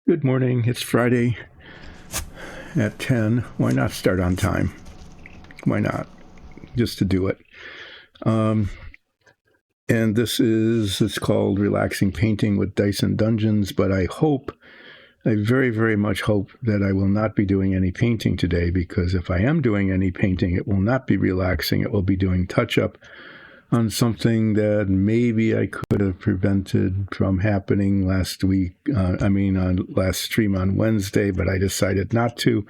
Good morning. It's Friday at 10. Why not start on time? Why not? Just to do it. And it's called Relaxing Painting with Dyson Dungeons, but I very, very much hope that I will not be doing any painting today, because if I am doing any painting, it will not be relaxing. It will be doing touch-up on something that maybe I could have prevented from happening last week. On last stream on Wednesday, but I decided not to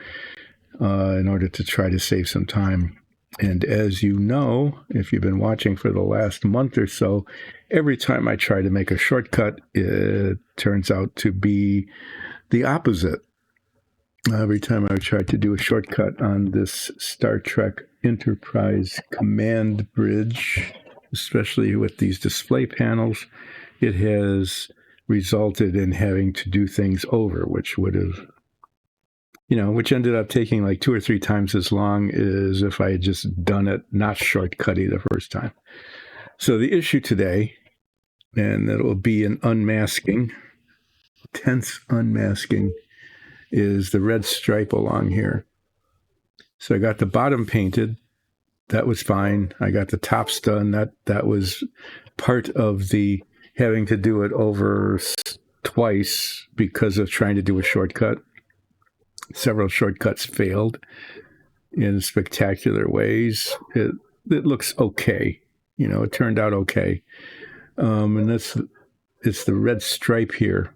in order to try to save some time. And as you know, if you've been watching for the last month or so, every time I try to make a shortcut, it turns out to be the opposite. Every time I try to do a shortcut on this Star Trek Enterprise command bridge, especially with these display panels, it has resulted in having to do things over, which ended up taking like 2 or 3 times as long as if I had just done it, not shortcutting the first time. So the issue today, and it'll be an unmasking, tense unmasking, is the red stripe along here. So I got the bottom painted. That was fine. I got the tops done. That was part of the having to do it over twice because of trying to do a shortcut. Several shortcuts failed in spectacular ways. It looks okay. It turned out okay. And it's the red stripe here.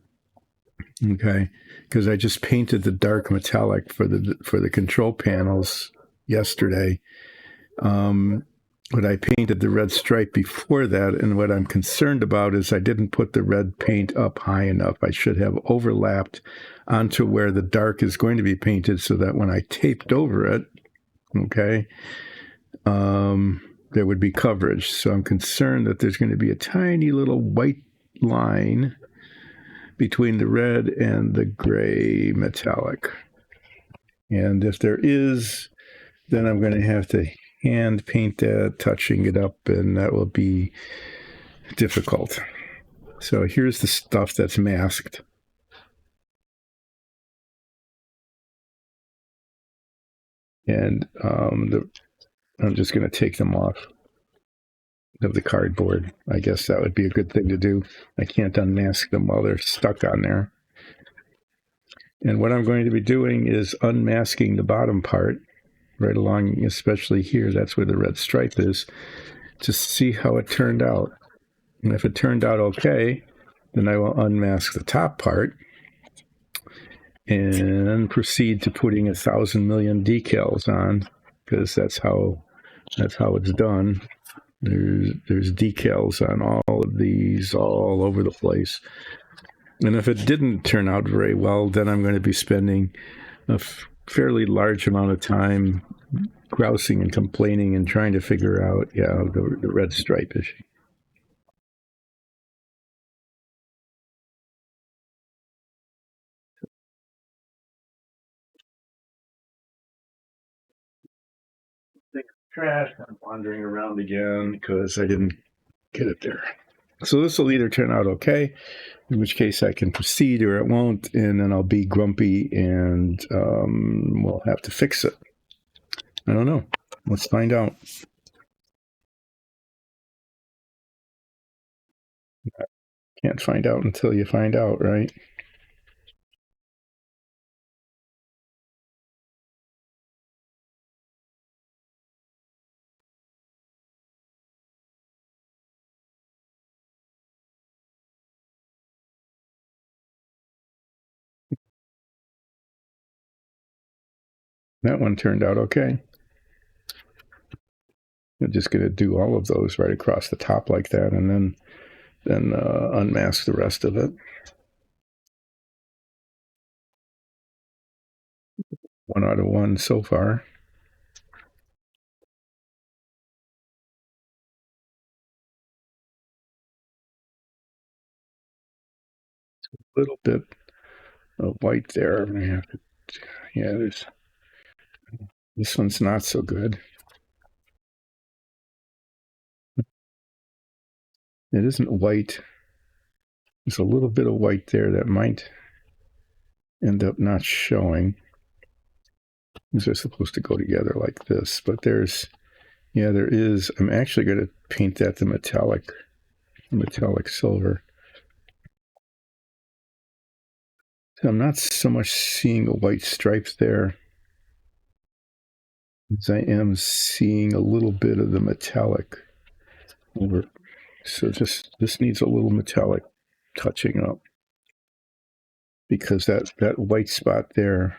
Okay. Because I just painted the dark metallic for the control panels yesterday. But I painted the red stripe before that, and what I'm concerned about is I didn't put the red paint up high enough. I should have overlapped onto where the dark is going to be painted so that when I taped over it, okay, there would be coverage. So I'm concerned that there's going to be a tiny little white line between the red and the gray metallic. And if there is, then I'm going to have to hand paint that, touching it up, and that will be difficult. So here's the stuff that's masked. And I'm just going to take them off of the cardboard. I guess that would be a good thing to do. I can't unmask them while they're stuck on there. And what I'm going to be doing is unmasking the bottom part right along, especially here. That's where the red stripe is, to see how it turned out. And if it turned out okay, then I will unmask the top part and proceed to putting 1,000 million decals on, because that's how it's done. There's decals on all of these all over the place. And if it didn't turn out very well, then I'm going to be spending a fairly large amount of time grousing and complaining and trying to figure out, the red stripe issue. Trash. I'm wandering around again because I didn't get it there. So this will either turn out okay, in which case I can proceed, or it won't, and then I'll be grumpy and we'll have to fix it. I don't know. Let's find out. Can't find out until you find out, right? That one turned out okay. I'm just going to do all of those right across the top like that, and then unmask the rest of it. 1 out of 1 so far. A little bit of white there. This one's not so good. It isn't white. There's a little bit of white there that might end up not showing. These are supposed to go together like this, but there is. I'm actually going to paint that the metallic silver. So I'm not so much seeing a white stripe there as I am seeing a little bit of the metallic over. So this needs a little metallic touching up, because that white spot there,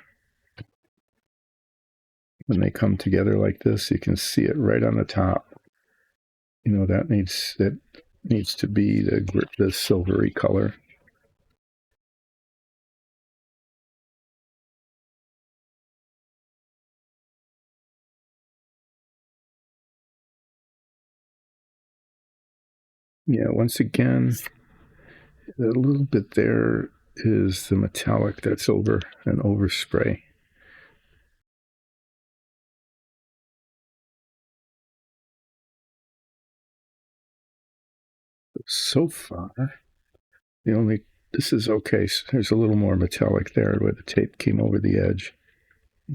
when they come together like this, you can see it right on the top. That needs to be the silvery color. Yeah, once again, a little bit there is the metallic that's over an overspray. So far, this is okay. So there's a little more metallic there where the tape came over the edge.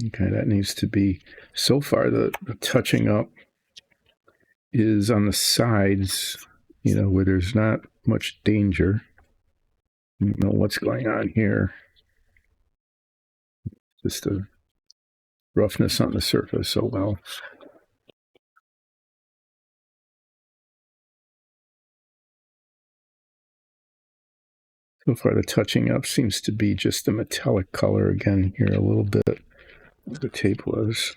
Okay, that needs to be. So far, the touching up is on the sides, where there's not much danger. You know what's going on here. Just a roughness on the surface. Oh well. So far, the touching up seems to be just the metallic color again here a little bit. The tape was.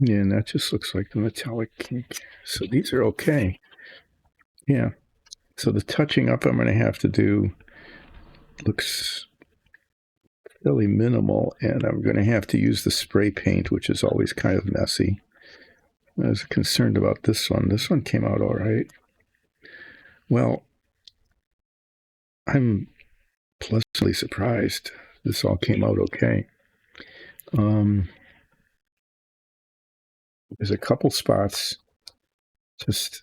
Yeah, and that just looks like the metallic cake. So these are okay. Yeah. So the touching up I'm going to have to do looks fairly minimal, and I'm going to have to use the spray paint, which is always kind of messy. I was concerned about this one. This one came out all right. Well, I'm pleasantly surprised. This all came out okay. There's a couple spots just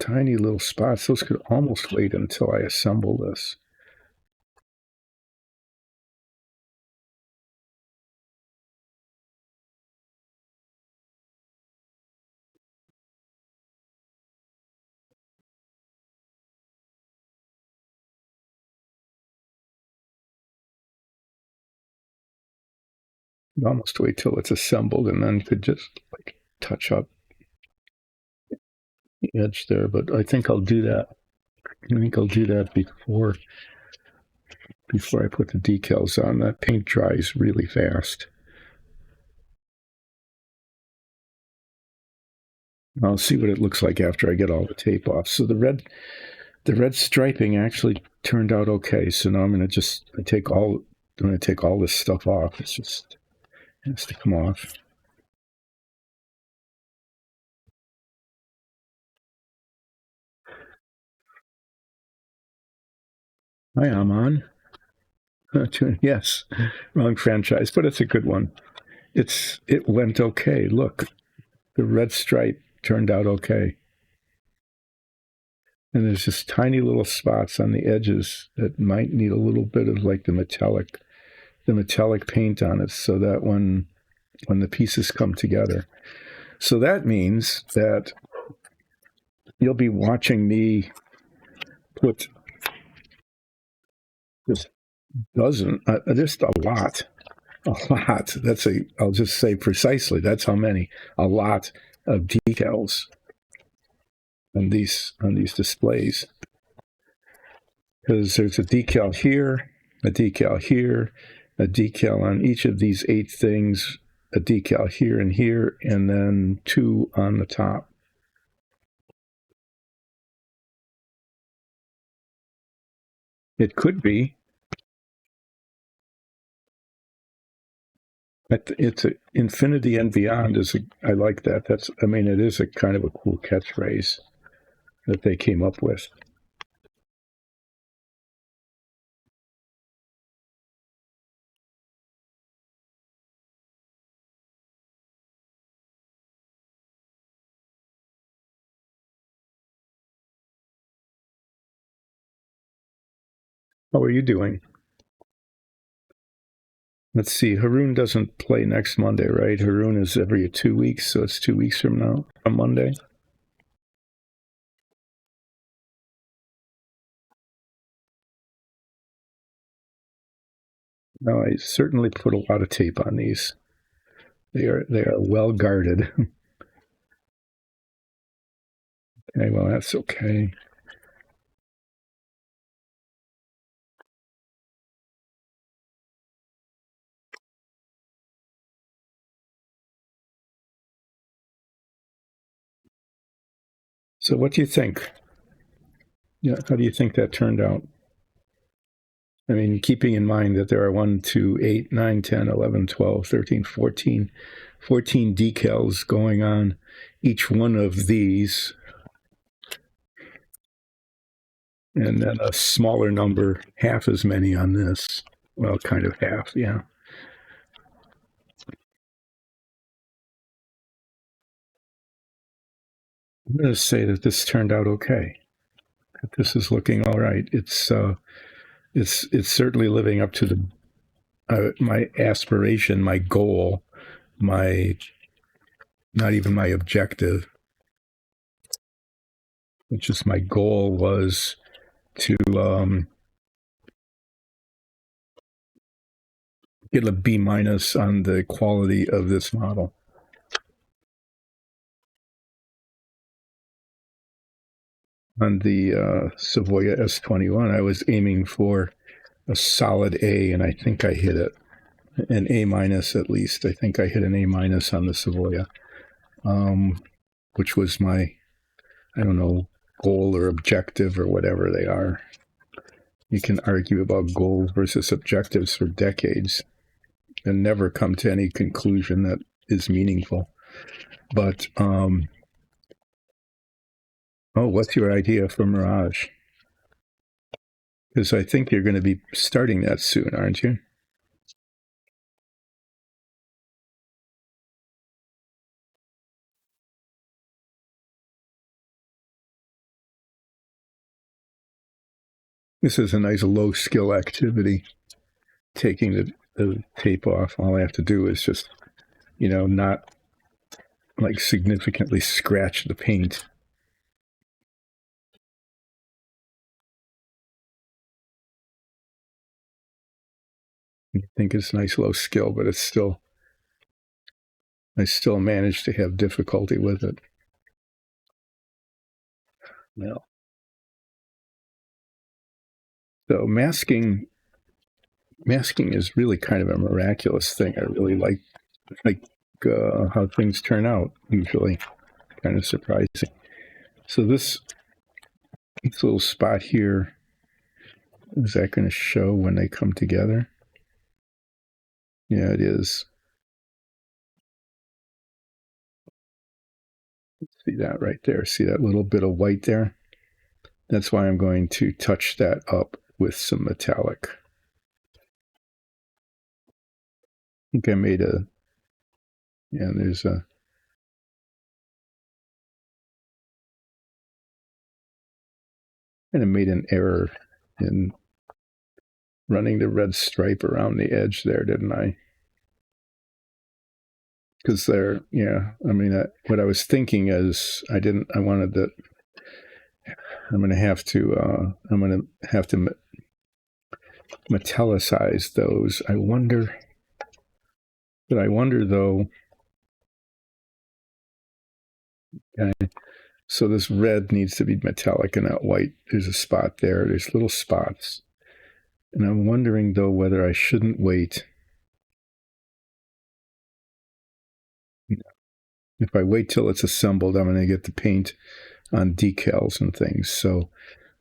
tiny little spots. Those could almost wait until I assemble this. Almost wait till it's assembled, and then could just touch up the edge there. But I think I'll do that. Before I put the decals on. That paint dries really fast. I'll see what it looks like after I get all the tape off. So the red striping actually turned out okay. So now I'm going to take all this stuff off. It has to come off. Hi, I'm on. Yes, wrong franchise, but it's a good one. It went okay. Look, the red stripe turned out okay. And there's just tiny little spots on the edges that might need a little bit of like the metallic paint on it, so that when the pieces come together. So that means that you'll be watching me put just just a lot. I'll just say precisely, that's how many. A lot of decals on these displays. Because there's a decal here, a decal here, a decal on each of these 8 things a decal here and here, and then 2 on the top. It could be. It's a infinity and beyond I like that. It is a kind of a cool catchphrase that they came up with. How are you doing? Let's see. Haroon doesn't play next Monday, right? Haroon is every 2 weeks, so it's 2 weeks from now, on Monday. No, I certainly put a lot of tape on these. They are well guarded. Okay, well, that's okay. So what do you think? Yeah, how do you think that turned out? I mean, keeping in mind that there are 1, 2, 8, 9, 10, 11, 12, 13, 14 decals going on each one of these, and then a smaller number, half as many on this. Well, kind of half, yeah. I'm going to say that this turned out okay. That this is looking all right. It's certainly living up to my aspiration, my goal, not even my objective, which is my goal was to get a B- on the quality of this model. On the Savoia S21, I was aiming for a solid A, and I think I hit it. An A- at least. I think I hit an A- on the Savoia, which was my, I don't know, goal or objective or whatever they are. You can argue about goals versus objectives for decades and never come to any conclusion that is meaningful. But, what's your idea for Mirage? Because I think you're going to be starting that soon, aren't you? This is a nice low skill activity. Taking the tape off, all I have to do is just, not like significantly scratch the paint. I think it's nice low skill, but I still manage to have difficulty with it. Well, so masking is really kind of a miraculous thing. I really like how things turn out usually. Kind of surprising. So this little spot here, is that going to show when they come together? Yeah, it is. See that right there? See that little bit of white there? That's why I'm going to touch that up with some metallic. I think I made there's a, and I made an error in running the red stripe around the edge there, didn't I? Because there, what I was thinking is I'm going to have to metallicize those. I wonder though, okay, so this red needs to be metallic and not white. There's a spot there. There's little spots. And I'm wondering though whether I shouldn't wait If I wait till it's assembled, I'm going to get the paint on decals and things. So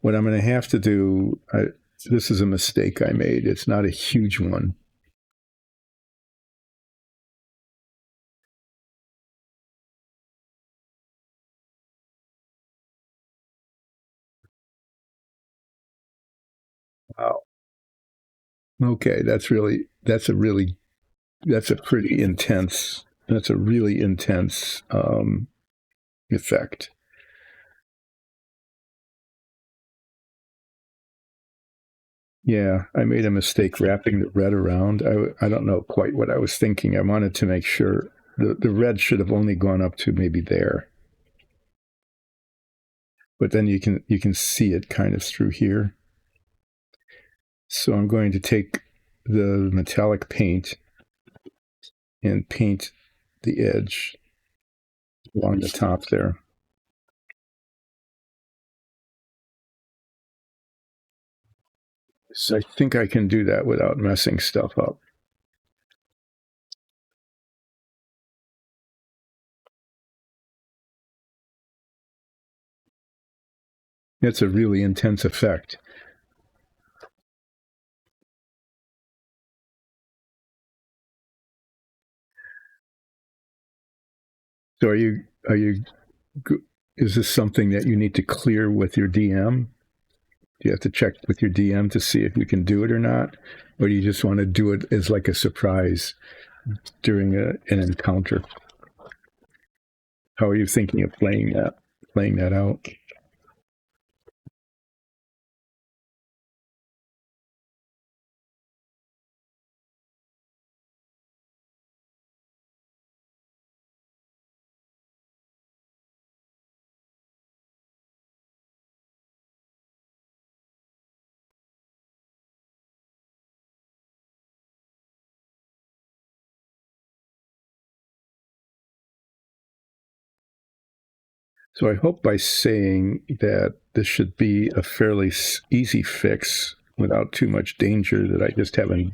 what I'm going to have to do, this is a mistake I made. It's not a huge one. Wow. Okay, that's a really that's a really intense effect. Yeah, I made a mistake wrapping the red around. I don't know quite what I was thinking. I wanted to make sure the red should have only gone up to maybe there, but then you can see it kind of through here. So I'm going to take the metallic paint and paint the edge along the top there. So I think I can do that without messing stuff up. It's a really intense effect. So are you is this something that you need to clear with your DM? Do you have to check with your DM to see if you can do it or not? Or do you just want to do it as like a surprise during an encounter? How are you thinking of playing that out? So I hope by saying that this should be a fairly easy fix without too much danger that I just haven't,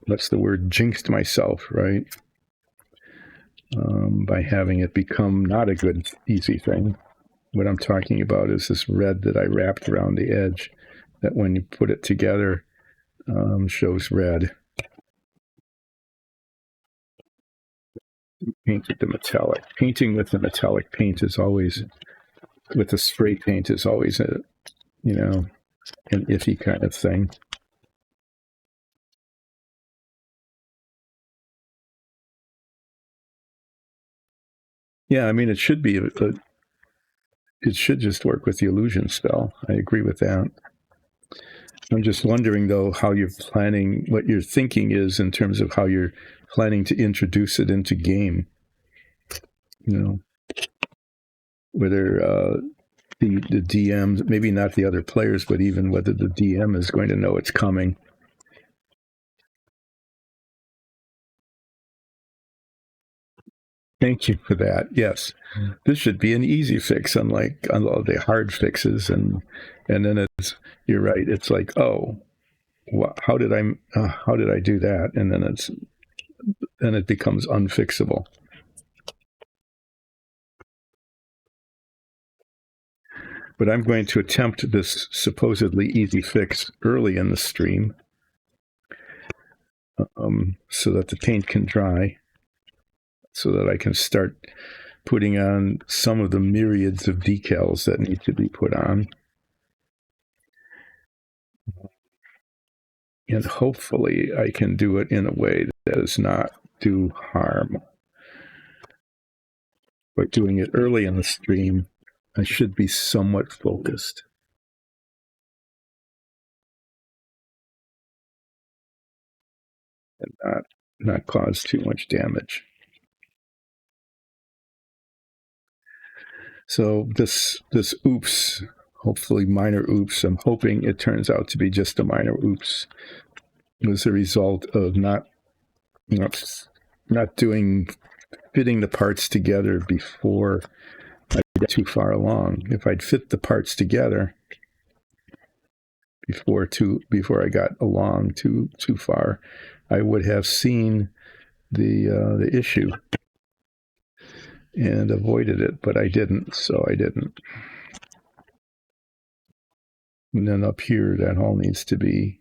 what's the word, jinxed myself, right? By having it become not a good, easy thing. What I'm talking about is this red that I wrapped around the edge that when you put it together shows red. Painted the metallic. Painting with the metallic paint is always, with the spray paint is always a, an iffy kind of thing. Yeah, I mean, it should be it should just work with the illusion spell. I agree with that. I'm just wondering, though, how you're planning, what your thinking is in terms of how you're planning to introduce it into game. Whether the DM, maybe not the other players, but even whether the DM is going to know it's coming. Thank you for that. Yes, this should be an easy fix, unlike all the hard fixes, and then you're right. It's like, oh, how did I do that? And then it becomes unfixable. But I'm going to attempt this supposedly easy fix early in the stream, so that the paint can dry, so that I can start putting on some of the myriads of decals that need to be put on. And hopefully I can do it in a way that does not do harm. By doing it early in the stream, I should be somewhat focused. And not cause too much damage. So this oops, hopefully minor oops, I'm hoping it turns out to be just a minor oops. It was a result of not fitting the parts together before I got too far along. If I'd fit the parts together before I got along too far, I would have seen the issue. and avoided it, but I didn't, so I didn't. And then up here, that all needs to be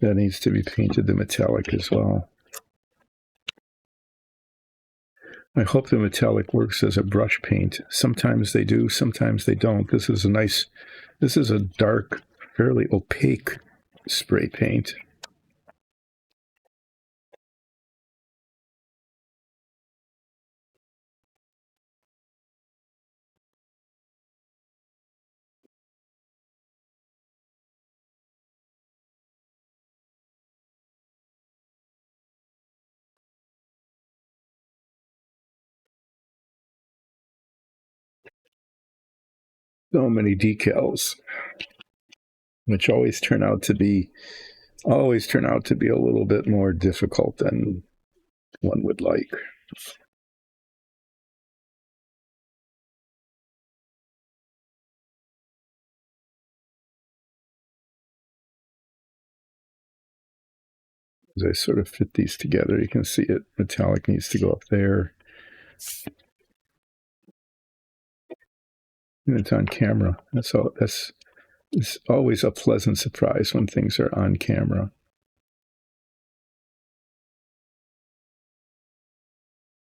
painted the metallic as well. I hope the metallic works as a brush paint. Sometimes they do, sometimes they don't. This is a dark, fairly opaque spray paint. So many decals, which always turn out to be a little bit more difficult than one would like. As I sort of fit these together, you can see it. Metallic needs to go up there. And it's on camera. It's always a pleasant surprise when things are on camera.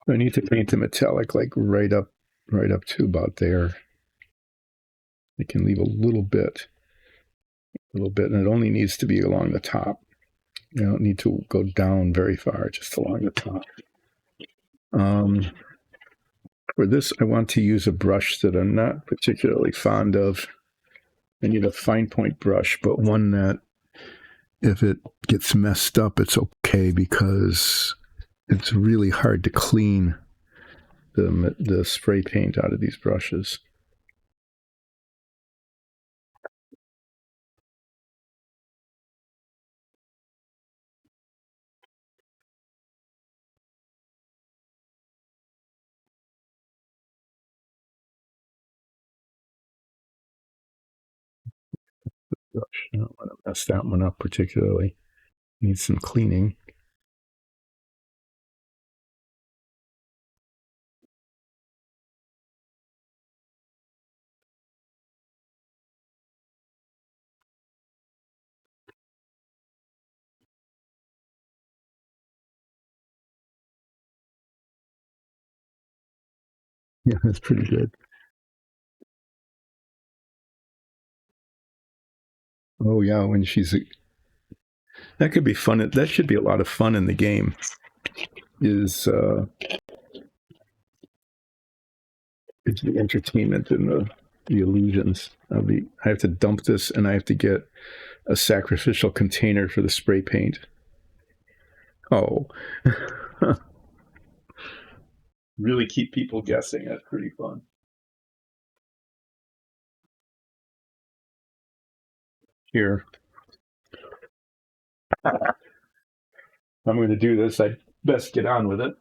I need to paint the metallic like right up to about there. I can leave a little bit, and it only needs to be along the top. You don't need to go down very far, just along the top. For this, I want to use a brush that I'm not particularly fond of. I need a fine point brush, but one that if it gets messed up, it's okay because it's really hard to clean the spray paint out of these brushes. Brush. I don't want to mess that one up particularly. Needs some cleaning. Yeah, that's pretty good. Oh yeah, when that could be fun. That should be a lot of fun in the game. Is the entertainment and the illusions. I have to dump this, and I have to get a sacrificial container for the spray paint. Oh, really keep people guessing. That's pretty fun. Here, I'm going to do this. I best get on with it.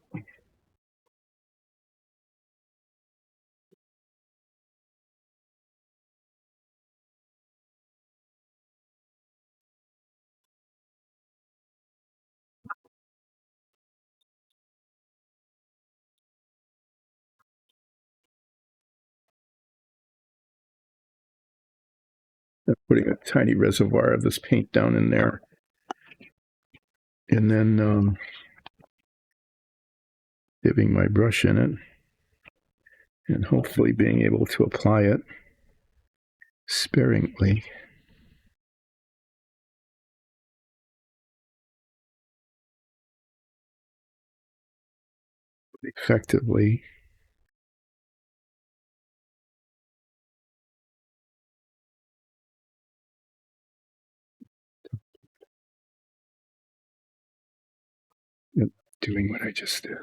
I'm putting a tiny reservoir of this paint down in there, and then dipping my brush in it, and hopefully being able to apply it sparingly. Effectively. Doing what I just did.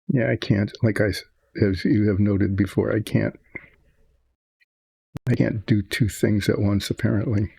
Yeah, I can't. As you have noted before, I can't do two things at once, apparently.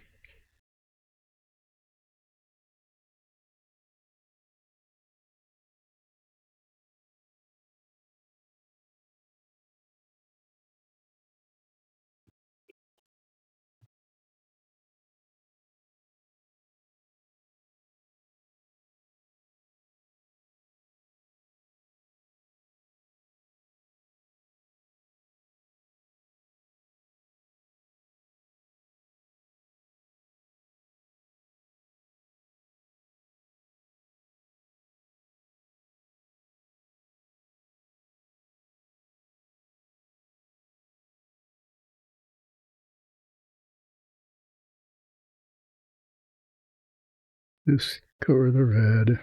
Just cover the red.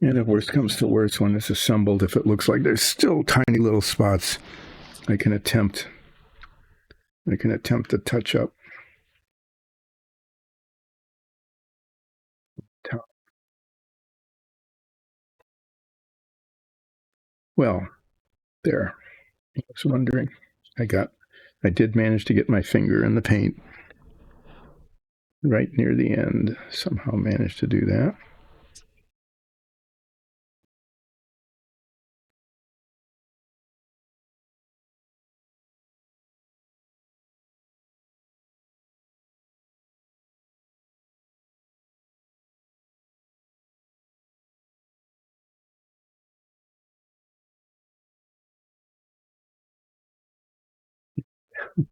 And if worst comes to worst, when it's assembled, if it looks like there's still tiny little spots, I can attempt to touch up. Well, there. I was wondering. I did manage to get my finger in the paint right near the end. Somehow managed to do that.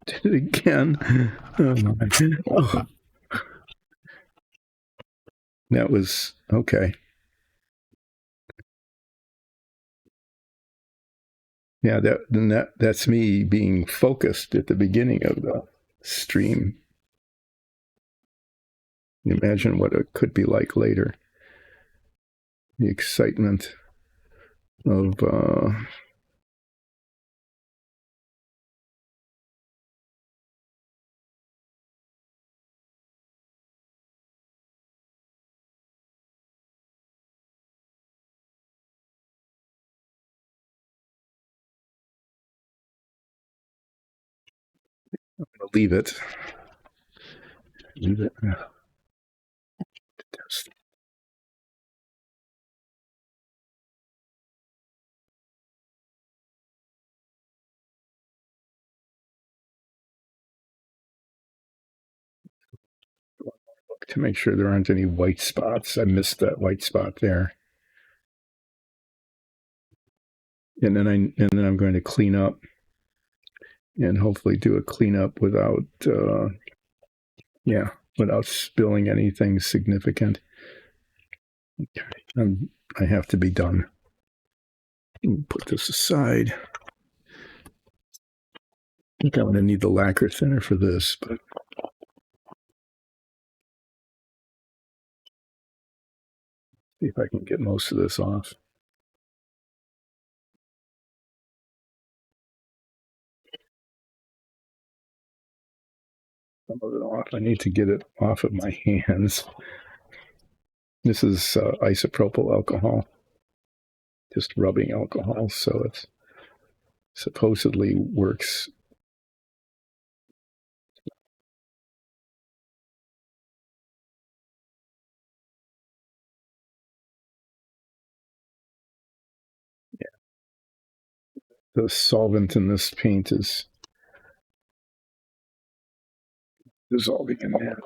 Did it again. Oh, my. Oh, that was okay. Yeah, that's me being focused at the beginning of the stream. Imagine what it could be like later. The excitement of leave it. Leave it. To make sure there aren't any white spots. I missed that white spot there. And then I'm going to clean up and hopefully do a cleanup without without spilling anything significant. Okay. I have to be done. Put this aside. I think I'm going to need the lacquer thinner for this, but see if I can get most of this off. Some of it off. I need to get it off of my hands. This is isopropyl alcohol, just rubbing alcohol, so it supposedly works. the solvent in this paint is dissolving in there.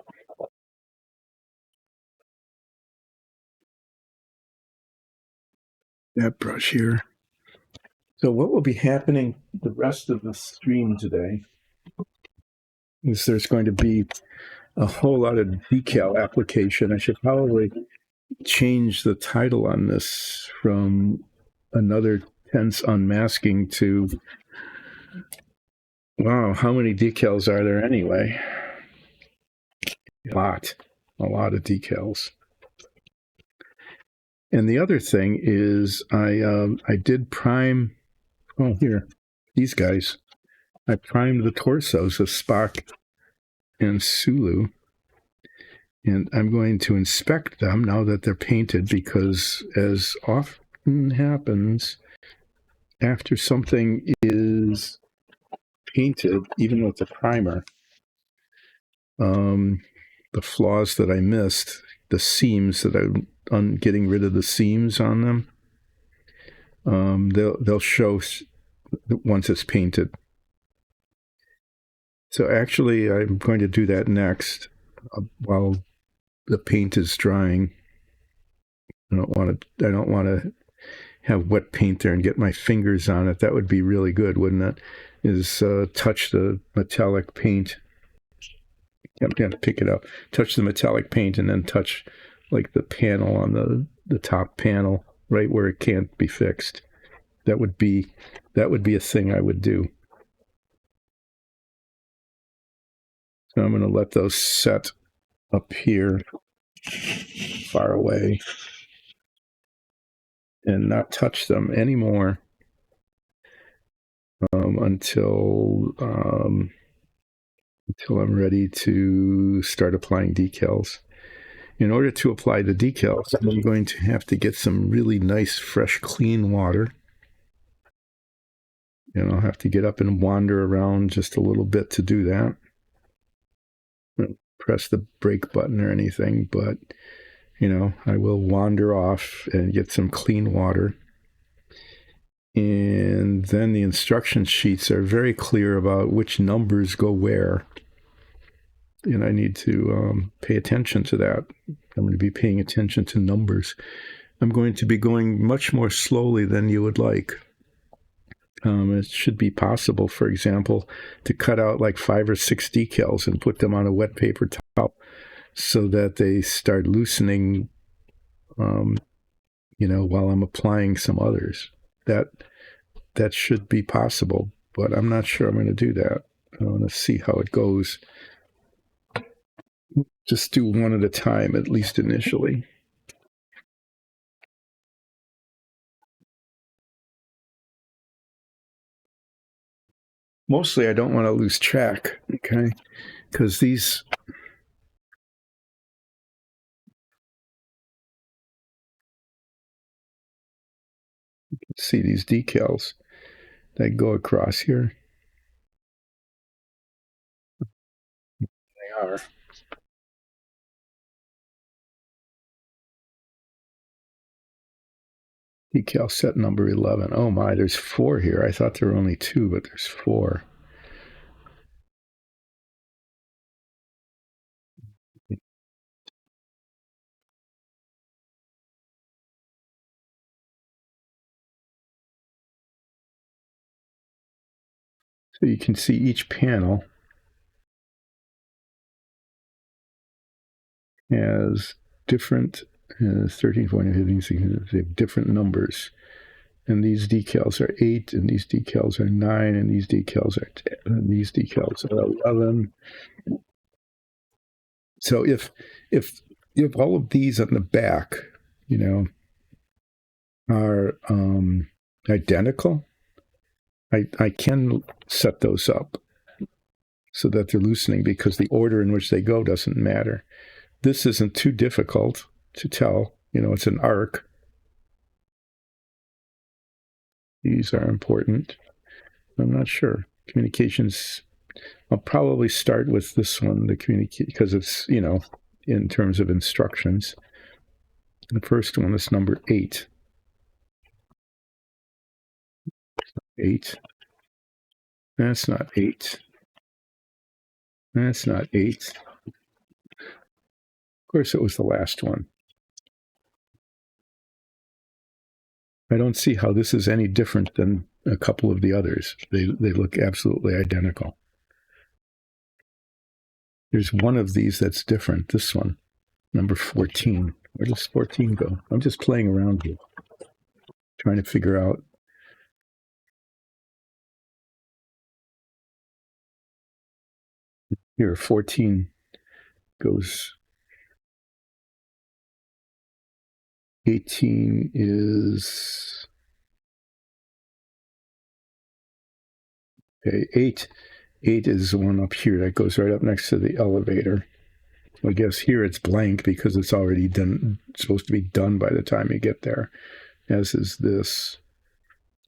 That brush here. So what will be happening the rest of the stream today is there's going to be a whole lot of decal application. I should probably change the title on this from Another Tense Unmasking to, wow, how many decals are there anyway? A lot of decals. And the other thing is I did prime, oh, here, these guys. I primed the torsos of Spock and Sulu. And I'm going to inspect them now that they're painted, because as often happens, after something is painted, even with the primer, the flaws that I missed, the seams that I'm getting rid of the seams on them, they'll show once it's painted. So actually, I'm going to do that next while the paint is drying. I don't want to have wet paint there and get my fingers on it. That would be really good, wouldn't it? Is touch the metallic paint. You have to pick it up, touch the metallic paint, and then touch like the panel on the top panel, right where it can't be fixed. That would be a thing I would do. So I'm going to let those set up here, far away, and not touch them anymore until I'm ready to start applying decals. In order to apply the decals, I'm going to have to get some really nice, fresh, clean water. And I'll have to get up and wander around just a little bit to do that. I don't press the brake button or anything, but, I will wander off and get some clean water. And then the instruction sheets are very clear about which numbers go where. And I need to pay attention to that. I'm going to be paying attention to numbers. I'm going to be going much more slowly than you would like. It should be possible, for example, to cut out like 5 or 6 decals and put them on a wet paper towel so that they start loosening, while I'm applying some others. That should be possible, but I'm not sure I'm going to do that. I want to see how it goes. Just do one at a time, at least initially. Mostly I don't want to lose track, okay? Because these... see these decals that go across here? They are. Decal set number 11. Oh my, there's 4 here. I thought there were only 2, but there's 4. So you can see each panel has different 13, 14, 15, 16, they have different numbers. And these decals are 8, and these decals are 9, and these decals are 10, and these decals are 11. So if all of these on the back, are identical, I can set those up so that they're loosening, because the order in which they go doesn't matter. This isn't too difficult to tell. It's an arc. These are important. I'm not sure. Communications, I'll probably start with this one, the communicate, because it's, in terms of instructions. The first one is number 8. 8. That's not 8. That's not 8. Of course, it was the last one. I don't see how this is any different than a couple of the others. They look absolutely identical. There's one of these that's different. This one, number 14. Where does 14 go? I'm just playing around here, trying to figure out. Here, 14 goes. 18 is. Okay, 8 is the one up here that goes right up next to the elevator. I guess here it's blank because it's already done. It's supposed to be done by the time you get there, as is this.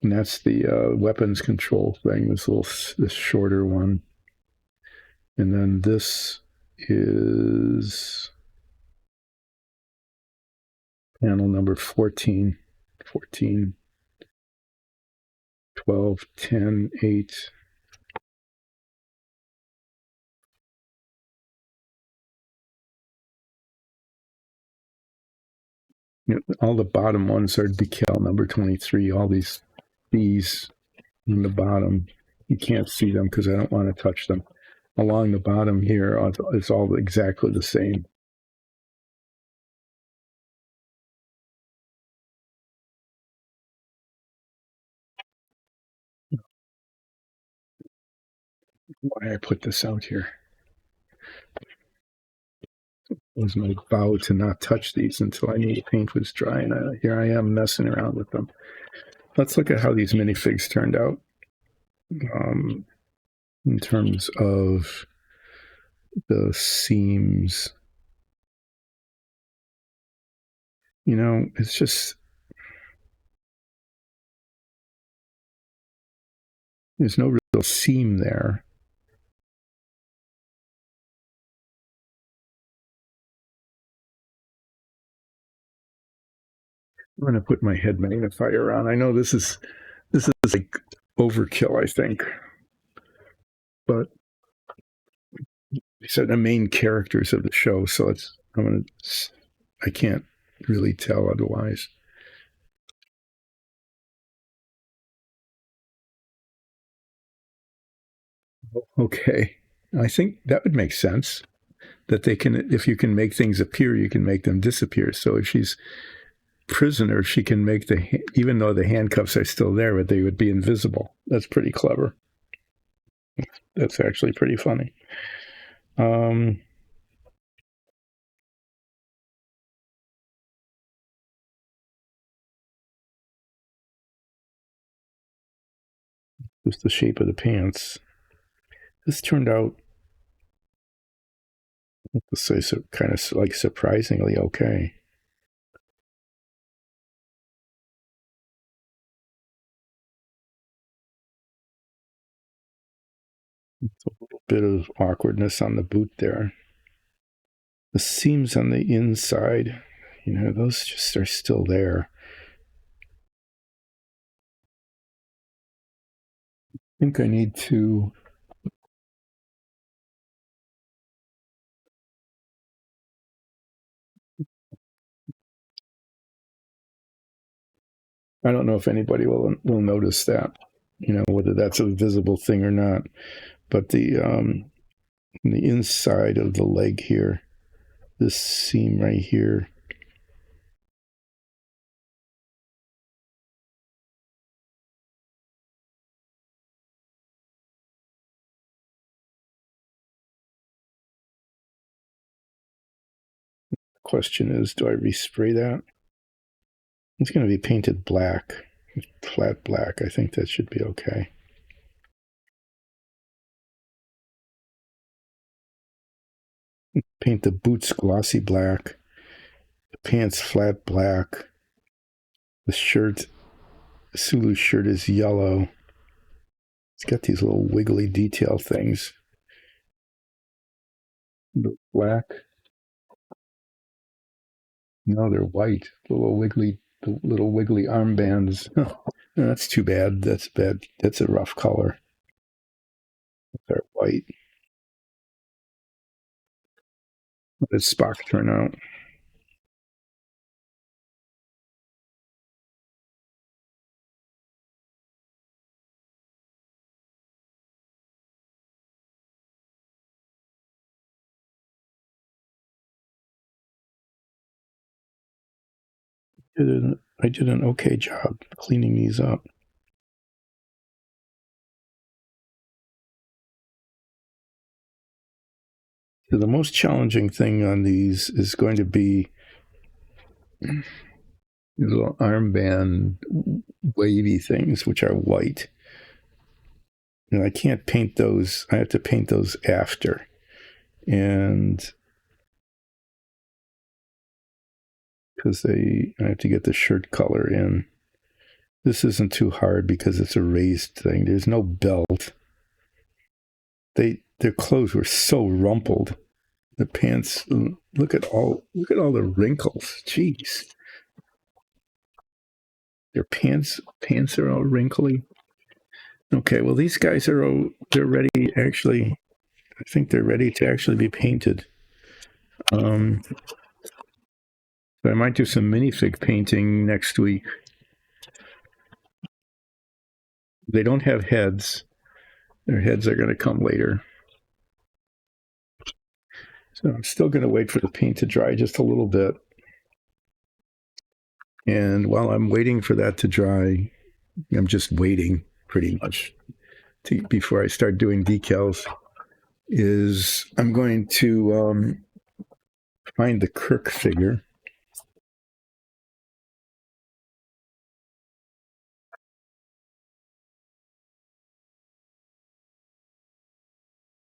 And that's the weapons control thing, this shorter one. And then this is panel number 14, 14, 12, 10, 8. All the bottom ones are decal number 23. All these in the bottom, you can't see them because I don't want to touch them. Along the bottom here, it's all exactly the same. Why I put this out here? It was my vow to not touch these until I knew the paint was dry, and here I am messing around with them. Let's look at how these minifigs turned out in terms of the seams. It's just, there's no real seam there. I'm going to put my head magnifier on. I know this is like overkill, I think. But these are the main characters of the show, so I can't really tell otherwise. Okay. I think that would make sense. That if you can make things appear, you can make them disappear. So if she's prisoner, she can make even though the handcuffs are still there, but they would be invisible. That's pretty clever. That's actually pretty funny. Just the shape of the pants. This turned out, let's say, so kind of like surprisingly okay. It's a little bit of awkwardness on the boot there. The seams on the inside, those just are still there. I think I need to I don't know if anybody will notice that, whether that's a visible thing or not. But the inside of the leg here, this seam right here, the question is, do I respray that? It's going to be painted black, flat black. I think that should be okay. Paint the boots glossy black, the pants flat black, the shirt, Sulu's shirt is yellow. It's got these little wiggly detail things. Black. No, they're white. The little wiggly armbands. That's too bad. That's bad. That's a rough color. They're white. How did Spock turn out? I did an okay job cleaning these up. So the most challenging thing on these is going to be these little armband wavy things, which are white. And I can't paint those. I have to paint those after. And because I have to get the shirt color in. This isn't too hard because it's a raised thing. There's no belt. Their clothes were so rumpled. The pants, look at all the wrinkles. Jeez. Their pants are all wrinkly. Okay, well these guys they're ready actually. I think they're ready to actually be painted. So I might do some minifig painting next week. They don't have heads. Their heads are going to come later. So I'm still going to wait for the paint to dry just a little bit. And while I'm waiting for that to dry, I'm just waiting pretty much before I start doing decals, is I'm going to find the Kirk figure.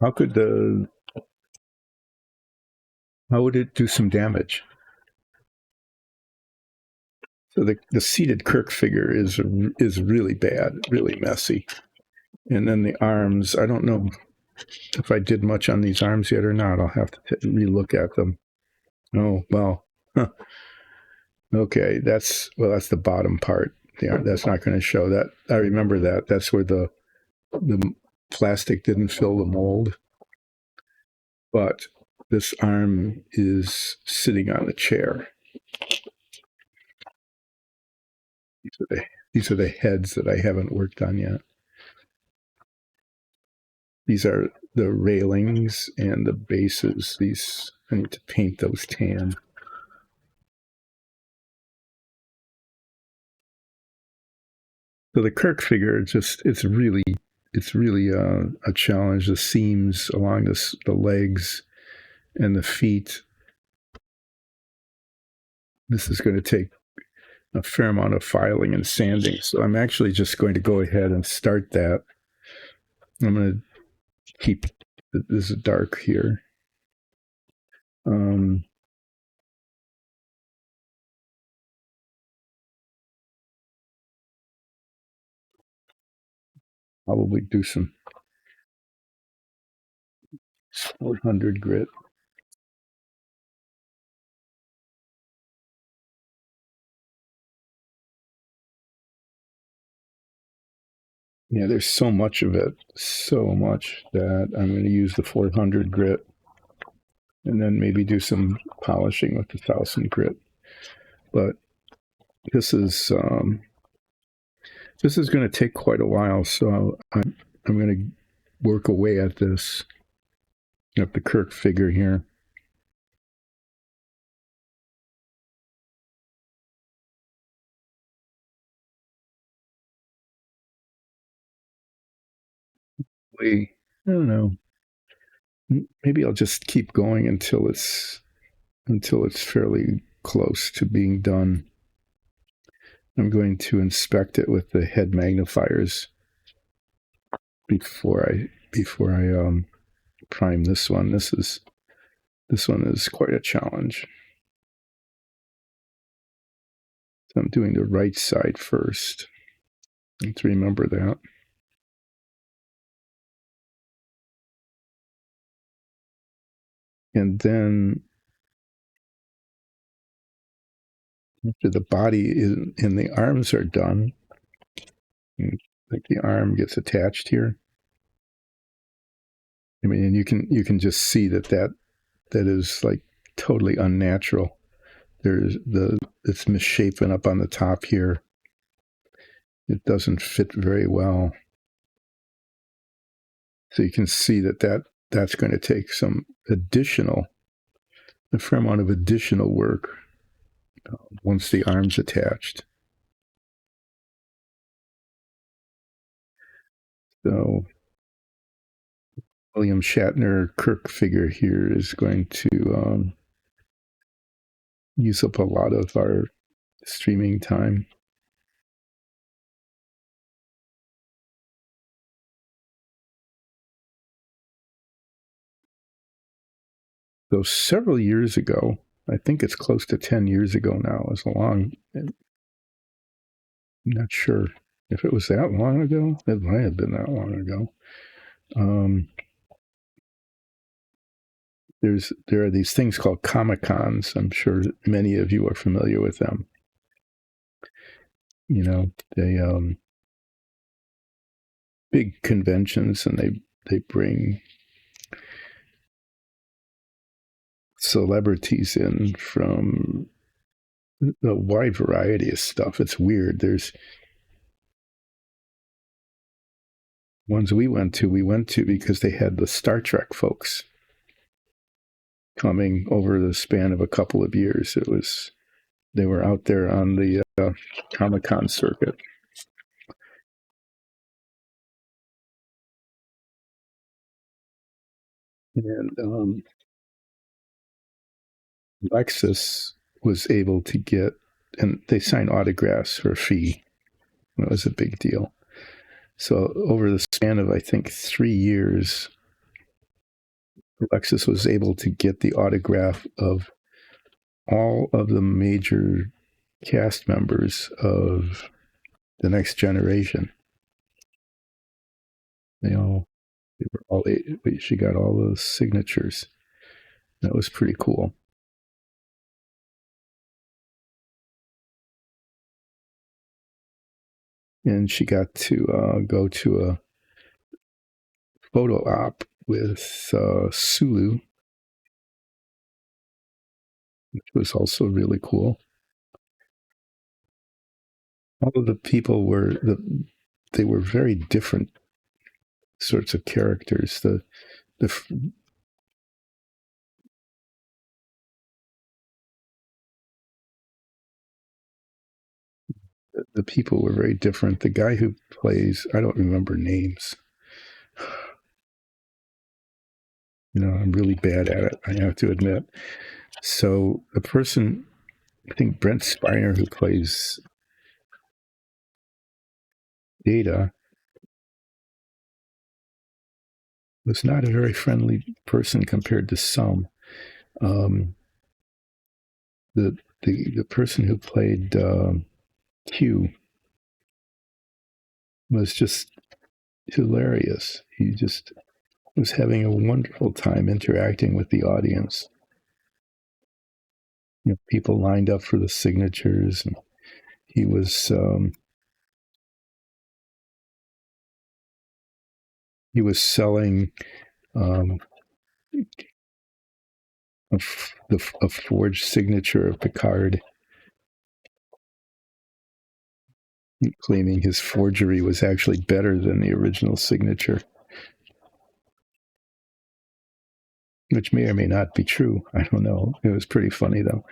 How would it do some damage? So the seated Kirk figure is really bad, really messy. And then the arms, I don't know if I did much on these arms yet or not. I'll have to relook at them. Oh, well. Huh. Okay, that's the bottom part. Yeah, that's not going to show that. I remember that. That's where the plastic didn't fill the mold. But this arm is sitting on a chair. These are the heads that I haven't worked on yet. These are the railings and the bases. These I need to paint those tan. So the Kirk figure, it's really a challenge. The seams along the legs and the feet. This is going to take a fair amount of filing and sanding. So I'm actually just going to go ahead and start that. I'm going to keep this dark here. Probably do some 400 grit. Yeah, there's so much of it, so much that I'm going to use the 400 grit and then maybe do some polishing with the 1000 grit. But this is going to take quite a while, so I'm going to work away at this, at the Kirk figure here. I don't know. Maybe I'll just keep going until it's fairly close to being done. I'm going to inspect it with the head magnifiers before I prime this one. This one is quite a challenge. So I'm doing the right side first. I have to remember that. And then after the body and the arms are done, Like the arm gets attached here. I mean, and you can just see that is like totally unnatural. There's it's misshapen up on the top here. It doesn't fit very well. So you can see that's going to take a fair amount of additional work once the arm's attached. So William Shatner Kirk figure here is going to use up a lot of our streaming time. So several years ago, I think it's close to 10 years ago now, I'm not sure if it was that long ago. It might have been that long ago. There are these things called Comic-Cons. I'm sure many of you are familiar with them. You know, they big conventions, and they bring celebrities in from a wide variety of stuff. It's weird. There's ones we went to because they had the Star Trek folks coming over the span of a couple of years. They were out there on the Comic-Con circuit. And Lexus was able to get, and they signed autographs for a fee. It was a big deal. So over the span of, I think, 3 years, Lexus was able to get the autograph of all of the major cast members of The Next Generation. They were all, she got all those signatures. That was pretty cool. And she got to go to a photo op with Sulu, which was also really cool. All of the people they were very different sorts of characters. The people were very different. The guy who plays, I don't remember names. I'm really bad at it, I have to admit. So the person, I think Brent Spiner, who plays Data, was not a very friendly person compared to some. The person who played Q was just hilarious. He just was having a wonderful time interacting with the audience. People lined up for the signatures, and he was selling a forged signature of Picard, claiming his forgery was actually better than the original signature, which may or may not be true. I don't know. It was pretty funny, though.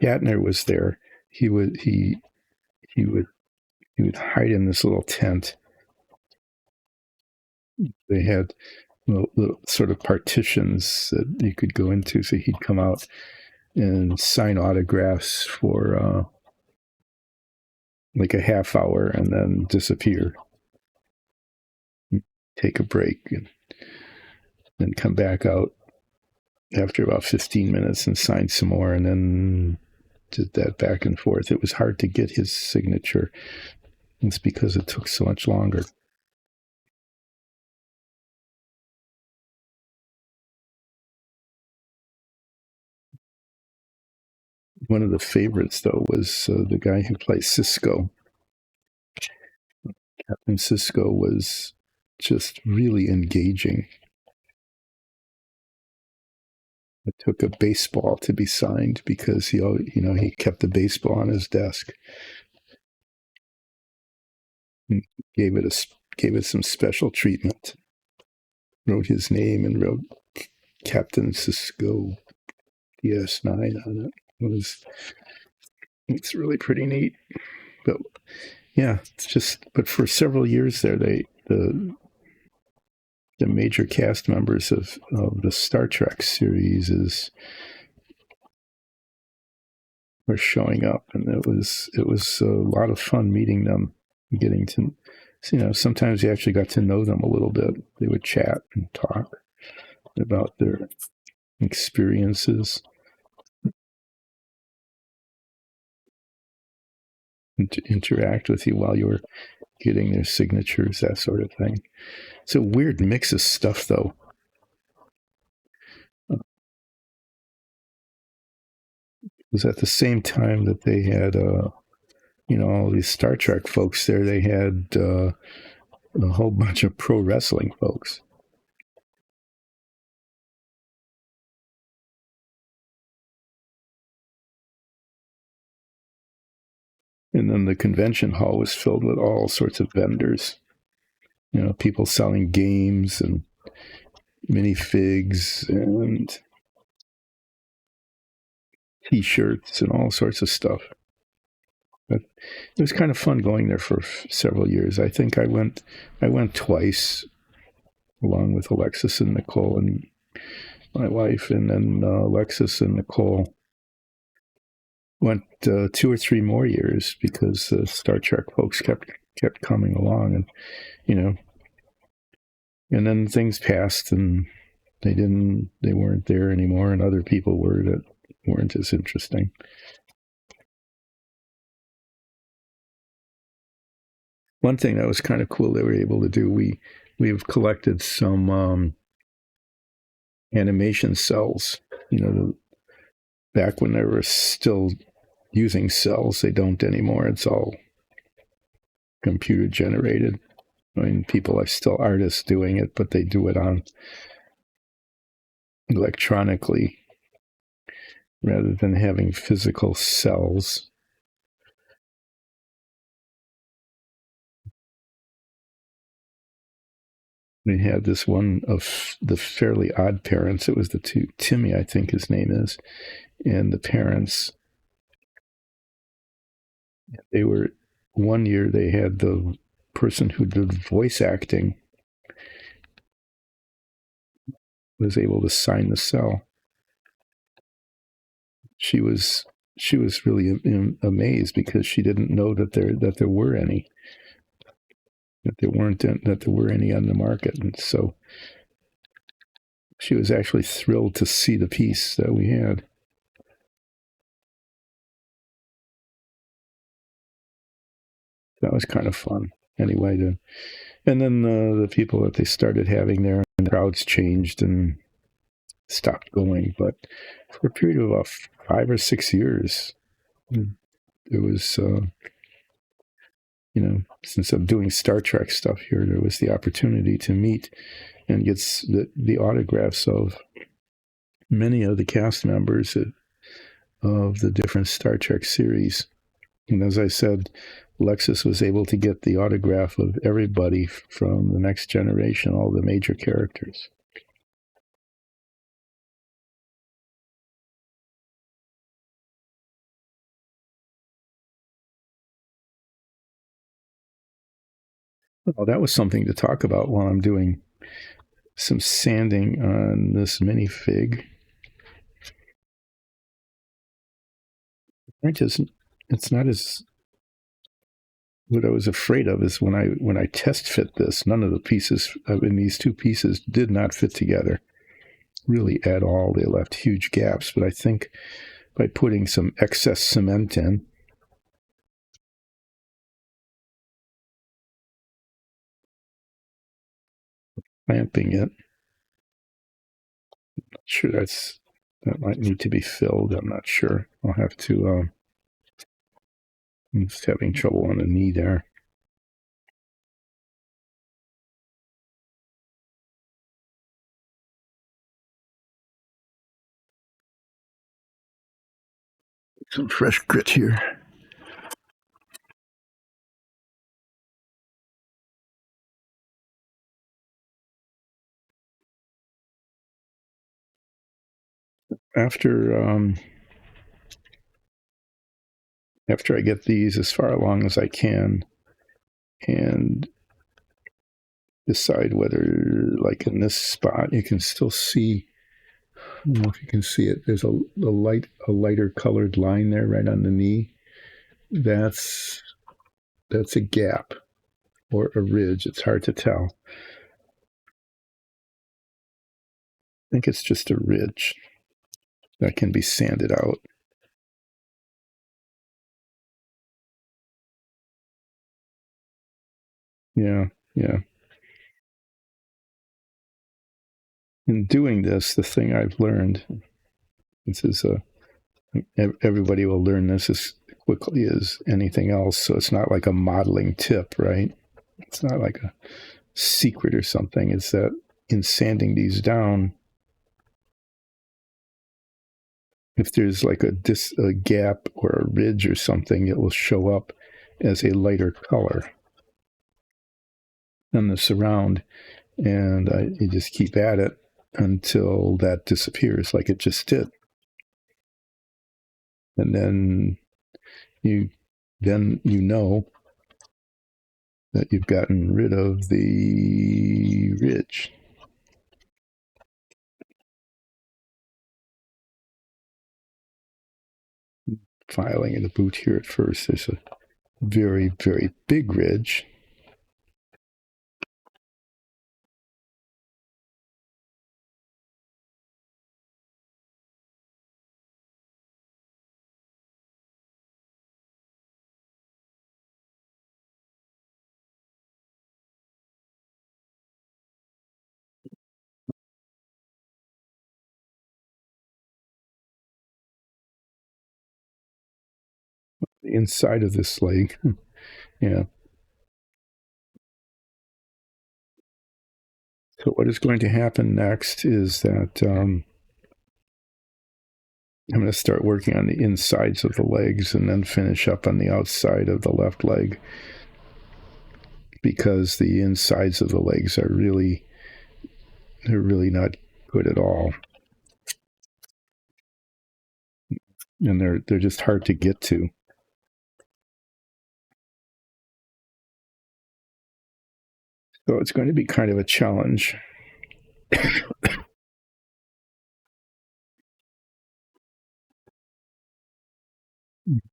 Shatner was there. He would hide in this little tent. They had little sort of partitions that you could go into, so he'd come out and sign autographs for like a half hour and then disappear, take a break, and then come back out after about 15 minutes and sign some more, and then did that back and forth. It was hard to get his signature. It's because it took so much longer. One of the favorites, though, was the guy who plays Cisco. Captain Cisco was just really engaging. It took a baseball to be signed because he kept the baseball on his desk and gave it some special treatment. Wrote his name and wrote Captain Cisco DS9 on it. It's really pretty neat. But yeah, but for several years there, the major cast members of the Star Trek series were showing up, and it was a lot of fun meeting them, getting to, sometimes you actually got to know them a little bit. They would chat and talk about their experiences and to interact with you while you were getting their signatures, that sort of thing. It's a weird mix of stuff, though. It was at the same time that they had, all these Star Trek folks there. They had a whole bunch of pro wrestling folks. And then the convention hall was filled with all sorts of vendors. People selling games and minifigs and T-shirts and all sorts of stuff. But it was kind of fun going there for several years. I think I went twice, along with Alexis and Nicole and my wife, and then Alexis and Nicole went 2 or 3 more years because the Star Trek folks kept coming along, and and then things passed and they weren't there anymore, and other people were that weren't as interesting. One thing that was kind of cool they were able to do, we've collected some animation cells, back when they were still using cells. They don't anymore. It's all computer generated. I mean, people are still artists doing it, but they do it on electronically rather than having physical cells. We had this one of the Fairly Odd Parents. It was the two, Timmy, I think his name is, and the parents. They were, one year they had the person who did voice acting was able to sign the cell. She was really amazed because she didn't know that there were any, that there were any on the market, and so she was actually thrilled to see the piece that we had. That was kind of fun. Anyway, and then the people that they started having there, and the crowds changed and stopped going. But for a period of about 5 or 6 years, there was, since I'm doing Star Trek stuff here, there was the opportunity to meet and get the autographs of many of the cast members of the different Star Trek series. And as I said, Alexis was able to get the autograph of everybody from the Next Generation, all the major characters. Well, that was something to talk about while I'm doing some sanding on this minifig. It's not as, what I was afraid of is when I test fit this, none of the pieces in these two pieces did not fit together really at all. They left huge gaps, but I think by putting some excess cement in, clamping it, sure, that's That might need to be filled. I'm not sure. I'll have to. I'm just having trouble on the knee there. Some fresh grit here. After I get these as far along as I can and decide whether, like in this spot, you can still see, I don't know if you can see it, there's a lighter colored line there right on the knee. That's a gap or a ridge. It's hard to tell. I think it's just a ridge that can be sanded out. Yeah. In doing this, the thing I've learned, this is everybody will learn this as quickly as anything else. So it's not like a modeling tip, right? It's not like a secret or something. It's that in sanding these down, if there's like a gap or a ridge or something, it will show up as a lighter color than the surround. And you just keep at it until that disappears, like it just did. And then you know that you've gotten rid of the ridge. Filing in the boot here at first, there's a very, very big ridge. The inside of this leg. Yeah. So what is going to happen next is that I'm going to start working on the insides of the legs and then finish up on the outside of the left leg, because the insides of the legs are really not good at all, and they're just hard to get to. So it's going to be kind of a challenge.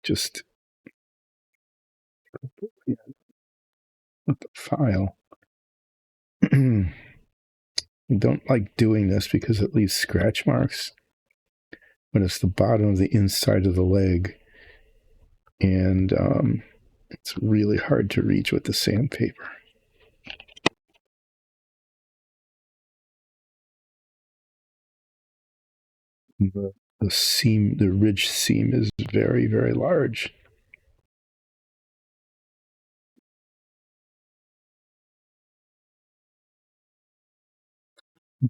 Just with the file. I don't like doing this because it leaves scratch marks, but it's the bottom of the inside of the leg, and it's really hard to reach with the sandpaper. The seam, the ridge seam, is very, very large.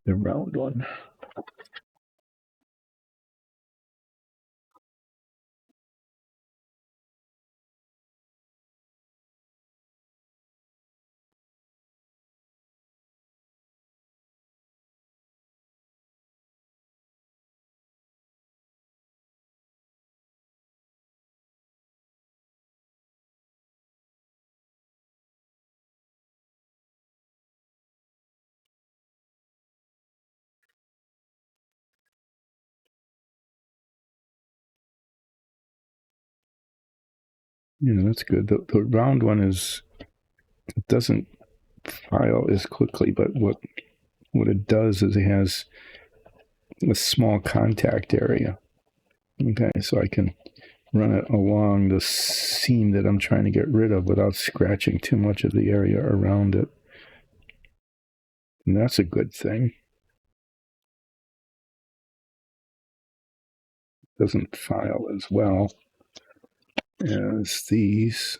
The round one. That's good. The round one it doesn't file as quickly, but what it does is it has a small contact area. Okay, so I can run it along the seam that I'm trying to get rid of without scratching too much of the area around it. And that's a good thing. doesn't file as well as these.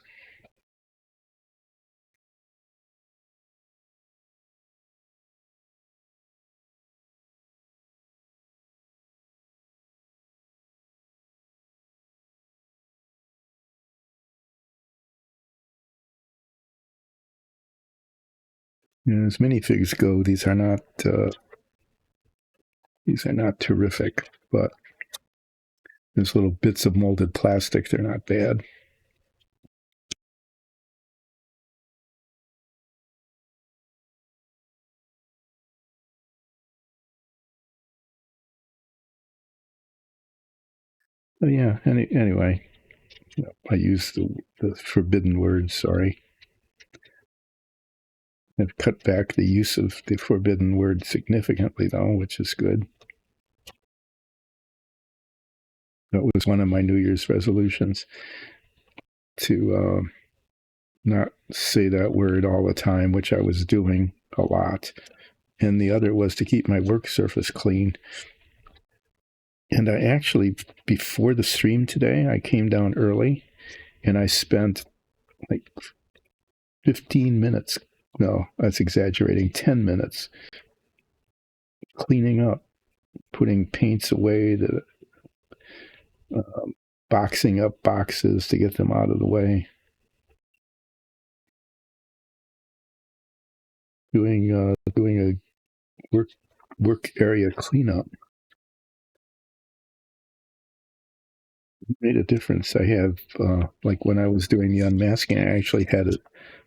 As minifigs go, these are not terrific, but there's little bits of molded plastic. They're not bad. But yeah. Anyway, I used the forbidden words. Sorry. I've cut back the use of the forbidden word significantly, though, which is good. That was one of my New Year's resolutions, to not say that word all the time, which I was doing a lot. And the other was to keep my work surface clean. And I actually, before the stream today, I came down early and I spent like 15 minutes. No, that's exaggerating. 10 minutes cleaning up, putting paints away, boxing up boxes to get them out of the way, doing a work area cleanup. It made a difference. I have like when I was doing the unmasking, I actually had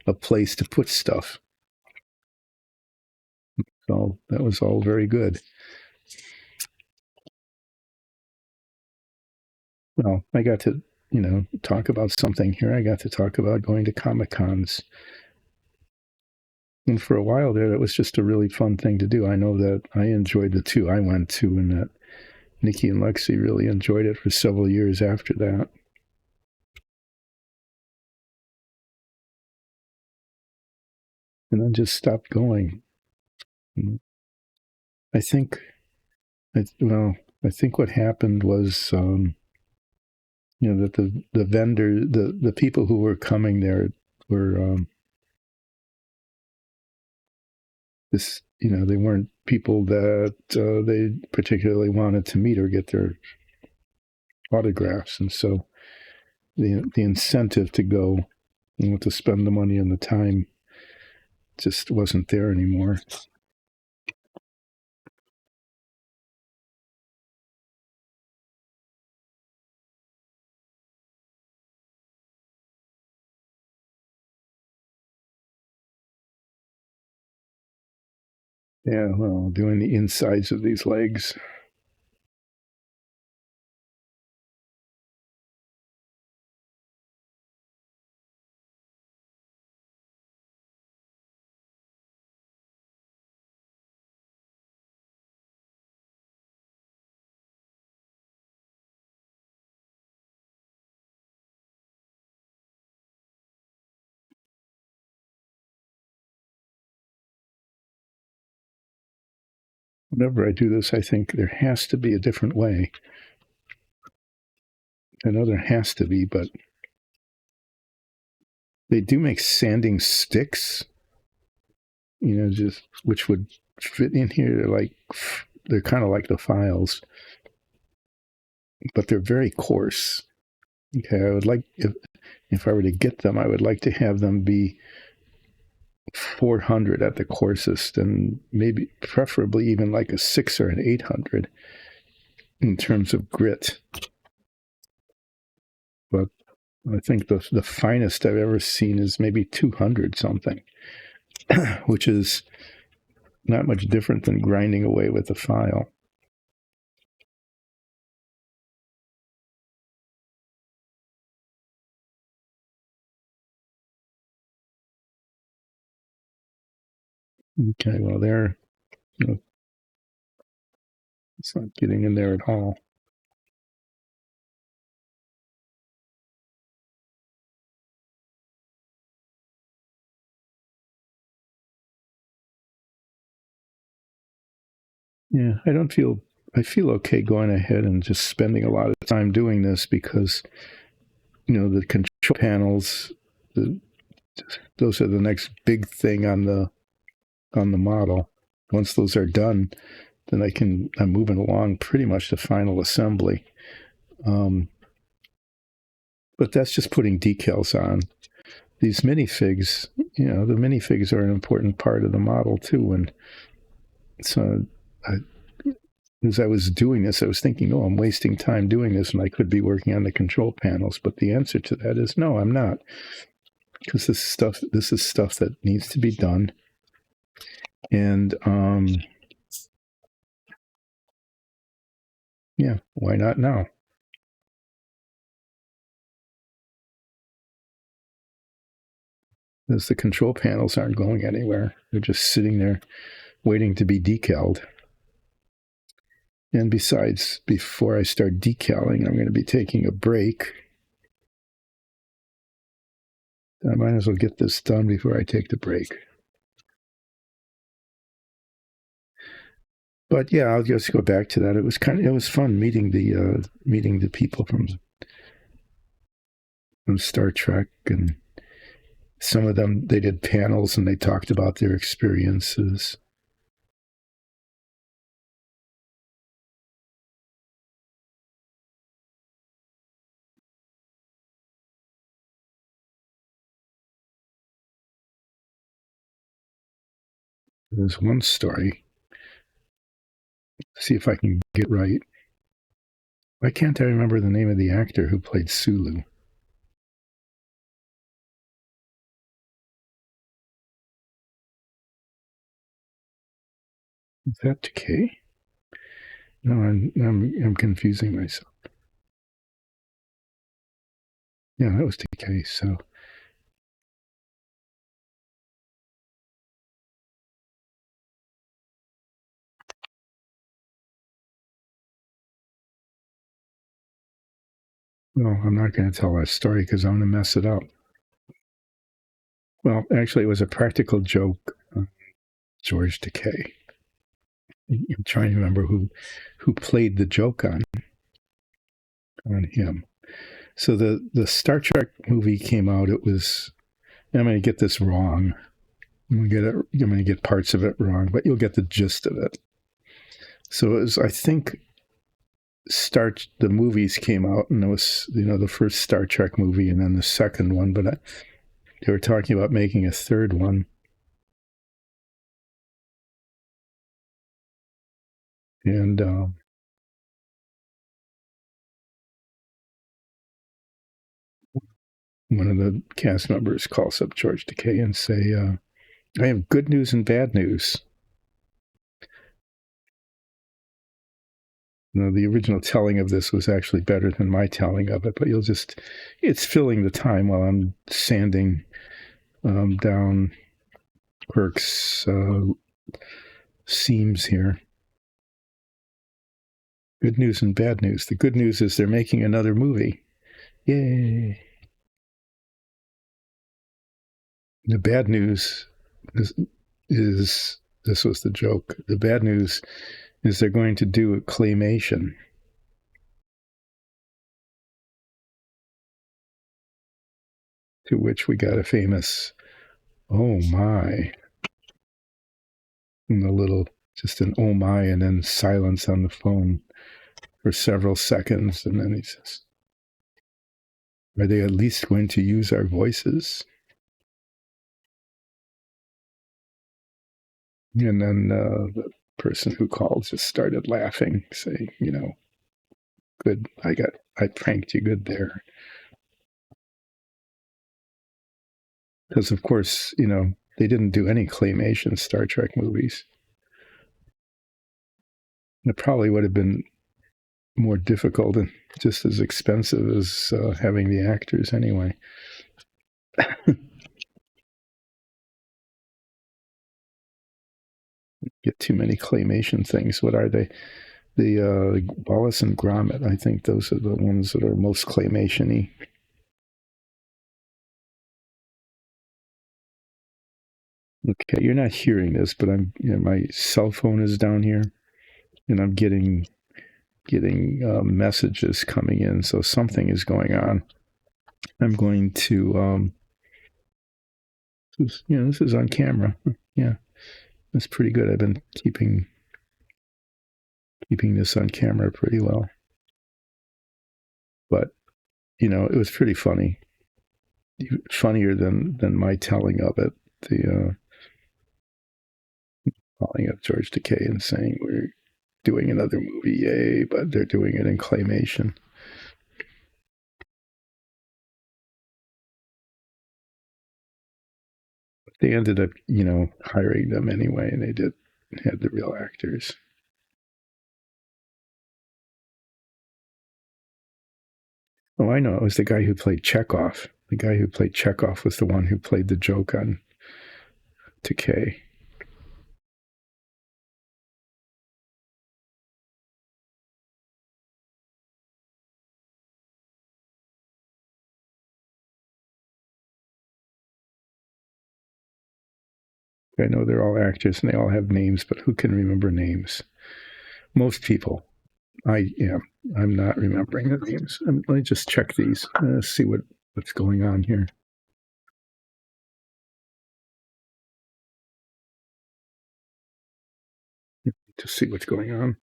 a place to put stuff. So that was all very good. Well, I got to, talk about something here. I got to talk about going to Comic-Cons. And for a while there, that was just a really fun thing to do. I know that I enjoyed the two I went to, and that Nikki and Lexi really enjoyed it for several years after that. And then just stopped going. I think what happened was, that the vendor, the people who were coming there were they weren't people that they particularly wanted to meet or get their autographs, and so the incentive to go, to spend the money and the time, just wasn't there anymore. Yeah, well, doing the insides of these legs. Whenever I do this, I think there has to be a different way. I know there has to be, but they do make sanding sticks, just which would fit in here. They're kind of like the files, but they're very coarse. Okay, I would like, if I were to get them, I would like to have them be 400 at the coarsest, and maybe preferably even like a 6 or an 800 in terms of grit. But I think the finest I've ever seen is maybe 200 something, which is not much different than grinding away with a file. Okay, well, it's not getting in there at all. Yeah, I don't feel I feel okay going ahead and just spending a lot of time doing this because, the control panels, those are the next big thing on the model. Once those are done, then I'm moving along pretty much to final assembly. But that's just putting decals on. These minifigs, the minifigs are an important part of the model too. And so as I was doing this, I was thinking, oh, I'm wasting time doing this and I could be working on the control panels. But the answer to that is no, I'm not. Because this is stuff that needs to be done. And yeah, why not now? Because the control panels aren't going anywhere. They're just sitting there waiting to be decaled. And besides, before I start decaling, I'm going to be taking a break. I might as well get this done before I take the break. But yeah, I'll just go back to that. It was fun meeting the people from Star Trek, and some of them, they did panels and they talked about their experiences. There's one story. See if I can get right. Why can't I remember the name of the actor who played Sulu? Is that Decay? No, I'm confusing myself. Yeah, that was Decay. So no, I'm not going to tell that story because I'm going to mess it up. Well, actually, it was a practical joke. George Takei. I'm trying to remember who played the joke on him. So the Star Trek movie came out. It was, I'm going to get this wrong. I'm going to get parts of it wrong, but you'll get the gist of it. So it was, I think, the movies came out, and it was, the first Star Trek movie and then the second one, but they were talking about making a third one. And one of the cast members calls up George Takei and say, I have good news and bad news. The original telling of this was actually better than my telling of it, but it's filling the time while I'm sanding down Kirk's seams here. Good news and bad news. The good news is they're making another movie. Yay. The bad news is this was the joke. The bad news is they're going to do a claymation. To which we got a famous, oh my. And just an oh my, and then silence on the phone for several seconds. And then he says, are they at least going to use our voices? And then the person who called just started laughing, saying, good, I pranked you good there. Because, of course, they didn't do any claymation Star Trek movies. It probably would have been more difficult and just as expensive as having the actors anyway. Get too many claymation things. What are they? The Wallace and Gromit. I think those are the ones that are most claymation-y. Okay, you're not hearing this, but my cell phone is down here, and I'm getting getting messages coming in, so something is going on. I'm going to, this is on camera. Yeah, that's pretty good. I've been keeping this on camera pretty well. But, it was pretty funny. Funnier than my telling of it. The calling up George Takei and saying we're doing another movie, yay, but they're doing it in claymation. They ended up, hiring them anyway, and they had the real actors. Oh, I know. It was the guy who played Chekhov. The guy who played Chekhov was the one who played the joke on Takei. I know they're all actors and they all have names, but who can remember names? Most people. I am. I'm not remembering the names. Let me just check these. See what's going on here. To see what's going on.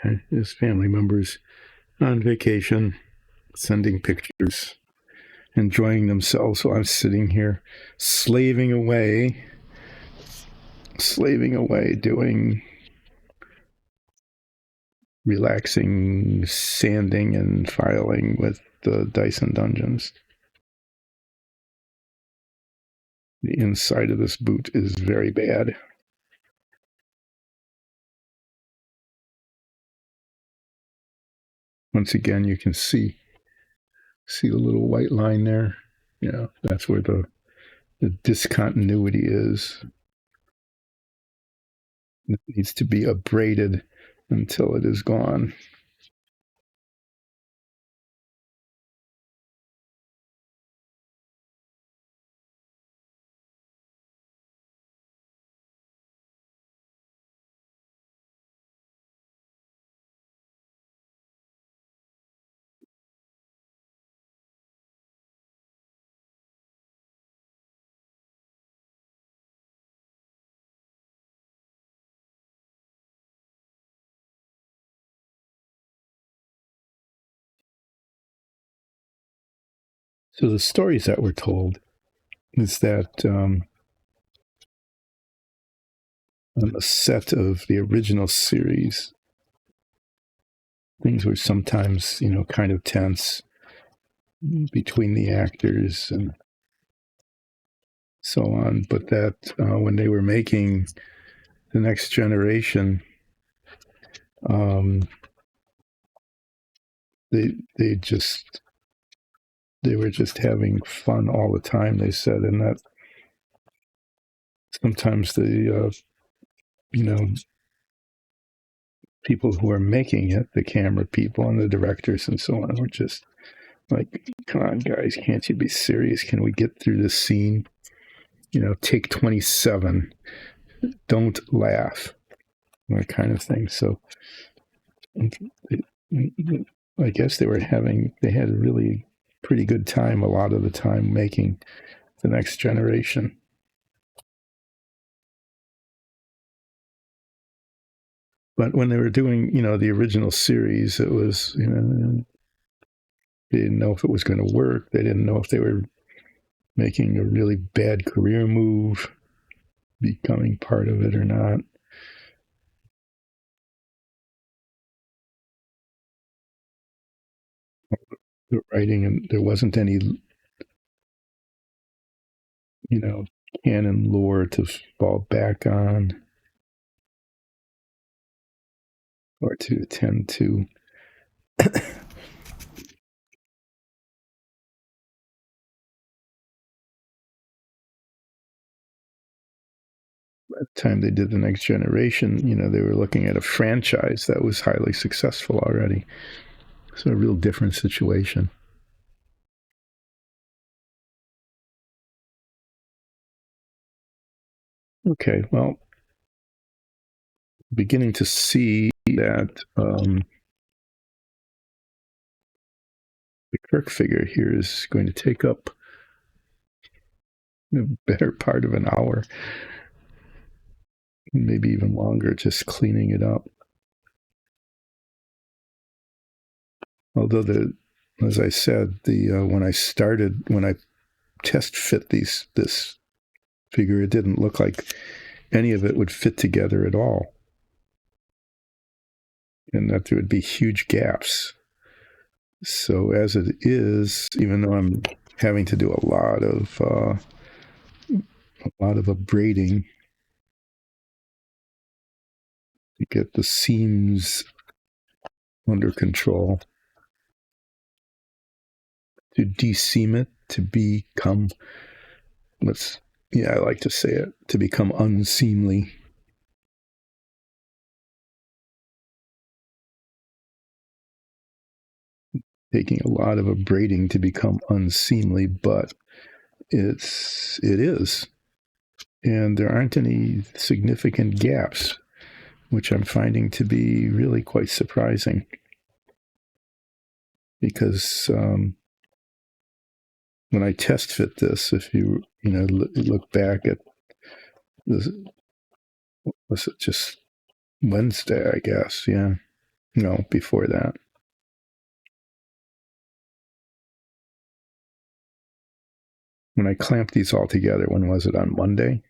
Okay, his family members on vacation, sending pictures, enjoying themselves while I'm sitting here slaving away, doing relaxing sanding and filing with the Dyson Dungeons. The inside of this boot is very bad. Once again, you can see the little white line there. That's where the discontinuity is. It needs to be abraded until it is gone. So the stories that were told is that on the set of the original series, things were sometimes, kind of tense between the actors and so on. But that when they were making The Next Generation, they were just having fun all the time, they said, and that sometimes the people who are making it, the camera people and the directors and so on, were just like, come on, guys, can't you be serious? Can we get through this scene? Take 27. Don't laugh. That kind of thing. So I guess they had a really pretty good time a lot of the time making The Next Generation. But when they were doing, the original series, it was, they didn't know if it was going to work. They didn't know if they were making a really bad career move, becoming part of it or not. The writing, and there wasn't any, canon lore to fall back on. or to attend to. By the time they did the next generation, they were looking at a franchise that was highly successful already. So a real different situation. Okay, well, beginning to see that the Kirk figure here is going to take up a better part of an hour, maybe even longer, just cleaning it up. Although as I said, when I test fit this figure, it didn't look like any of it would fit together at all, and that there would be huge gaps. So as it is, even though I'm having to do a lot of abrading to get the seams under control, to de-seam it, to become, I like to say it, to become unseemly. Taking a lot of abrading to become unseemly, but it is. And there aren't any significant gaps, which I'm finding to be really quite surprising. Because when I test fit this, if you look back at this, was it just Wednesday, I guess? Yeah. No, before that. When I clamped these all together, when was it? On Monday?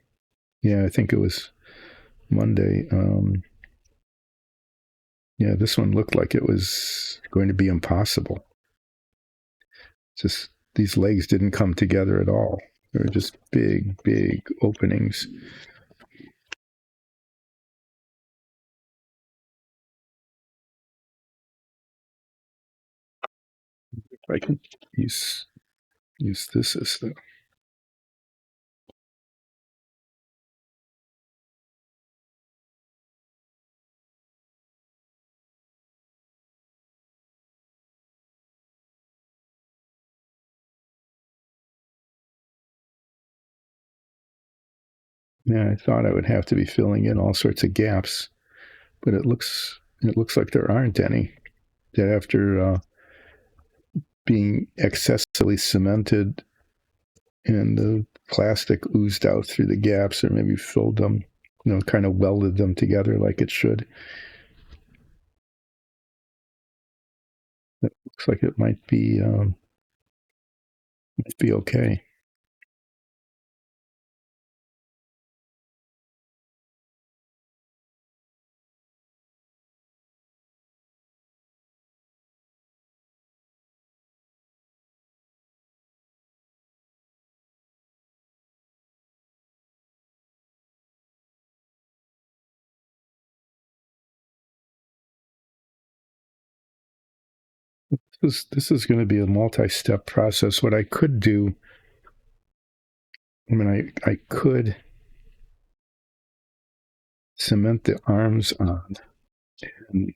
Yeah, I think it was Monday. Yeah, this one looked like it was going to be impossible. Just these legs didn't come together at all. They were just big, big openings. If I can use this as the... Yeah, I thought I would have to be filling in all sorts of gaps, but it looks like there aren't any. That after being excessively cemented and the plastic oozed out through the gaps, or maybe filled them, kind of welded them together like it should. It looks like it might be okay. This is going to be a multi-step process. What I could do, I could cement the arms on and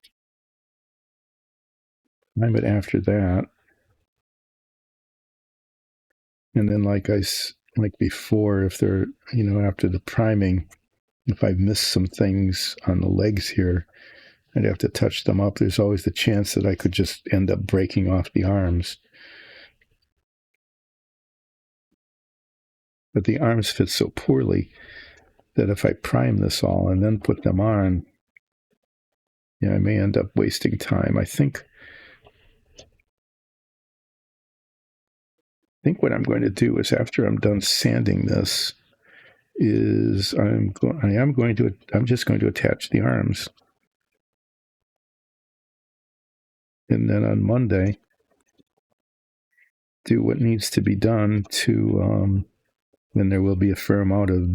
prime it after that, and then like before, if they're after the priming, if I miss some things on the legs here, I'd have to touch them up. There's always the chance that I could just end up breaking off the arms. But the arms fit so poorly that if I prime this all and then put them on, I may end up wasting time. I think what I'm going to do is, after I'm done sanding this, is I'm just going to attach the arms. And then on Monday, do what needs to be done to, and there will be a fair amount of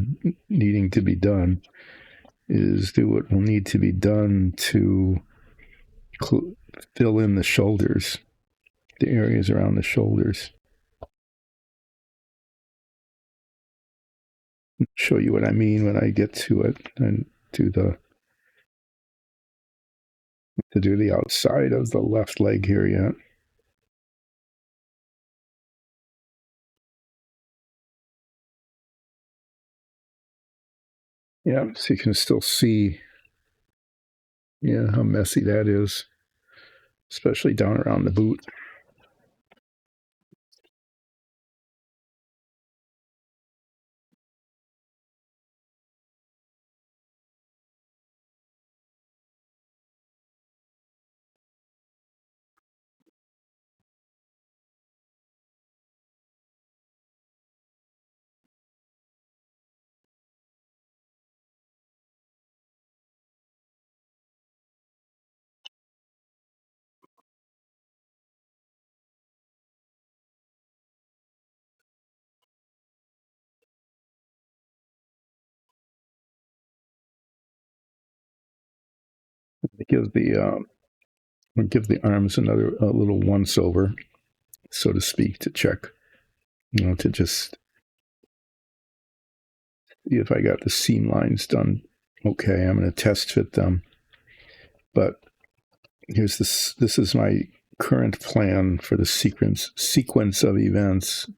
needing to be done, is do what will need to be done to fill in the shoulders, the areas around the shoulders. I'll show you what I mean when I get to it and do the outside of the left leg here yet. Yeah, so you can still see, how messy that is, especially down around the boot. Give the arms another little once over, so to speak, to check, to just see if I got the seam lines done okay. I'm going to test fit them, but here's this. This is my current plan for the sequence of events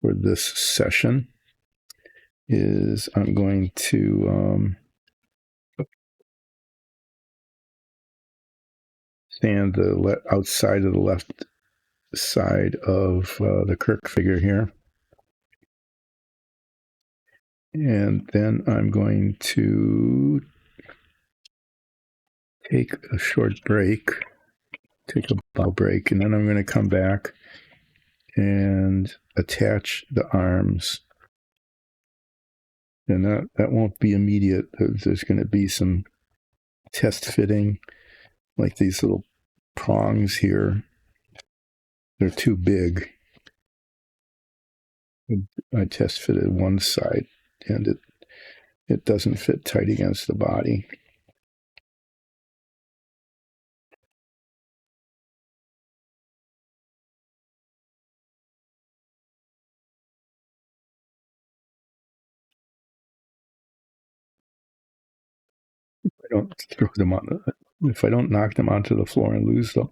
for this session. Is I'm going to stand the outside of the left side of the Kirk figure here. And then I'm going to take a short break, take a bow break, and then I'm going to come back and attach the arms. And that won't be immediate. There's going to be some test fitting, like these little prongs here. They're too big. I test fitted one side, and it doesn't fit tight against the body. I don't throw them on if I don't knock them onto the floor and lose them.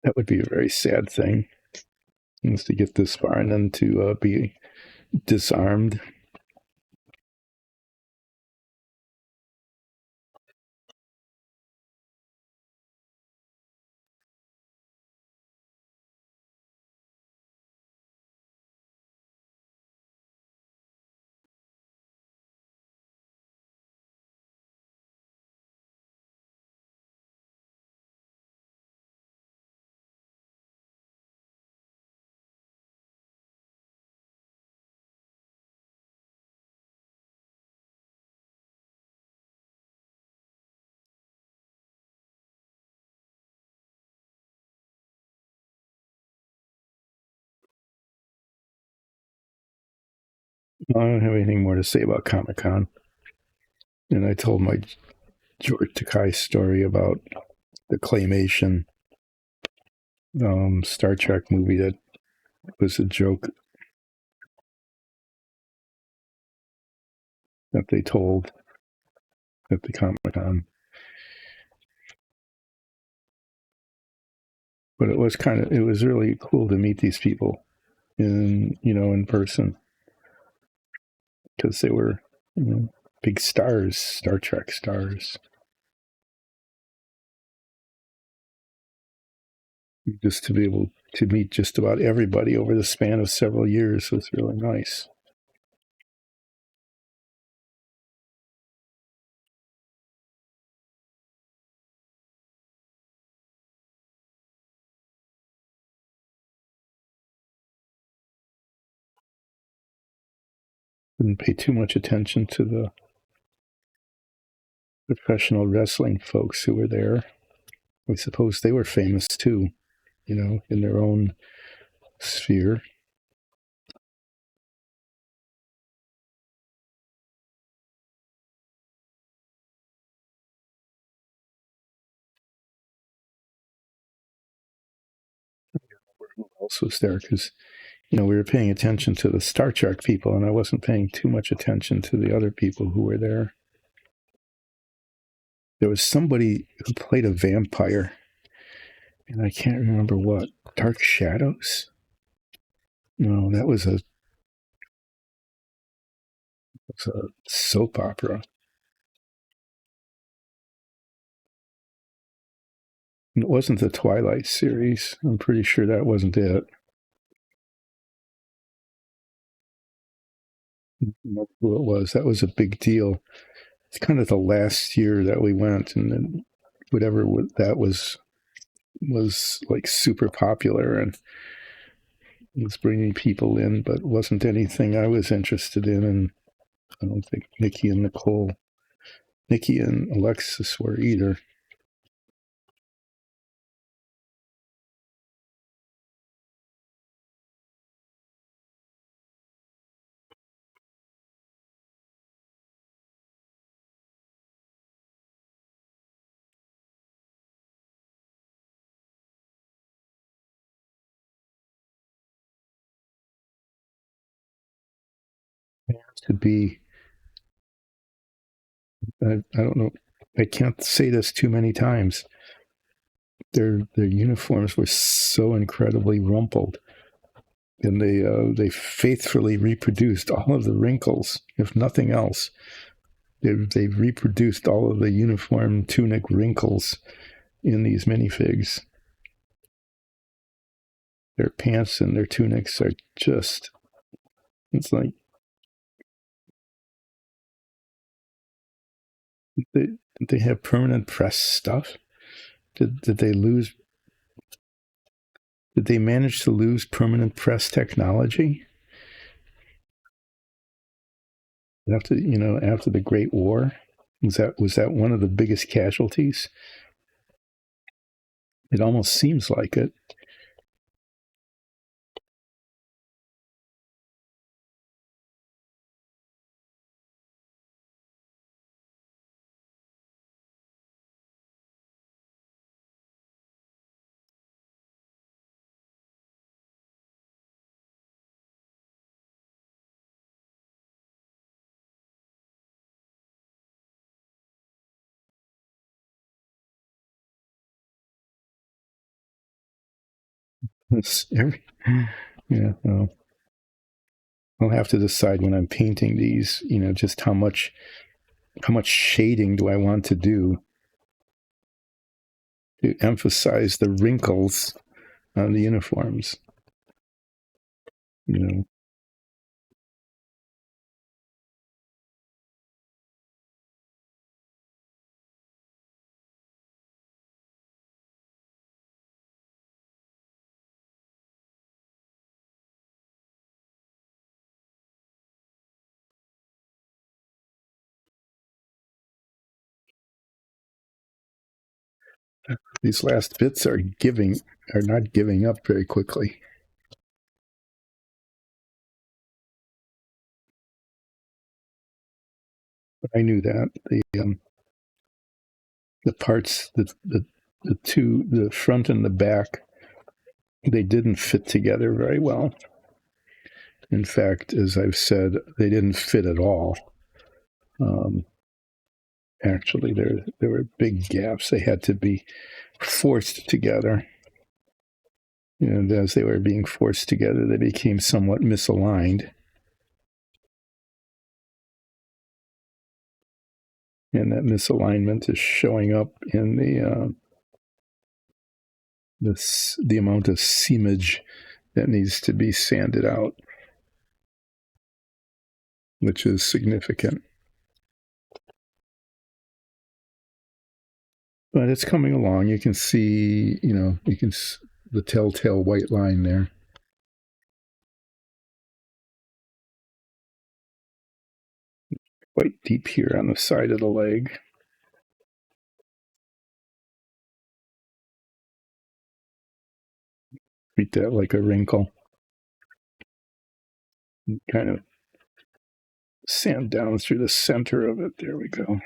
That would be a very sad thing, is to get this far and then to be disarmed. I don't have anything more to say about Comic-Con. And I told my George Takei story about the claymation Star Trek movie that was a joke that they told at the Comic-Con. But it was really cool to meet these people in person, because they were big stars, Star Trek stars. Just to be able to meet just about everybody over the span of several years was really nice. Didn't pay too much attention to the professional wrestling folks who were there. I suppose they were famous too, in their own sphere. else was there because we were paying attention to the Star Trek people, and I wasn't paying too much attention to the other people who were there. There was somebody who played a vampire, and I can't remember what. Dark Shadows? No, that was a soap opera. It wasn't the Twilight series. I'm pretty sure that wasn't it. I don't know who it was. That was a big deal. It's kind of the last year that we went, and then whatever that was like super popular and was bringing people in, but wasn't anything I was interested in. And I don't think Nikki and Alexis were either. To be, I don't know, I can't say this too many times. Their uniforms were so incredibly rumpled, and they faithfully reproduced all of the wrinkles, if nothing else. They reproduced all of the uniform tunic wrinkles in these minifigs. Their pants and their tunics are just, it's like, did they have permanent press stuff? Did they lose? Did they manage to lose permanent press technology? After the Great War, was that one of the biggest casualties? It almost seems like it. Yeah, well, I'll have to decide when I'm painting these, just how much shading do I want to do to emphasize the wrinkles on the uniforms. These last bits are not giving up very quickly. But I knew that the parts, the front and the back, they didn't fit together very well. In fact, as I've said, they didn't fit at all. Actually, there were big gaps. They had to be forced together. And as they were being forced together, they became somewhat misaligned. And that misalignment is showing up in the amount of seamage that needs to be sanded out, which is significant. But it's coming along. You can see, the telltale white line there. Quite deep here on the side of the leg. Treat that like a wrinkle. Kind of sand down through the center of it. There we go.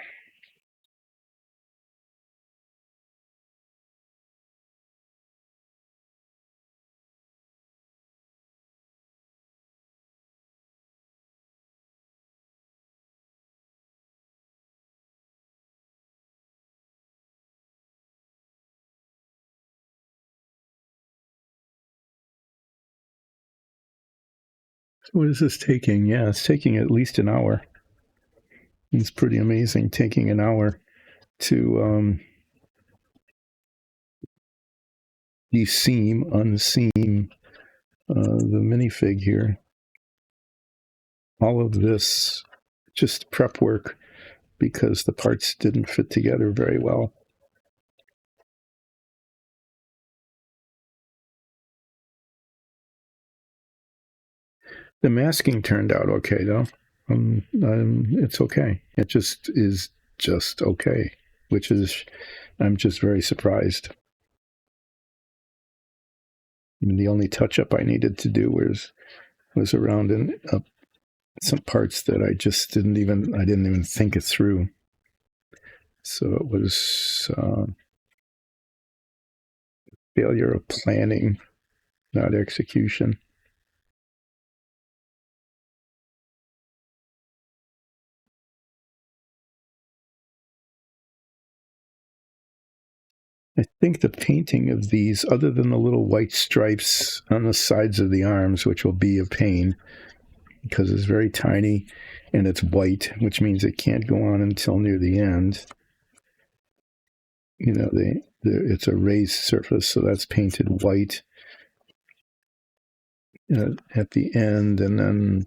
What is this taking? Yeah, it's taking at least an hour. It's pretty amazing, taking an hour to unseam the minifig here. All of this just prep work because the parts didn't fit together very well. The masking turned out okay, though. It's okay. It just is just okay, which is, I'm just very surprised. I mean, the only touch up I needed to do was around some parts that I just didn't even think it through. So it was failure of planning, not execution. I think the painting of these, other than the little white stripes on the sides of the arms, which will be a pain because it's very tiny and it's white, which means it can't go on until near the end. You know, it's a raised surface, so that's painted white at the end, and then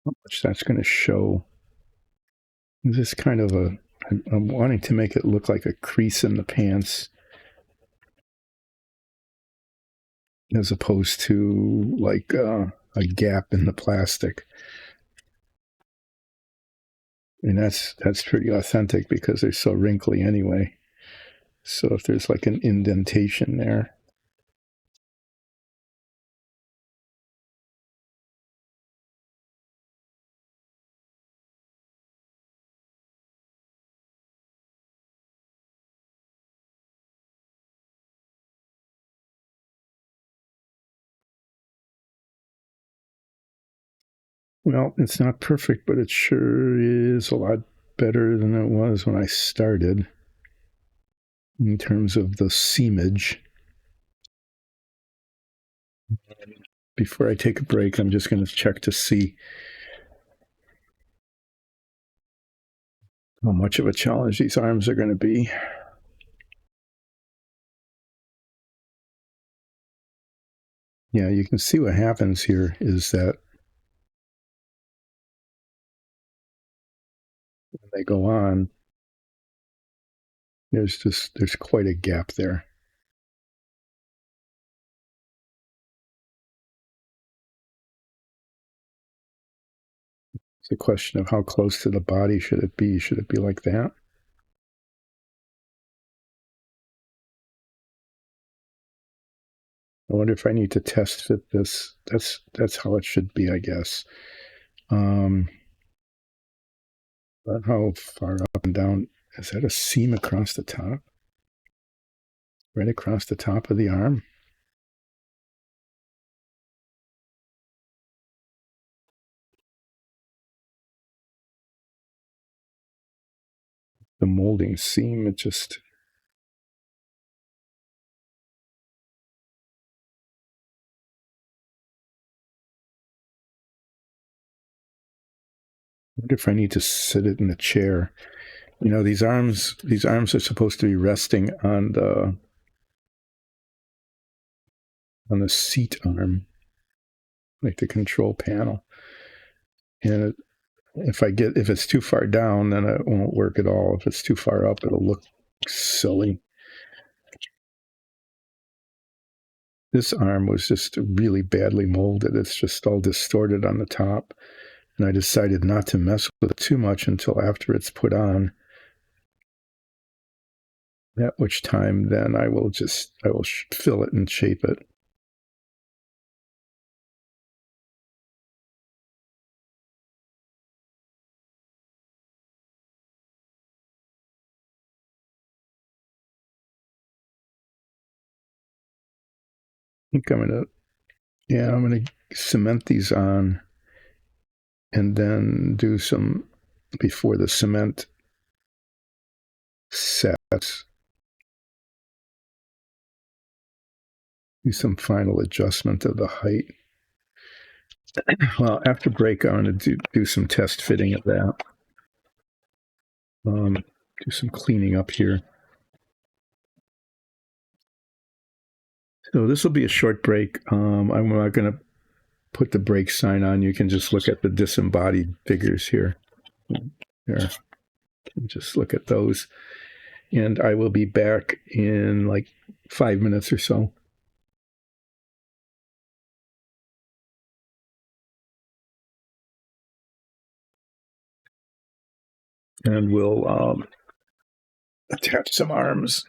how much that's going to show. This kind of I'm wanting to make it look like a crease in the pants as opposed to like a gap in the plastic. And that's pretty authentic because they're so wrinkly anyway. So if there's like an indentation there, well, it's not perfect, but it sure is a lot better than it was when I started in terms of the seamage. Before I take a break, I'm just going to check to see how much of a challenge these arms are going to be. Yeah, you can see what happens here is that when they go on, there's quite a gap there. It's a question of how close to the body should it be? Should it be like that? I wonder if I need to test fit this. That's how it should be, I guess. But how far up and down? Is that a seam across the top? Right across the top of the arm? The molding seam, it just... I wonder if I need to sit it in a chair. You know, these arms are supposed to be resting on the seat arm, like the control panel. And if it's too far down, then it won't work at all. If it's too far up, it'll look silly. This arm was just really badly molded. It's just all distorted on the top. And I decided not to mess with it too much until after it's put on. At which time then I will fill it and shape it. I think I'm going to Yeah, I'm going to cement these on and then do some, before the cement sets, do some final adjustment of the height. Well, after break, I'm going to do some test fitting of that. Do some cleaning up here. So this will be a short break. I'm not going to put the break sign on. You can just look at the disembodied figures here. There. Just look at those. And I will be back in like 5 minutes or so. And we'll attach some arms.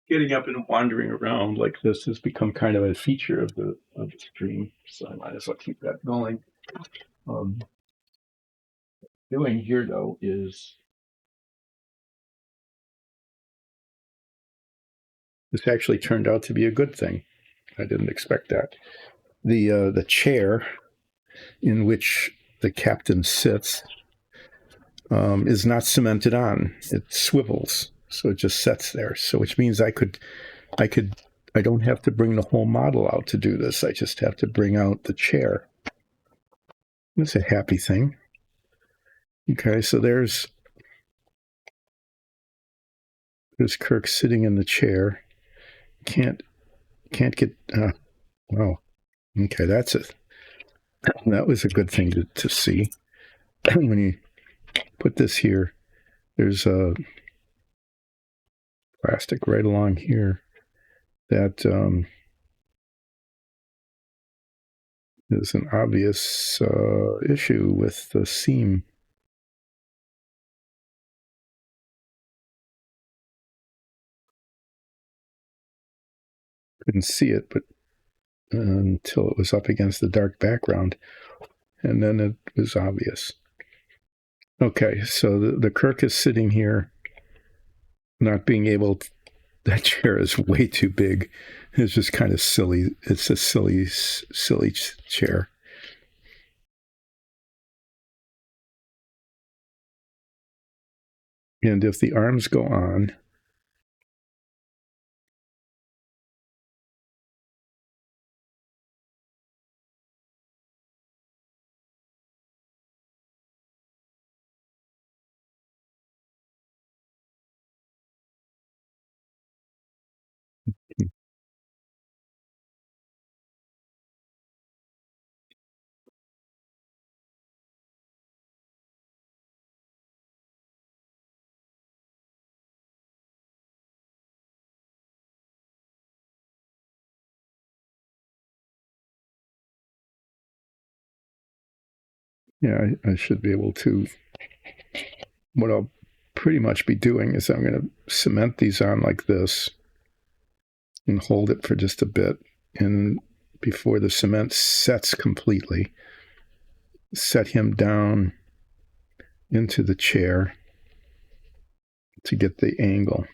Getting up and wandering around like this has become kind of a feature of the stream, so I might as well keep that going. Doing here though is this actually turned out to be a good thing. I didn't expect that. The chair in which the captain sits is not cemented on. It swivels, so it just sits there. So which means I don't have to bring the whole model out to do this. I just have to bring out the chair. That's a happy thing. Okay, so there's Kirk sitting in the chair. Can't get. Wow. Okay, that's it. That was a good thing to see. When you put this here, there's a plastic right along here that is an obvious issue with the seam. couldn't see it, but until it was up against the dark background, and then it was obvious. Okay, so the Kirk is sitting here, not being able to, that chair is way too big. It's just kind of silly. It's a silly chair. And if the arms go on, yeah, I should be able to. What I'll pretty much be doing is I'm going to cement these on like this and hold it for just a bit. And before the cement sets completely, set him down into the chair to get the angle.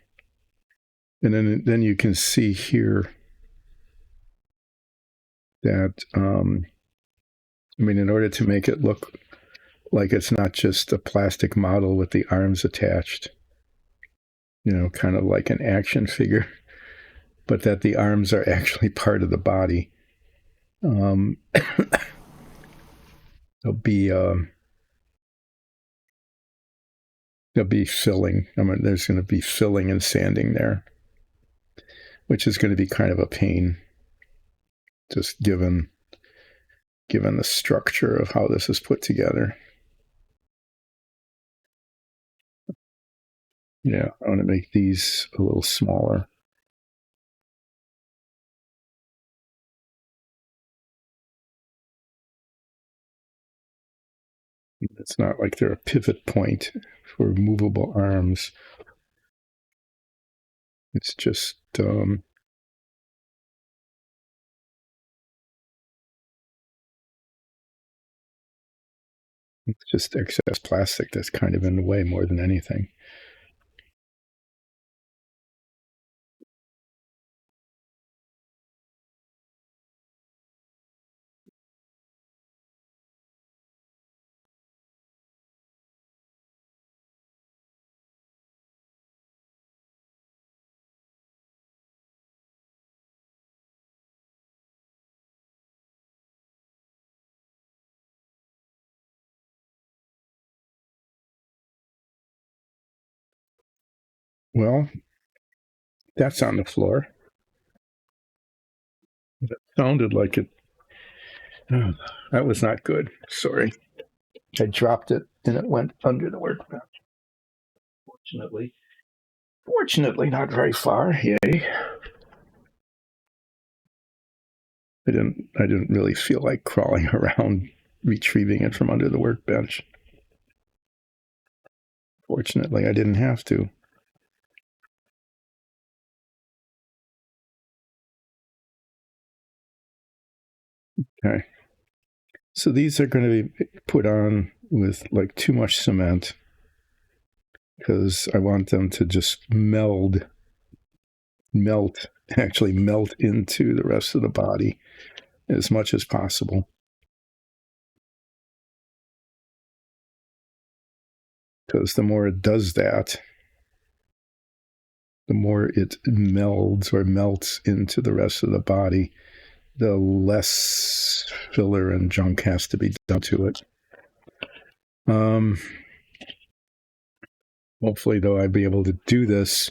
And then you can see here that, in order to make it look like it's not just a plastic model with the arms attached, kind of like an action figure, but that the arms are actually part of the body. There'll be filling. There's going to be filling and sanding there, which is going to be kind of a pain, just given the structure of how this is put together. Yeah, I want to make these a little smaller. It's not like they're a pivot point for movable arms. It's just it's just excess plastic that's kind of in the way more than anything. Well, that's on the floor. That sounded like it. Oh, that was not good. Sorry. I dropped it and it went under the workbench. Fortunately, not very far. Yay. I didn't really feel like crawling around retrieving it from under the workbench. Fortunately, I didn't have to. Okay. So these are going to be put on with like too much cement because I want them to just actually melt into the rest of the body as much as possible. Because the more it does that, the more it melds or melts into the rest of the body, the less filler and junk has to be done to it. Hopefully, though, I'll be able to do this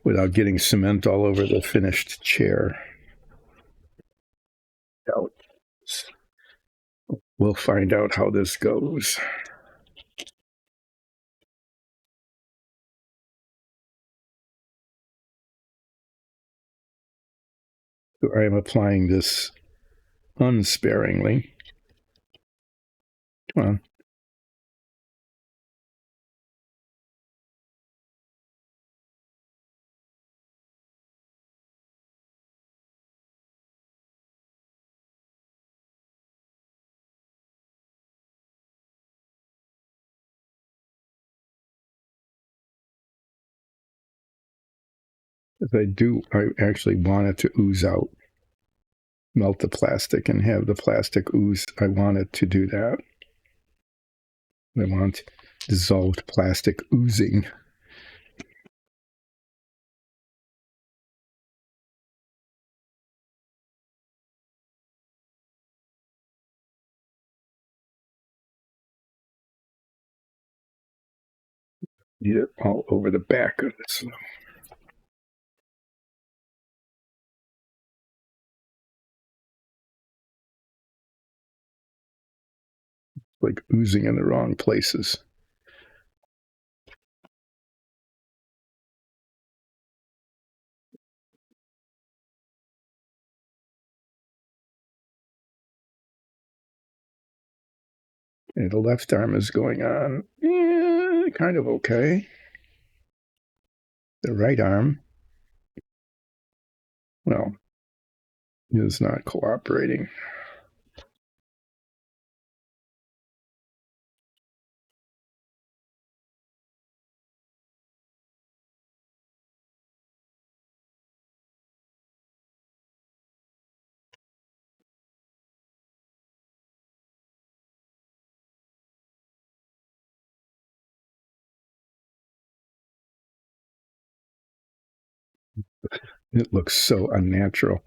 without getting cement all over the finished chair. We'll find out how this goes. So I am applying this unsparingly. Come on. I actually want it to ooze out, melt the plastic and have the plastic ooze. I want it to do that. I want dissolved plastic oozing. Need it all over the back of this. Like oozing in the wrong places. And the left arm is going on, kind of okay. The right arm, well, is not cooperating. It looks so unnatural.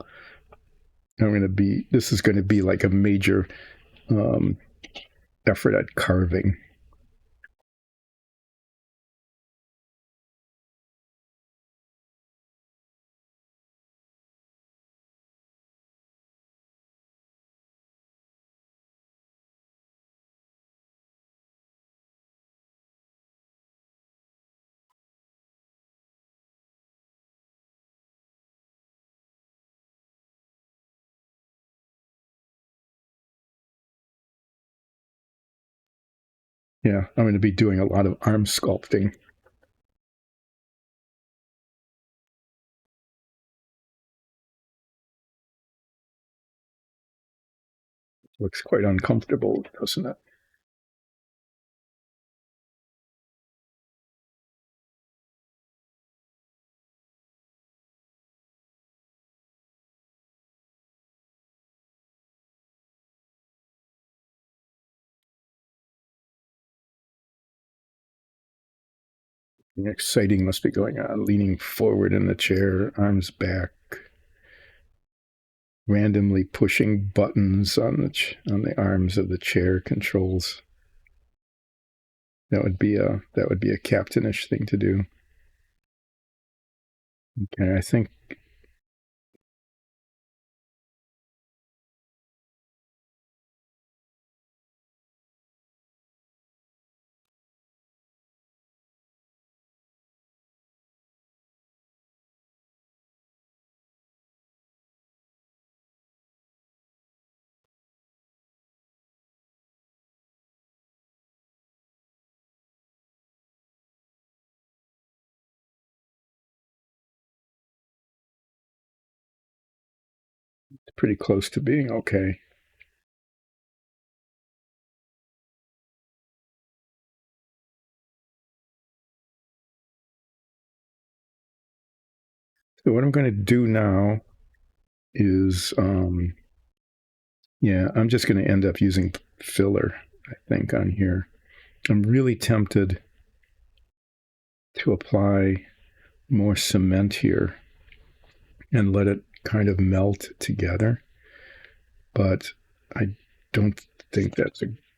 This is going to be like a major effort at carving. Yeah, I'm going to be doing a lot of arm sculpting. Looks quite uncomfortable, doesn't it? Exciting must be going on. Leaning forward in the chair, arms back, randomly pushing buttons on the arms of the chair controls. That would be a captainish thing to do. Okay, I think it's pretty close to being okay. So what I'm going to do now is, I'm just going to end up using filler, I think, on here. I'm really tempted to apply more cement here and let it kind of melt together. But I don't think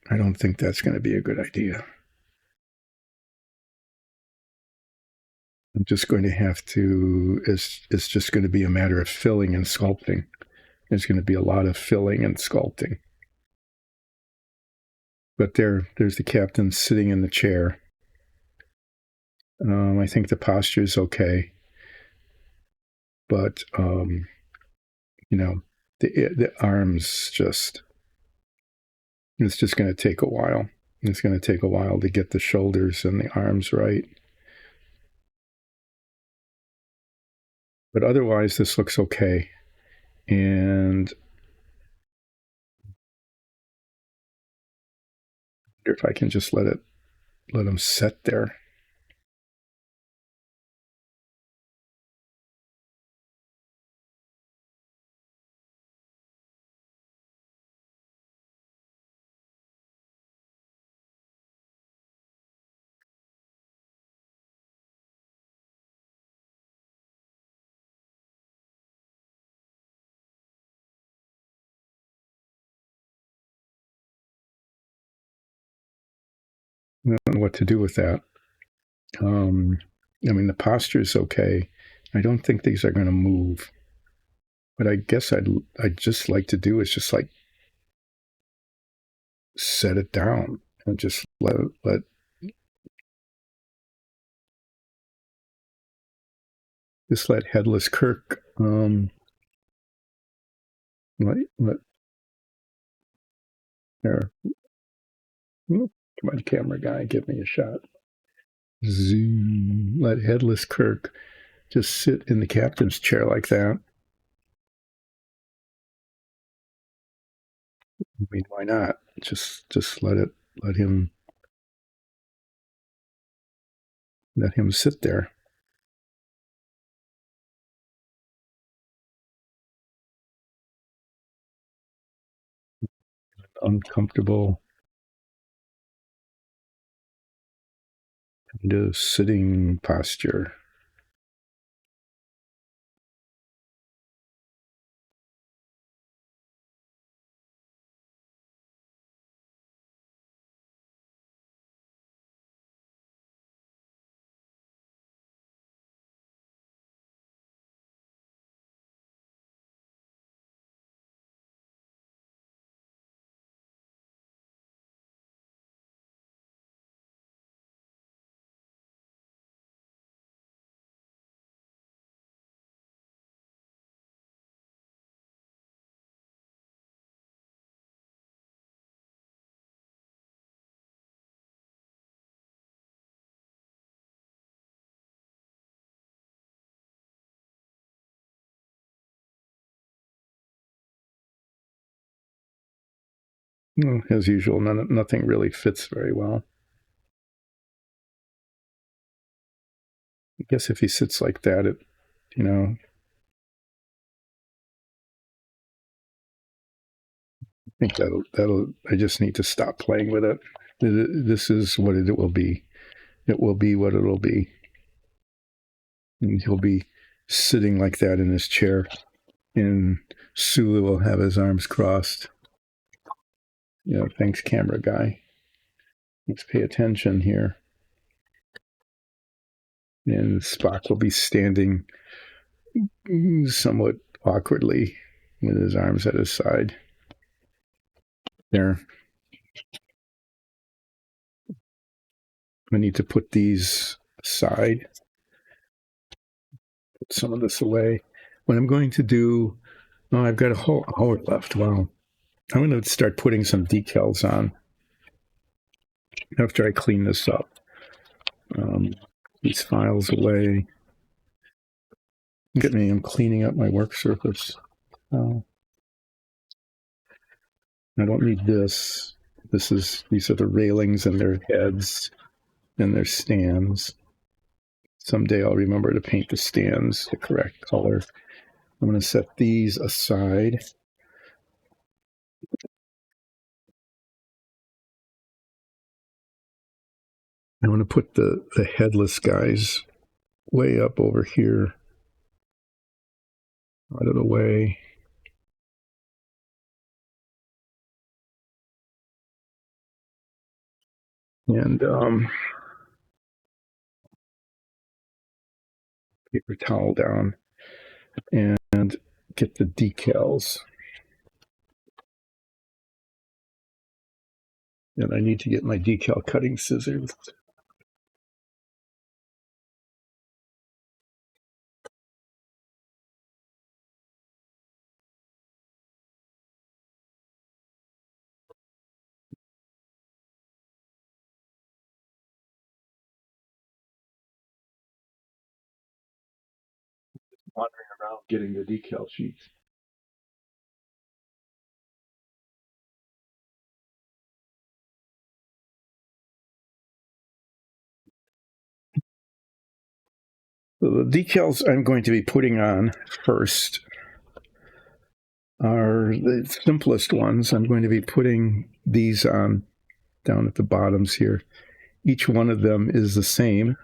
I don't think that's going to be a good idea. I'm just going to have to. It's just going to be a matter of filling and sculpting. There's going to be a lot of filling and sculpting. But there's the captain sitting in the chair. I think the posture is okay, but the arms just. It's just going to take a while. It's going to take a while to get the shoulders and the arms right. But otherwise, this looks okay. And if I can just let them set there. I don't know what to do with that. I mean, the posture is okay. I don't think these are going to move. What I guess I'd just like to do is just like set it down and just let Headless Kirk let there. Come on, camera guy, give me a shot. Zoom. Let Headless Kirk just sit in the captain's chair like that. I mean, why not? Just let him sit there. Uncomfortable kind of sitting posture. Well, as usual, nothing really fits very well. I guess if he sits like that, it, I think that'll. I just need to stop playing with it. This is what it will be. It will be what it'll be. And he'll be sitting like that in his chair, and Sulu will have his arms crossed. Thanks, camera guy. Let's pay attention here. And Spock will be standing somewhat awkwardly with his arms at his side. There. I need to put these aside. Put some of this away. What I'm going to do, I've got a whole hour left. Wow. I'm going to start putting some decals on after I clean this up. These files away. I'm cleaning up my work surface. I don't need this. These are the railings and their heads and their stands. Someday I'll remember to paint the stands the correct color. I'm going to set these aside. I want to put the headless guys way up over here, out of the way. And paper towel down and get the decals. And I need to get my decal cutting scissors. Wandering around getting the decal sheets. So the decals I'm going to be putting on first are the simplest ones. I'm going to be putting these on down at the bottoms here. Each one of them is the same.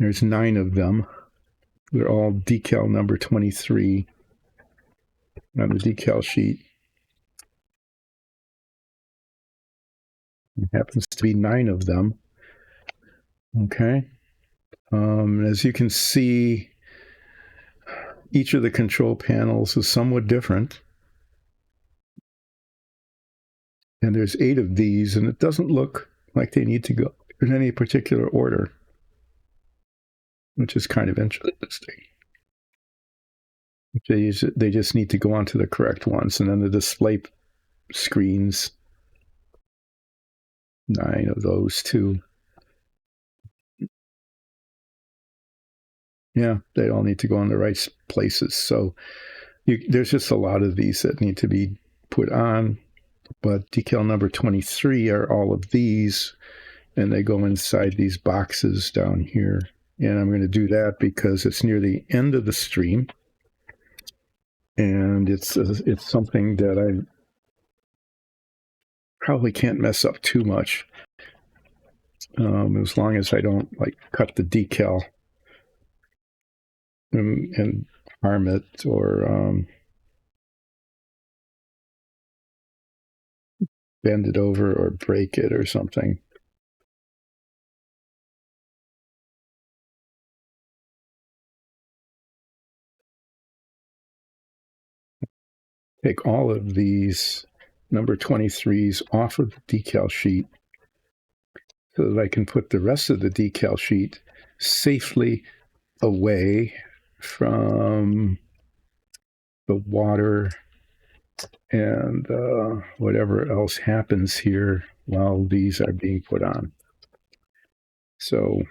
There's 9 of them. They're all decal number 23 on the decal sheet. It happens to be 9 of them. Okay. As you can see, each of the control panels is somewhat different. And there's 8 of these, and it doesn't look like they need to go in any particular order, which is kind of interesting. They just need to go onto the correct ones, and then the display screens, 9 of those too. Yeah, they all need to go in the right places. So there's just a lot of these that need to be put on, but decal number 23 are all of these, and they go inside these boxes down here. And I'm going to do that because it's near the end of the stream, and it's something that I probably can't mess up too much, as long as I don't like cut the decal and harm it or bend it over or break it or something. Take all of these number 23s off of the decal sheet so that I can put the rest of the decal sheet safely away from the water and whatever else happens here while these are being put on. So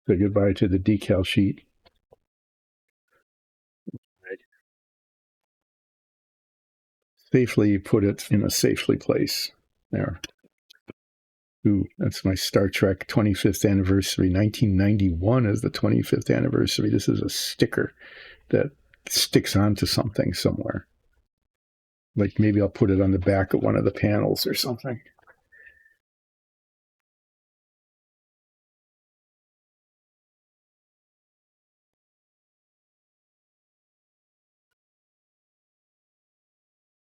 say goodbye to the decal sheet. Safely put it in a safely place. There. Ooh, that's my Star Trek 25th anniversary. 1991 is the 25th anniversary. This is a sticker that sticks onto something somewhere. Like maybe I'll put it on the back of one of the panels or something.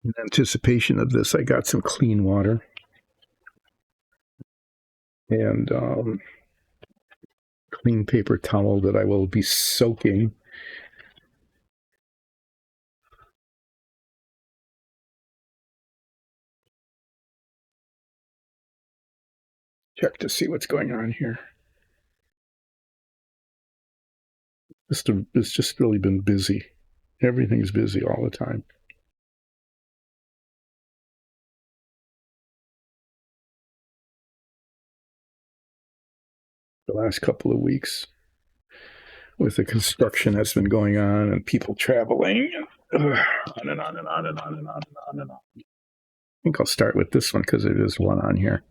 In anticipation of this, I got some clean water and clean paper towel that I will be soaking. Check to see what's going on here. It's just really been busy. Everything's busy all the time. The last couple of weeks with the construction that's been going on and people traveling, on and on and on and on and on and on and on. I think I'll start with this one because there is one on here.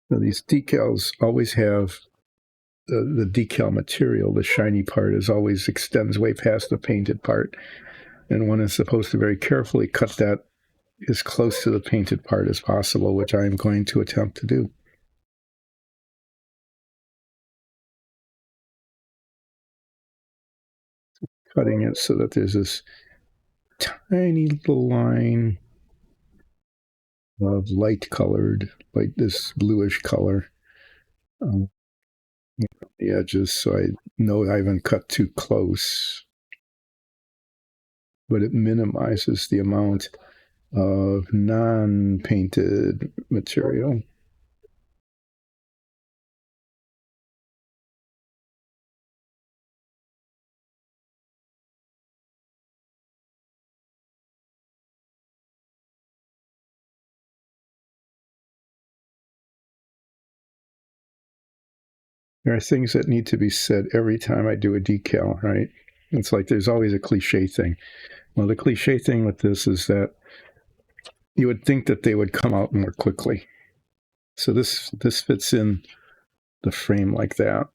So these decals always have the decal material, the shiny part is always extends way past the painted part. And one is supposed to very carefully cut that as close to the painted part as possible, which I am going to attempt to do. Cutting it so that there's this tiny little line of light colored, like this bluish color the edges, so I know I haven't cut too close, but it minimizes the amount of non-painted material. There are things that need to be said every time I do a decal, right? It's like there's always a cliche thing. Well, the cliche thing with this is that you would think that they would come out more quickly. So this fits in the frame like that.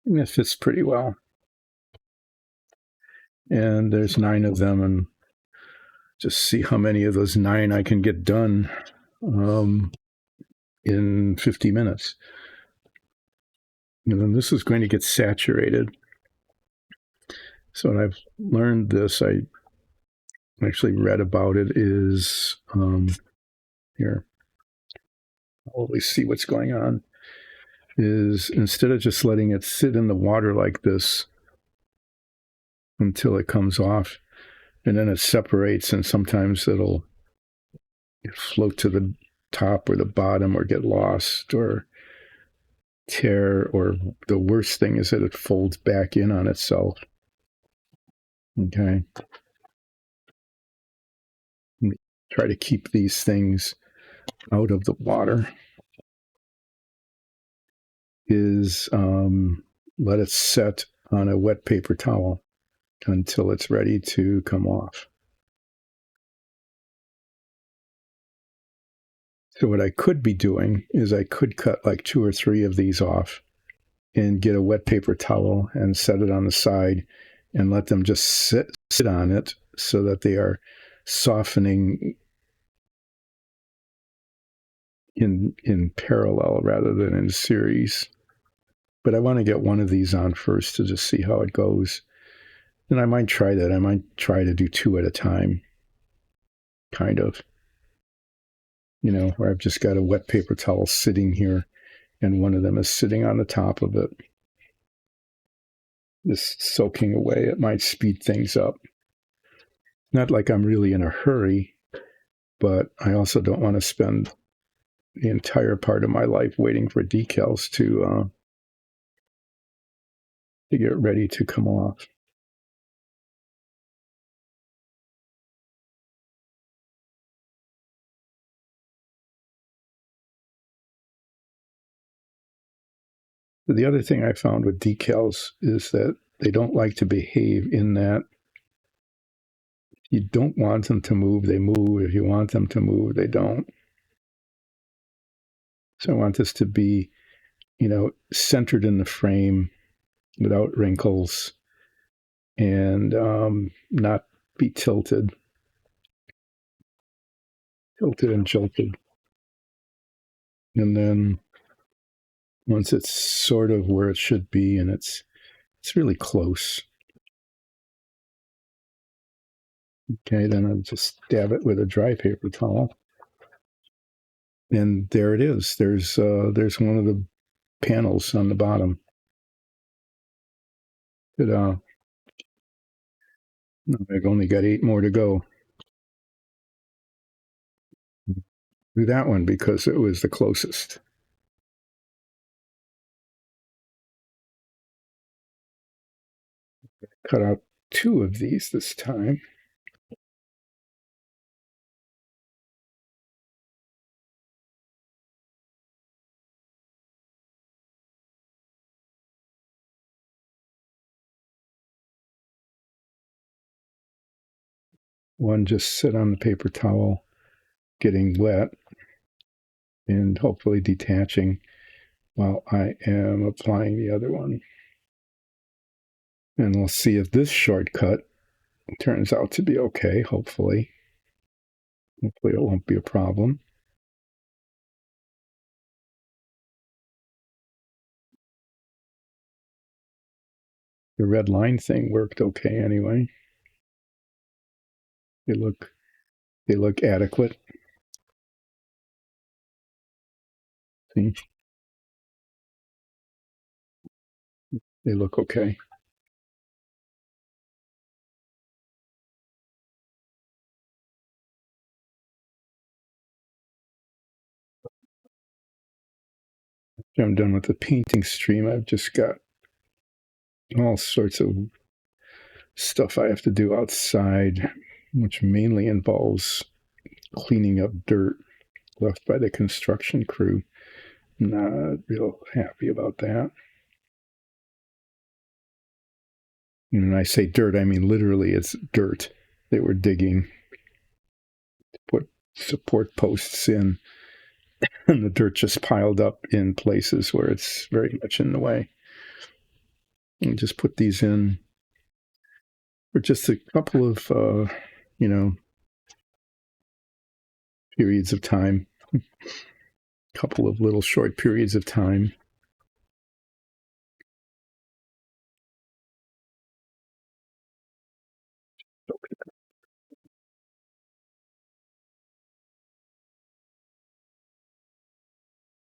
And it fits pretty well. And there's 9 of them, and just see how many of those 9 I can get done in 50 minutes. And then this is going to get saturated. So when I've learned this, I actually read about it, is here. I'll always see what's going on. Is instead of just letting it sit in the water like this until it comes off, and then it separates, and sometimes it'll float to the top or the bottom or get lost or tear, or the worst thing is that it folds back in on itself. Okay. Try to keep these things out of the water. Is let it set on a wet paper towel until it's ready to come off. So what I could be doing is I could cut like 2 or 3 of these off and get a wet paper towel and set it on the side and let them just sit on it so that they are softening in parallel rather than in series. But I want to get one of these on first to just see how it goes. And I might try that. I might try to do 2 at a time, kind of. You know, where I've just got a wet paper towel sitting here and one of them is sitting on the top of it, just soaking away. It might speed things up. Not like I'm really in a hurry, but I also don't want to spend the entire part of my life waiting for decals to get ready to come off. The other thing I found with decals is that they don't like to behave in that you don't want them to move, they move. If you want them to move, they don't. So I want this to be, centered in the frame without wrinkles and not be tilted and jolted. And then once it's sort of where it should be, and it's really close. Okay, then I'll just dab it with a dry paper towel. And there it is. There's one of the panels on the bottom. Ta-da. I've only got 8 more to go. Do that one because it was the closest. Cut out 2 of these this time. One just sit on the paper towel, getting wet, and hopefully detaching while I am applying the other one. And we'll see if this shortcut turns out to be okay, hopefully. Hopefully it won't be a problem. The red line thing worked okay anyway. They look adequate. See? They look okay. After I'm done with the painting stream, I've just got all sorts of stuff I have to do outside, which mainly involves cleaning up dirt left by the construction crew. Not real happy about that. And when I say dirt, I mean literally it's dirt. They were digging to put support posts in, and the dirt just piled up in places where it's very much in the way. And just put these in for just a couple of, periods of time. couple of little short periods of time.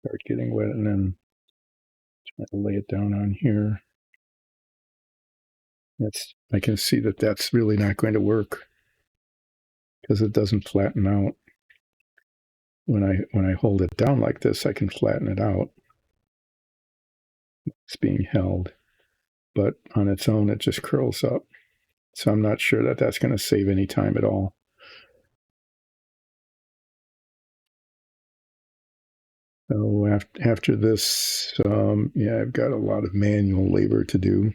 Start getting wet, and then try to lay it down on here. I can see that that's really not going to work because it doesn't flatten out. When I hold it down like this, I can flatten it out. It's being held, but on its own, it just curls up. So I'm not sure that that's going to save any time at all. So after this, yeah, I've got a lot of manual labor to do.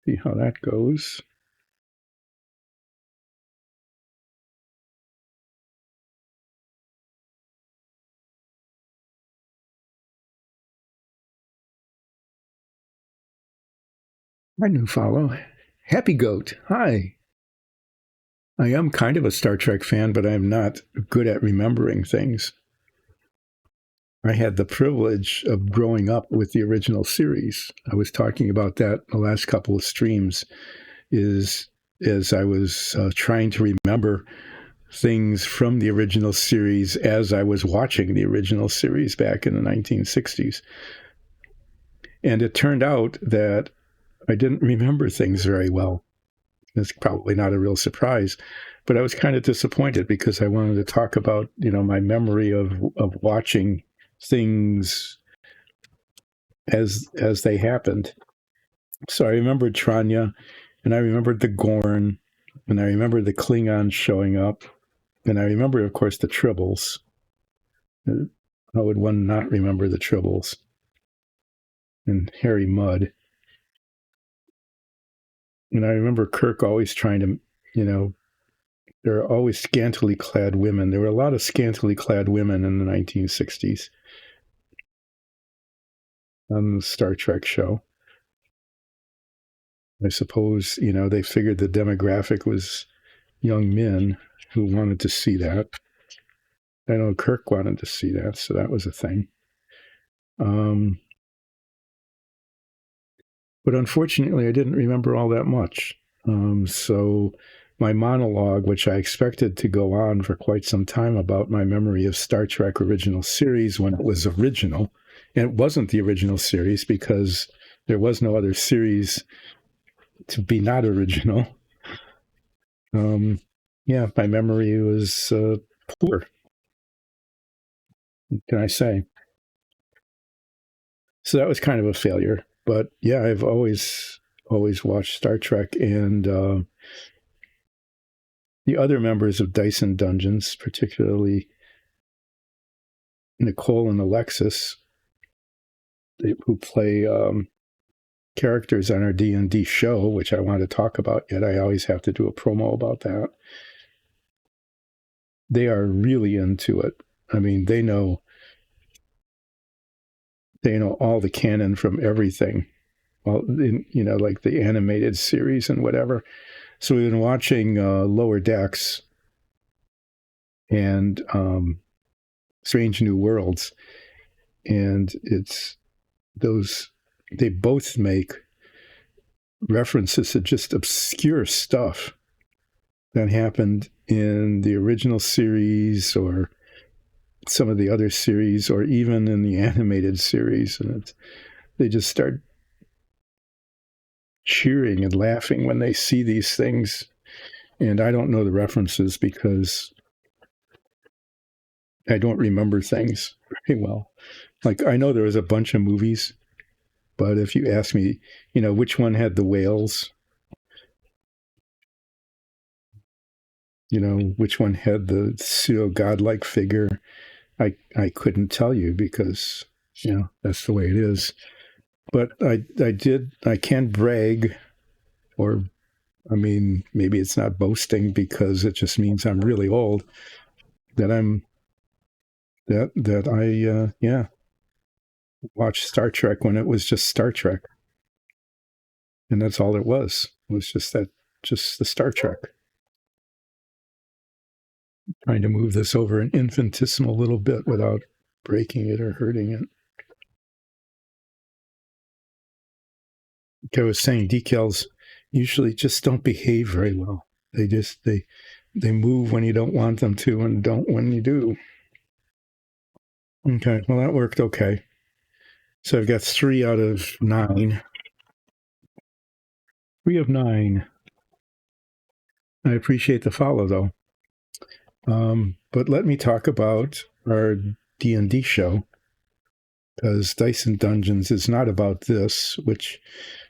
See how that goes. My new follow, Happy Goat. Hi. I am kind of a Star Trek fan, but I'm not good at remembering things. I had the privilege of growing up with the original series. I was talking about that the last couple of streams, is as I was trying to remember things from the original series as I was watching the original series back in the 1960s. And it turned out that I didn't remember things very well. It's probably not a real surprise, but I was kind of disappointed because I wanted to talk about, my memory of watching things as they happened. So I remembered Tranya, and I remembered the Gorn, and I remembered the Klingons showing up, and I remember, of course, the Tribbles. How would one not remember the Tribbles? And Harry Mudd. And I remember Kirk always trying to, there are always scantily clad women. There were a lot of scantily clad women in the 1960s on the Star Trek show. I suppose, they figured the demographic was young men who wanted to see that. I know Kirk wanted to see that, so that was a thing. But unfortunately, I didn't remember all that much. So my monologue, which I expected to go on for quite some time about my memory of Star Trek original series when it was original, and it wasn't the original series because there was no other series to be not original. Yeah, my memory was poor. What can I say? So that was kind of a failure. But yeah, I've always watched Star Trek, and the other members of Dyson Dungeons, particularly Nicole and Alexis, who play characters on our D&D show, which I want to talk about yet. I always have to do a promo about that. They are really into it. I mean, they know all the canon from everything, like the animated series and whatever. So we've been watching Lower Decks and Strange New Worlds, and it's those, they both make references to just obscure stuff that happened in the original series or some of the other series or even in the animated series. And they just start cheering and laughing when they see these things. And I don't know the references because I don't remember things very well. Like, I know there was a bunch of movies, but if you ask me, which one had the whales, which one had the godlike figure, I couldn't tell you because, that's the way it is. But I can brag, or, I mean, maybe it's not boasting because it just means I'm really old, that I watched Star Trek when it was just Star Trek. And that's all it was. It was just the Star Trek. Trying to move this over an infinitesimal little bit without breaking it or hurting it. Like I was saying, decals usually just don't behave very well. They move when you don't want them to and don't when you do. Okay, well, that worked okay. So I've got 3 out of 9. 3 of 9. I appreciate the follow, though. But let me talk about our D&D show, because Dice and Dungeons is not about this, which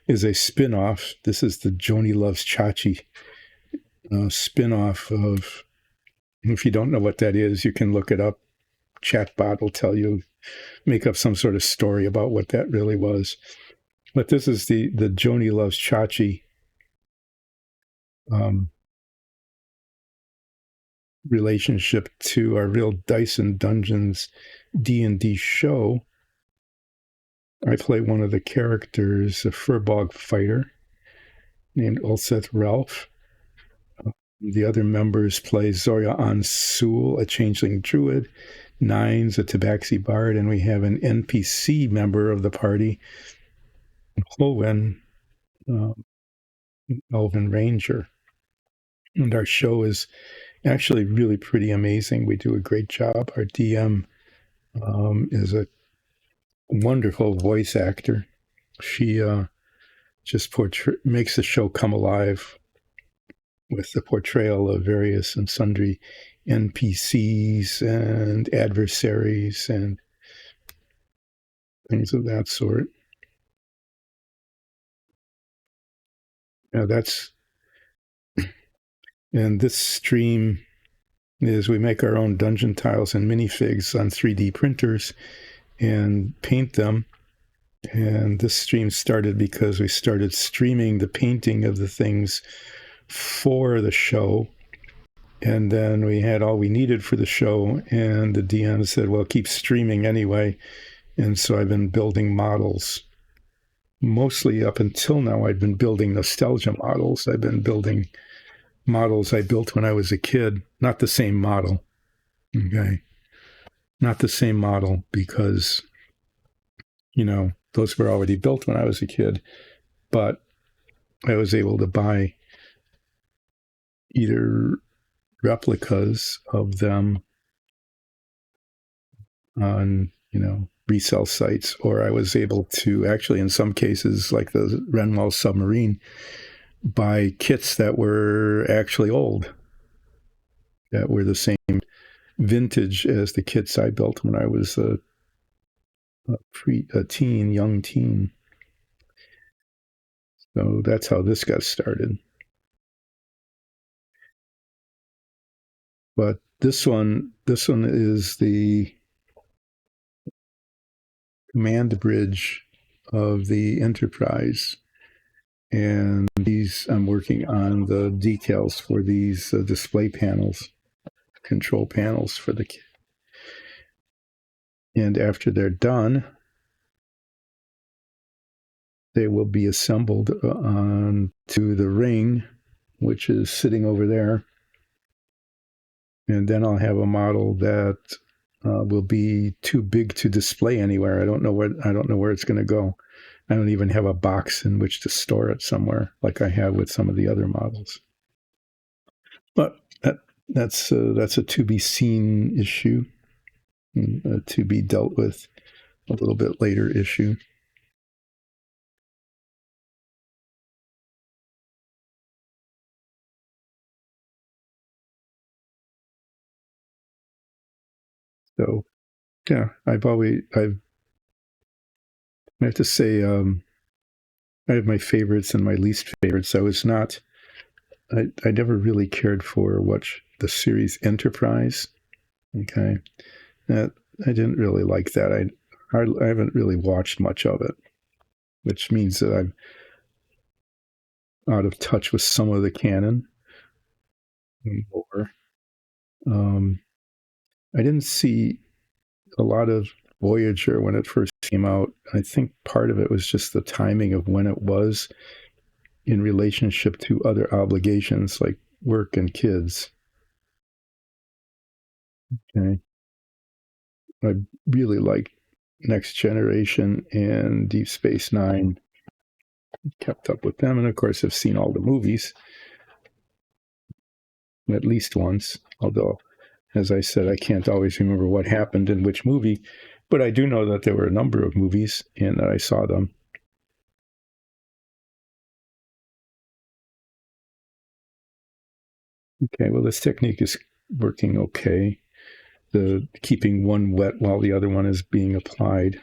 is a spin-off. This is the Joni Loves Chachi spin-off of, if you don't know what that is, you can look it up. Chatbot will tell you, make up some sort of story about what that really was. But this is the Joni Loves Chachi relationship to our real Dice and Dungeons D&D show. I play one of the characters, a Furbog fighter named Ulseth Ralph. The other members play Zoya Ansul, a changeling druid, Nines, a tabaxi bard, and we have an NPC member of the party, Holwyn, Elven Ranger. And our show is actually really pretty amazing. We do a great job. Our DM is a wonderful voice actor. She just makes the show come alive with the portrayal of various and sundry NPCs and adversaries and things of that sort. And this stream is we make our own dungeon tiles and minifigs on 3D printers and paint them. And this stream started because we started streaming the painting of the things for the show. And then we had all we needed for the show. And the DM said, well, keep streaming anyway. And so I've been building models. Mostly up until now, I've been building nostalgia models. I've been building models I built when I was a kid. Not the same model. Okay. Not the same model because, those were already built when I was a kid. But I was able to buy either replicas of them on, resale sites, or I was able to actually, in some cases, like the Renwell submarine, buy kits that were actually old, that were the same vintage as the kits I built when I was a young teen. So that's how this got started. But this one is the command bridge of the Enterprise. And I'm working on the details for these display panels, control panels for the. And after they're done, they will be assembled onto the ring, which is sitting over there. And then I'll have a model that will be too big to display anywhere. I don't know where it's going to go. I don't even have a box in which to store it somewhere, like I have with some of the other models. But that's a to be seen issue, to be dealt with a little bit later issue. So, yeah, I have to say, I have my favorites and my least favorites. I never really cared for the series Enterprise. Okay. I didn't really like that. I haven't really watched much of it, which means that I'm out of touch with some of the canon. Or, I didn't see a lot of Voyager when it first came out. I think part of it was just the timing of when it was in relationship to other obligations like work and kids. Okay. I really like Next Generation and Deep Space Nine. Kept up with them, and of course, I've seen all the movies at least once. Although, as I said, I can't always remember what happened in which movie, but I do know that there were a number of movies and that I saw them. Okay, well, this technique is working okay. The keeping one wet while the other one is being applied.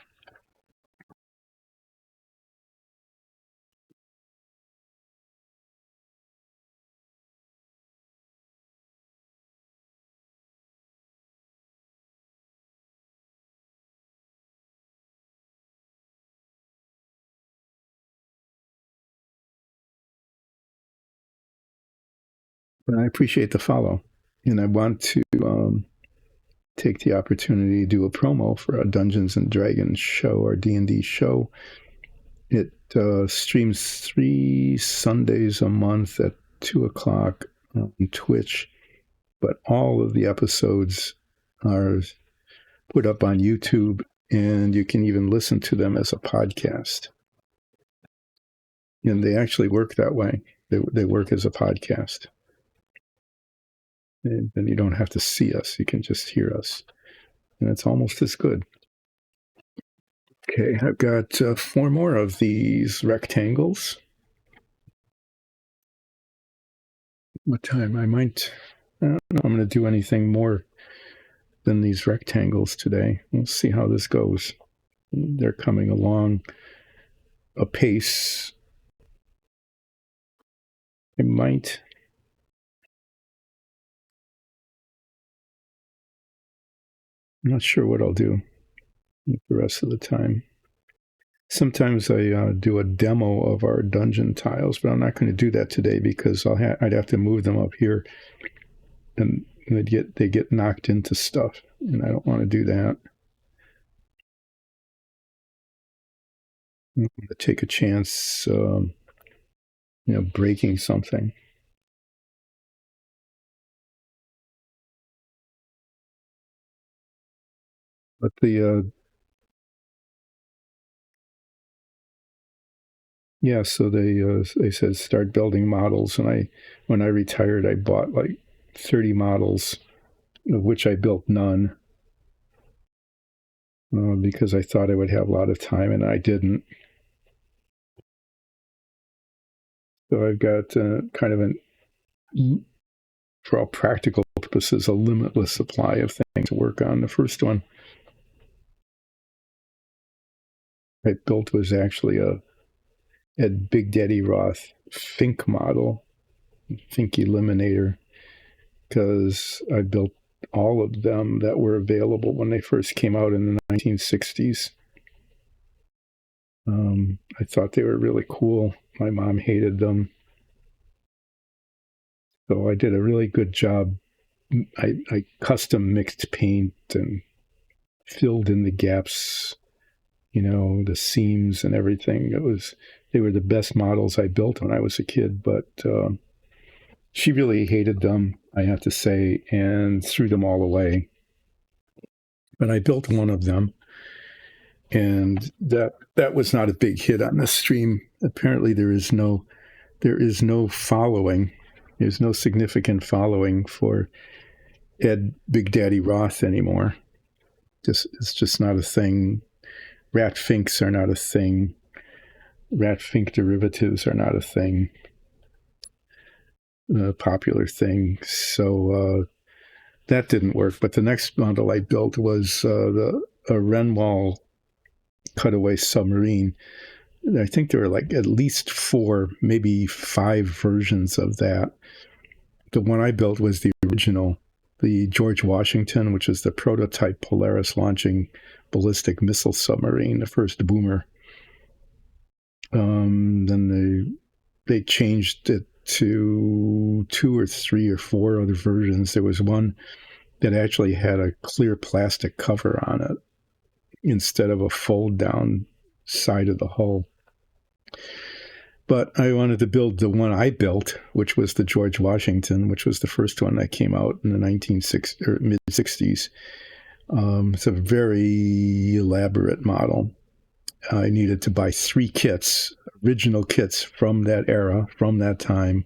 But I appreciate the follow, and I want to take the opportunity to do a promo for a Dungeons and Dragons show or D&D show. It streams 3 Sundays a month at 2:00 on Twitch, but all of the episodes are put up on YouTube, and you can even listen to them as a podcast. And they actually work that way. They work as a podcast. And then you don't have to see us. You can just hear us. And it's almost as good. Okay, I've got 4 more of these rectangles. What time? I don't know, I'm going to do anything more than these rectangles today. We'll see how this goes. They're coming along apace. I might. I'm not sure what I'll do the rest of the time. Sometimes I do a demo of our dungeon tiles, but I'm not going to do that today because I'd have to move them up here, and they get knocked into stuff, and I don't want to do that. I'm going to take a chance, breaking something. But so they said start building models, and when I retired, I bought like 30 models, of which I built none, because I thought I would have a lot of time, and I didn't. So I've got kind of for all practical purposes, a limitless supply of things to work on. The first one I built was actually a Big Daddy Roth Think model, Think Eliminator, because I built all of them that were available when they first came out in the 1960s. I thought they were really cool. My mom hated them. So I did a really good job. I custom mixed paint and filled in the gaps, the seams and everything. They were the best models I built when I was a kid, but she really hated them, I have to say, and threw them all away. But I built one of them, and that was not a big hit on the stream. Apparently, there is no following. There's no significant following for Ed Big Daddy Roth anymore. It's just not a thing. Rat finks are not a thing. Rat fink derivatives are not a thing. Popular thing. So that didn't work. But the next model I built was a Renwall cutaway submarine. I think there were like at least 4, maybe 5 versions of that. The one I built was the original, the George Washington, which is the prototype Polaris launching ballistic missile submarine, the first boomer. Then they changed it to 2 or 3 or 4 other versions. There was one that actually had a clear plastic cover on it instead of a fold down side of the hull. But I wanted to build the one I built, which was the George Washington, which was the first one that came out in the mid 60s. It's a very elaborate model. I needed to buy 3 kits, original kits from that era, from that time,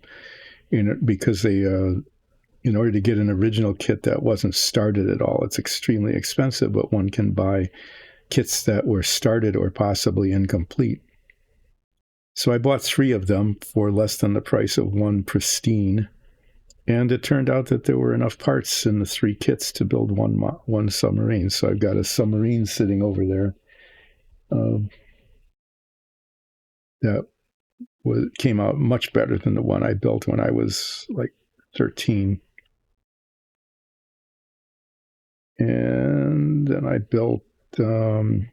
because they, in order to get an original kit that wasn't started at all, it's extremely expensive, but one can buy kits that were started or possibly incomplete. So I bought 3 of them for less than the price of one pristine. And it turned out that there were enough parts in the 3 kits to build one submarine. So I've got a submarine sitting over there that came out much better than the one I built when I was like 13. And then I built an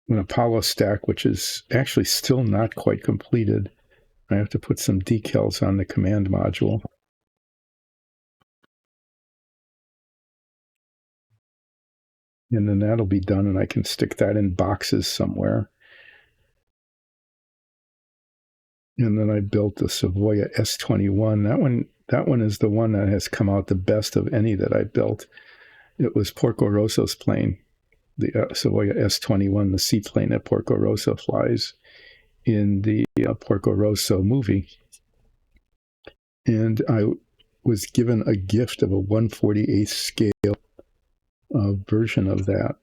Apollo stack, which is actually still not quite completed. I have to put some decals on the command module. And then that'll be done, and I can stick that in boxes somewhere. And then I built the Savoia S-21. That one is the one that has come out the best of any that I built. It was Porco Rosso's plane, the Savoia S-21, the seaplane that Porco Rosso flies in the Porco Rosso movie. And I was given a gift of a 1/48 scale version of that.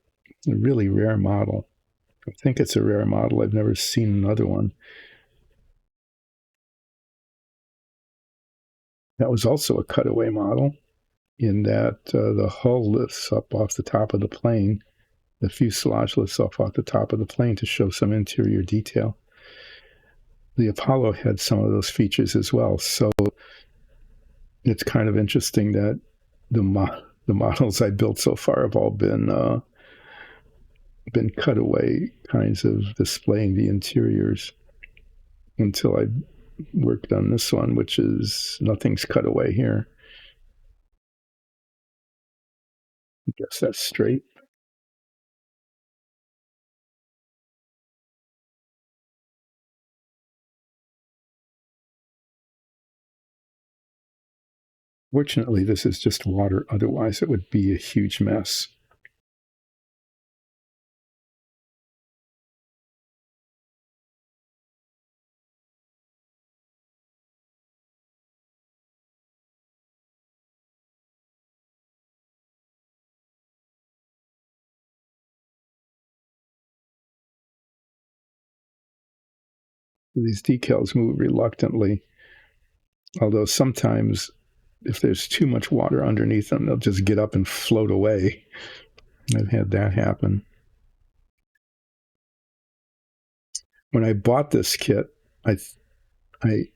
A really rare model. I think it's a rare model. I've never seen another one. That was also a cutaway model in that the hull lifts up off the top of the plane. The fuselage lifts off the top of the plane to show some interior detail. The Apollo had some of those features as well. So it's kind of interesting that the models I built so far have all been cutaway kinds of displaying the interiors until I worked on this one, which is nothing's cut away here. I guess that's straight. Fortunately, this is just water. Otherwise, it would be a huge mess. These decals move reluctantly, although sometimes if there's too much water underneath them, they'll just get up and float away. I've had that happen. When I bought this kit, I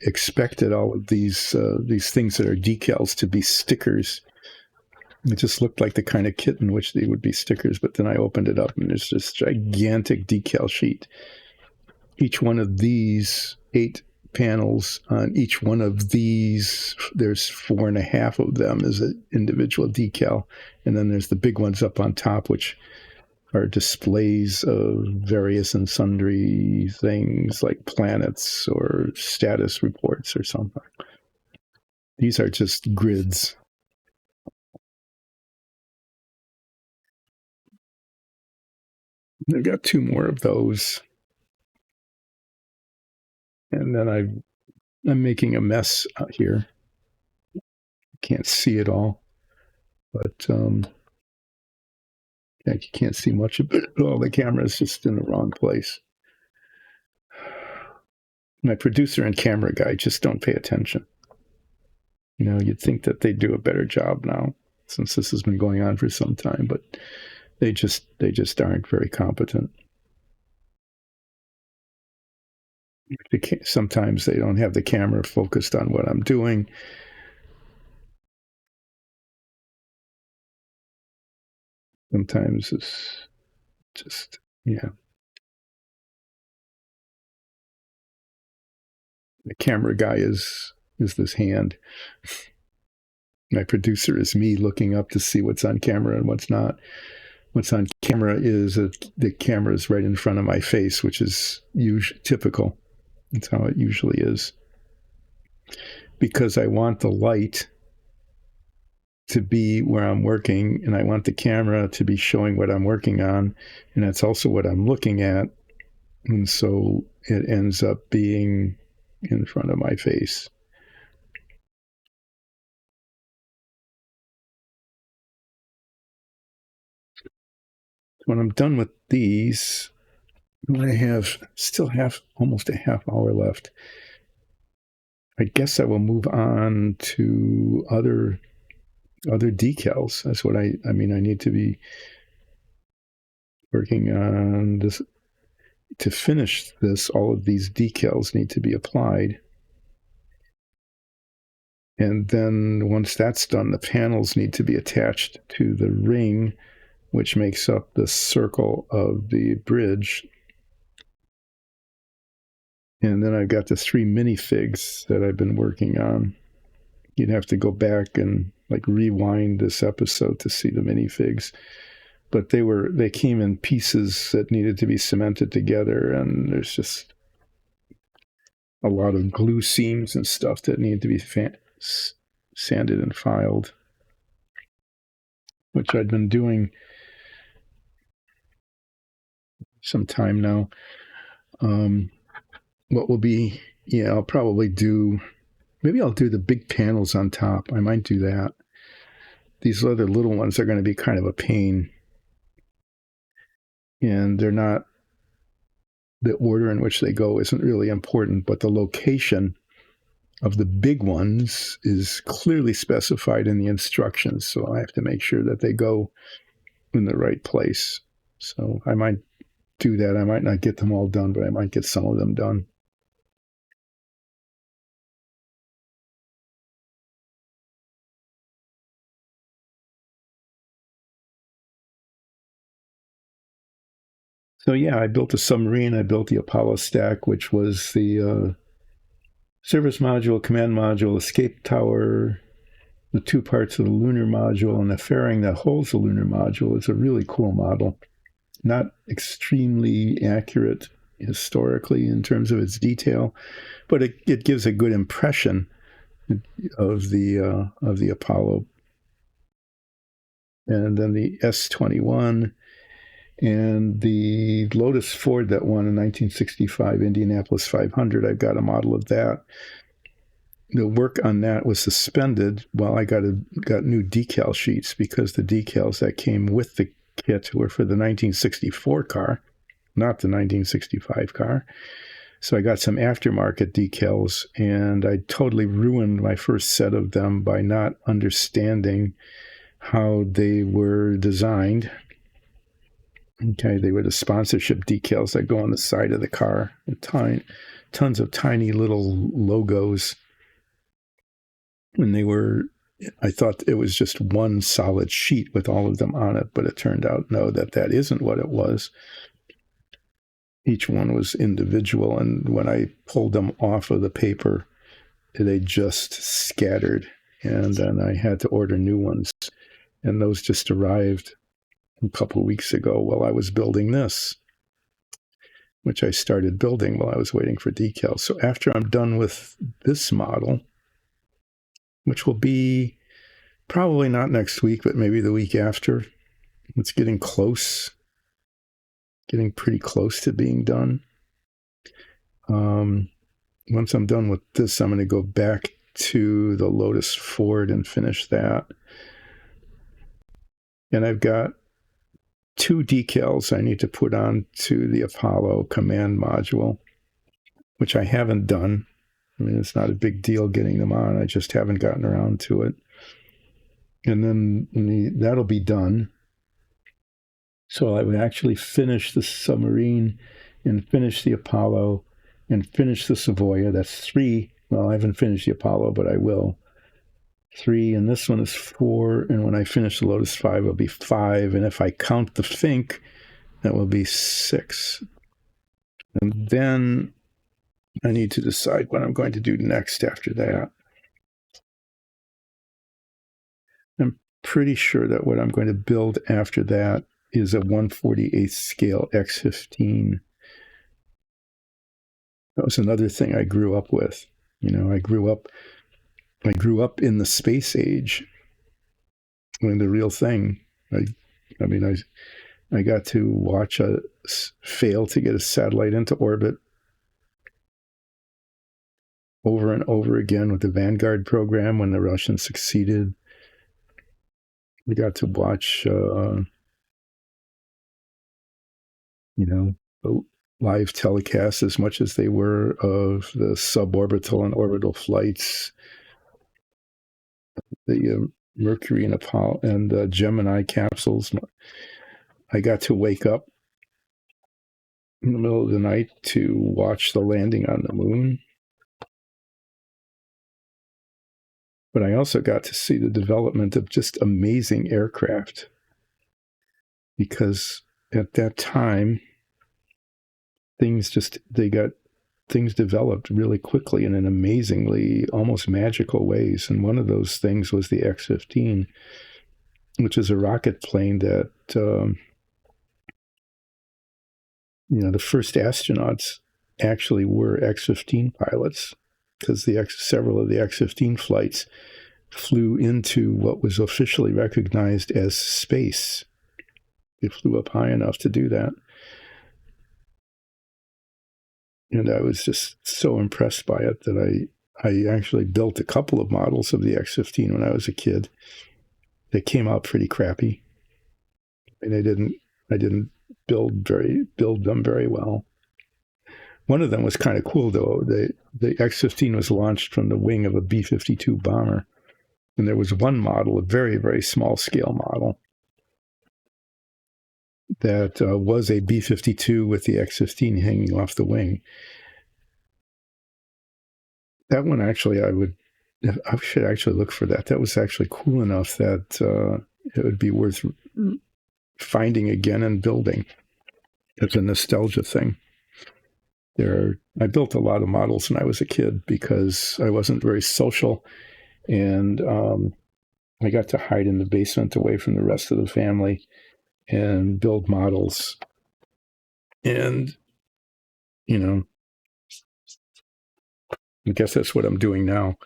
expected all of these things that are decals to be stickers. It just looked like the kind of kit in which they would be stickers, but then I opened it up and there's this gigantic decal sheet. Each one of these 8 panels, on each one of these, there's 4.5 of them as an individual decal. And then there's the big ones up on top, which are displays of various and sundry things like planets or status reports or something. These are just grids. I've got 2 more of those. And then I'm making a mess out here. Can't see it all, but you can't see much of it at all. The camera is just in the wrong place. My producer and camera guy just don't pay attention. You know, you'd think that they'd do a better job now, since this has been going on for some time, but they just aren't very competent. Sometimes they don't have the camera focused on what I'm doing. Sometimes it's just, yeah. The camera guy is this hand. My producer is me looking up to see what's on camera and what's not. What's on camera is the camera is right in front of my face, which is typical. That's how it usually is. Because I want the light to be where I'm working, and I want the camera to be showing what I'm working on, and that's also what I'm looking at. And so it ends up being in front of my face. When I'm done with these, I still have almost a half hour left. I guess I will move on to other decals. That's what I mean. I need to be working on this to finish this. All of these decals need to be applied. And then once that's done, the panels need to be attached to the ring, which makes up the circle of the bridge. And then I've got the 3 minifigs that I've been working on. You'd have to go back and like rewind this episode to see the minifigs. But they came in pieces that needed to be cemented together, and there's just a lot of glue seams and stuff that need to be sanded and filed, which I've been doing some time now. What will be, I'll probably maybe I'll do the big panels on top. I might do that. These other little ones are going to be kind of a pain. And they're not, the order in which they go isn't really important, but the location of the big ones is clearly specified in the instructions. So I have to make sure that they go in the right place. So I might do that. I might not get them all done, but I might get some of them done. So yeah, I built a submarine. I built the Apollo stack, which was the service module, command module, escape tower, the 2 parts of the lunar module, and the fairing that holds the lunar module. Is a really cool model. Not extremely accurate historically in terms of its detail, but it gives a good impression of the Apollo. And then the S-21 and the Lotus Ford that won in 1965 Indianapolis 500. I've got a model of that. The work on that was suspended while I got new decal sheets, because the decals that came with the kit were for the 1964 car, not the 1965 car. So I got some aftermarket decals, and I totally ruined my first set of them by not understanding how they were designed. Okay, they were the sponsorship decals that go on the side of the car, and tons of tiny little logos. And I thought it was just one solid sheet with all of them on it, but it turned out, no, that isn't what it was. Each one was individual, and when I pulled them off of the paper, they just scattered, and then I had to order new ones. And those just arrived a couple of weeks ago while I was building this, which I started building while I was waiting for decals. So after I'm done with this model, which will be probably not next week, but maybe the week after, it's getting close, getting pretty close to being done. Once I'm done with this, I'm going to go back to the Lotus Ford and finish that. And I've got 2 decals I need to put on to the Apollo command module, which I haven't done. I mean, it's not a big deal getting them on. I just haven't gotten around to it. And then that'll be done. So I would actually finish the submarine and finish the Apollo and finish the Savoia. That's 3. Well, I haven't finished the Apollo, but I will. 3, and this one is 4. And when I finish the Lotus 5, it'll be 5. And if I count the Fink, that will be 6. And then I need to decide what I'm going to do next after that. I'm pretty sure that what I'm going to build after that is a 1/48 scale X-15 That was another thing I grew up with. I grew up in the space age when the real thing. I got to watch a fail to get a satellite into orbit over and over again with the Vanguard program when the Russians succeeded. We got to watch, live telecasts as much as they were of the suborbital and orbital flights, the Mercury and Apollo and Gemini capsules. I got to wake up in the middle of the night to watch the landing on the moon. But I also got to see the development of just amazing aircraft, because at that time, things developed really quickly and in amazingly, almost magical ways. And one of those things was the X-15, which is a rocket plane that, the first astronauts actually were X-15 pilots, because several of the X-15 flights flew into what was officially recognized as space. They flew up high enough to do that. And I was just so impressed by it that I actually built a couple of models of the X-15 when I was a kid. They came out pretty crappy. And I didn't build them very well. One of them was kind of cool, though. The X-15 was launched from the wing of a B-52 bomber. And there was one model, a very, very small scale model, that was a B-52 with the X-15 hanging off the wing. That one, actually, I should actually look for that. That was actually cool enough that it would be worth finding again and building. It's a nostalgia thing. I built a lot of models when I was a kid because I wasn't very social, and I got to hide in the basement away from the rest of the family and build models. And, I guess that's what I'm doing now.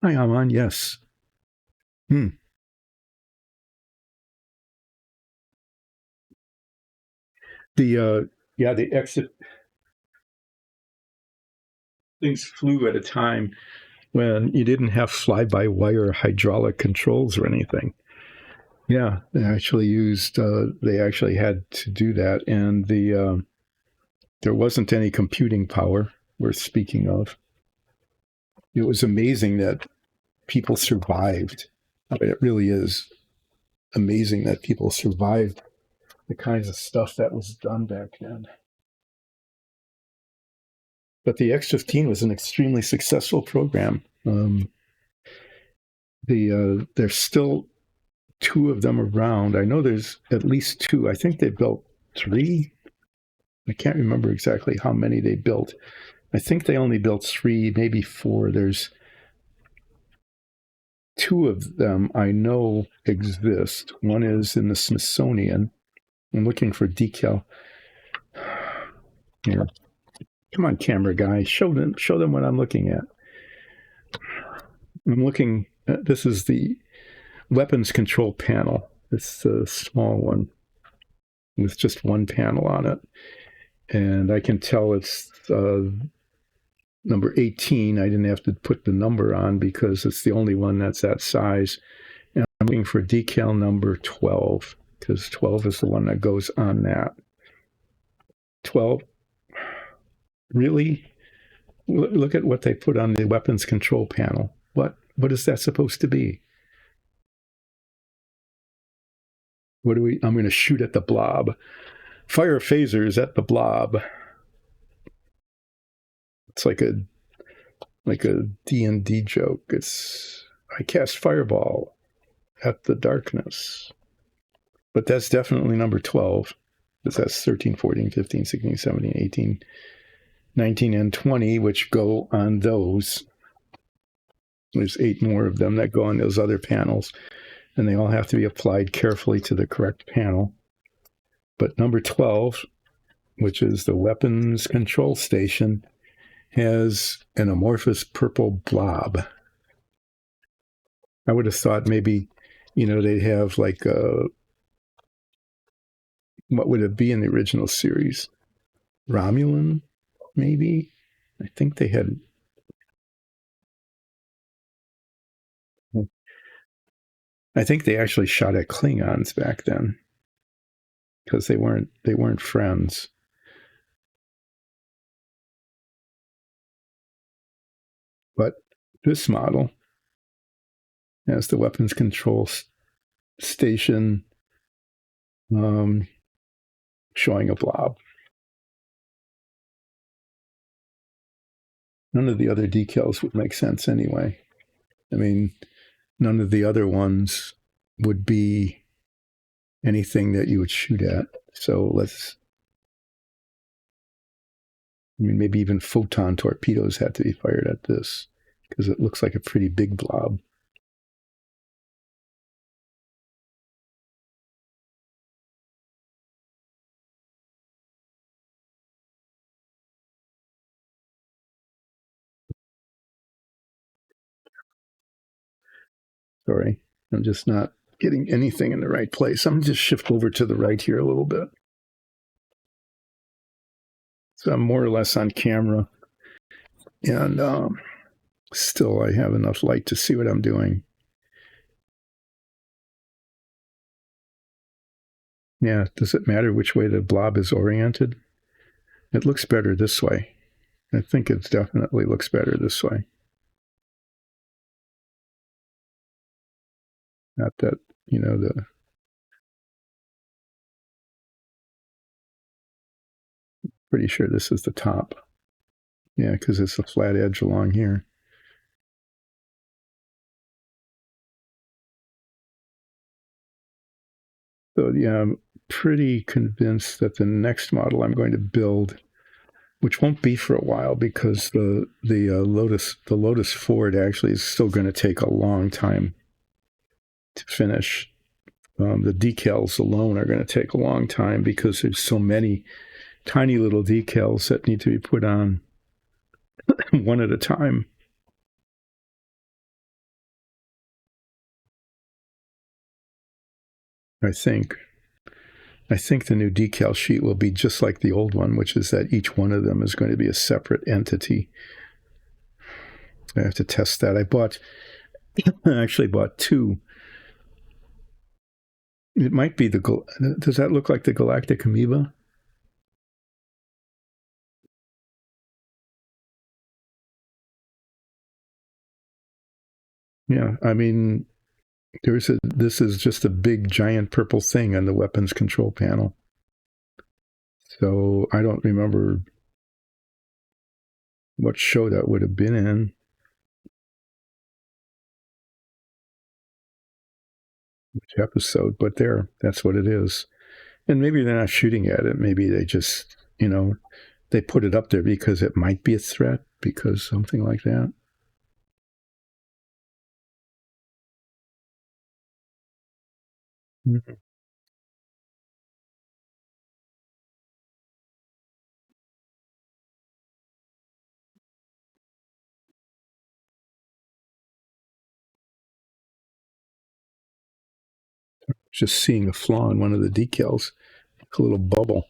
Hi, Aman. Yes. The exit things flew at a time when you didn't have fly-by-wire hydraulic controls or anything. Yeah, they actually had to do that, and there wasn't any computing power worth speaking of. It was amazing that people survived. I mean, it really is amazing that people survived the kinds of stuff that was done back then. But the X-15 was an extremely successful program. There's still two of them around. I know there's at least two. I think they built three. I can't remember exactly how many they built. I think they only built three, maybe four. There's two of them I know exist. One is in the Smithsonian. I'm looking for decal. Here. Come on, camera guy. Show them what I'm looking at. I'm looking at, this is the weapons control panel. It's a small one with just one panel on it. And I can tell it's number 18. I didn't have to put the number on because it's the only one that's that size. And I'm looking for decal number 12 because 12 is the one that goes on that. 12. Really? Look at what they put on the weapons control panel. What is that supposed to be? I'm going to shoot at the blob. Fire phasers at the blob. It's like a D&D joke. I cast fireball at the darkness. But that's definitely number 12. Because that's 13, 14, 15, 16, 17, 18, 19, and 20, which go on those. There's 8 more of them that go on those other panels. And they all have to be applied carefully to the correct panel. But number 12 which is the weapons control station, has an amorphous purple blob. I would have thought maybe, they'd have like what would it be in the original series? Romulan, maybe? I think they had. I think they actually shot at Klingons back then because they weren't friends. But this model has the weapons control station showing a blob. None of the other decals would make sense anyway. I mean, none of the other ones would be anything that you would shoot at. So maybe even photon torpedoes had to be fired at this because it looks like a pretty big blob. Sorry, I'm just not getting anything in the right place. I'm just shift over to the right here a little bit. So I'm more or less on camera. And still, I have enough light to see what I'm doing. Yeah, does it matter which way the blob is oriented? It looks better this way. I think it definitely looks better this way. Not that, pretty sure this is the top. Yeah, because it's a flat edge along here. So yeah, I'm pretty convinced that the next model I'm going to build, which won't be for a while because the Lotus Ford actually is still going to take a long time to finish. The decals alone are going to take a long time because there's so many tiny little decals that need to be put on one at a time. I think the new decal sheet will be just like the old one, which is that each one of them is going to be a separate entity. I have to test that. I actually bought two. It might be does that look like the Galactic Amoeba? Yeah, I mean, this is just a big giant purple thing on the weapons control panel. So I don't remember what show that would have been in. Which episode, but that's what it is. And maybe they're not shooting at it. Maybe they just, they put it up there because it might be a threat, because something like that. Mm-hmm. Just seeing a flaw in one of the decals, a little bubble.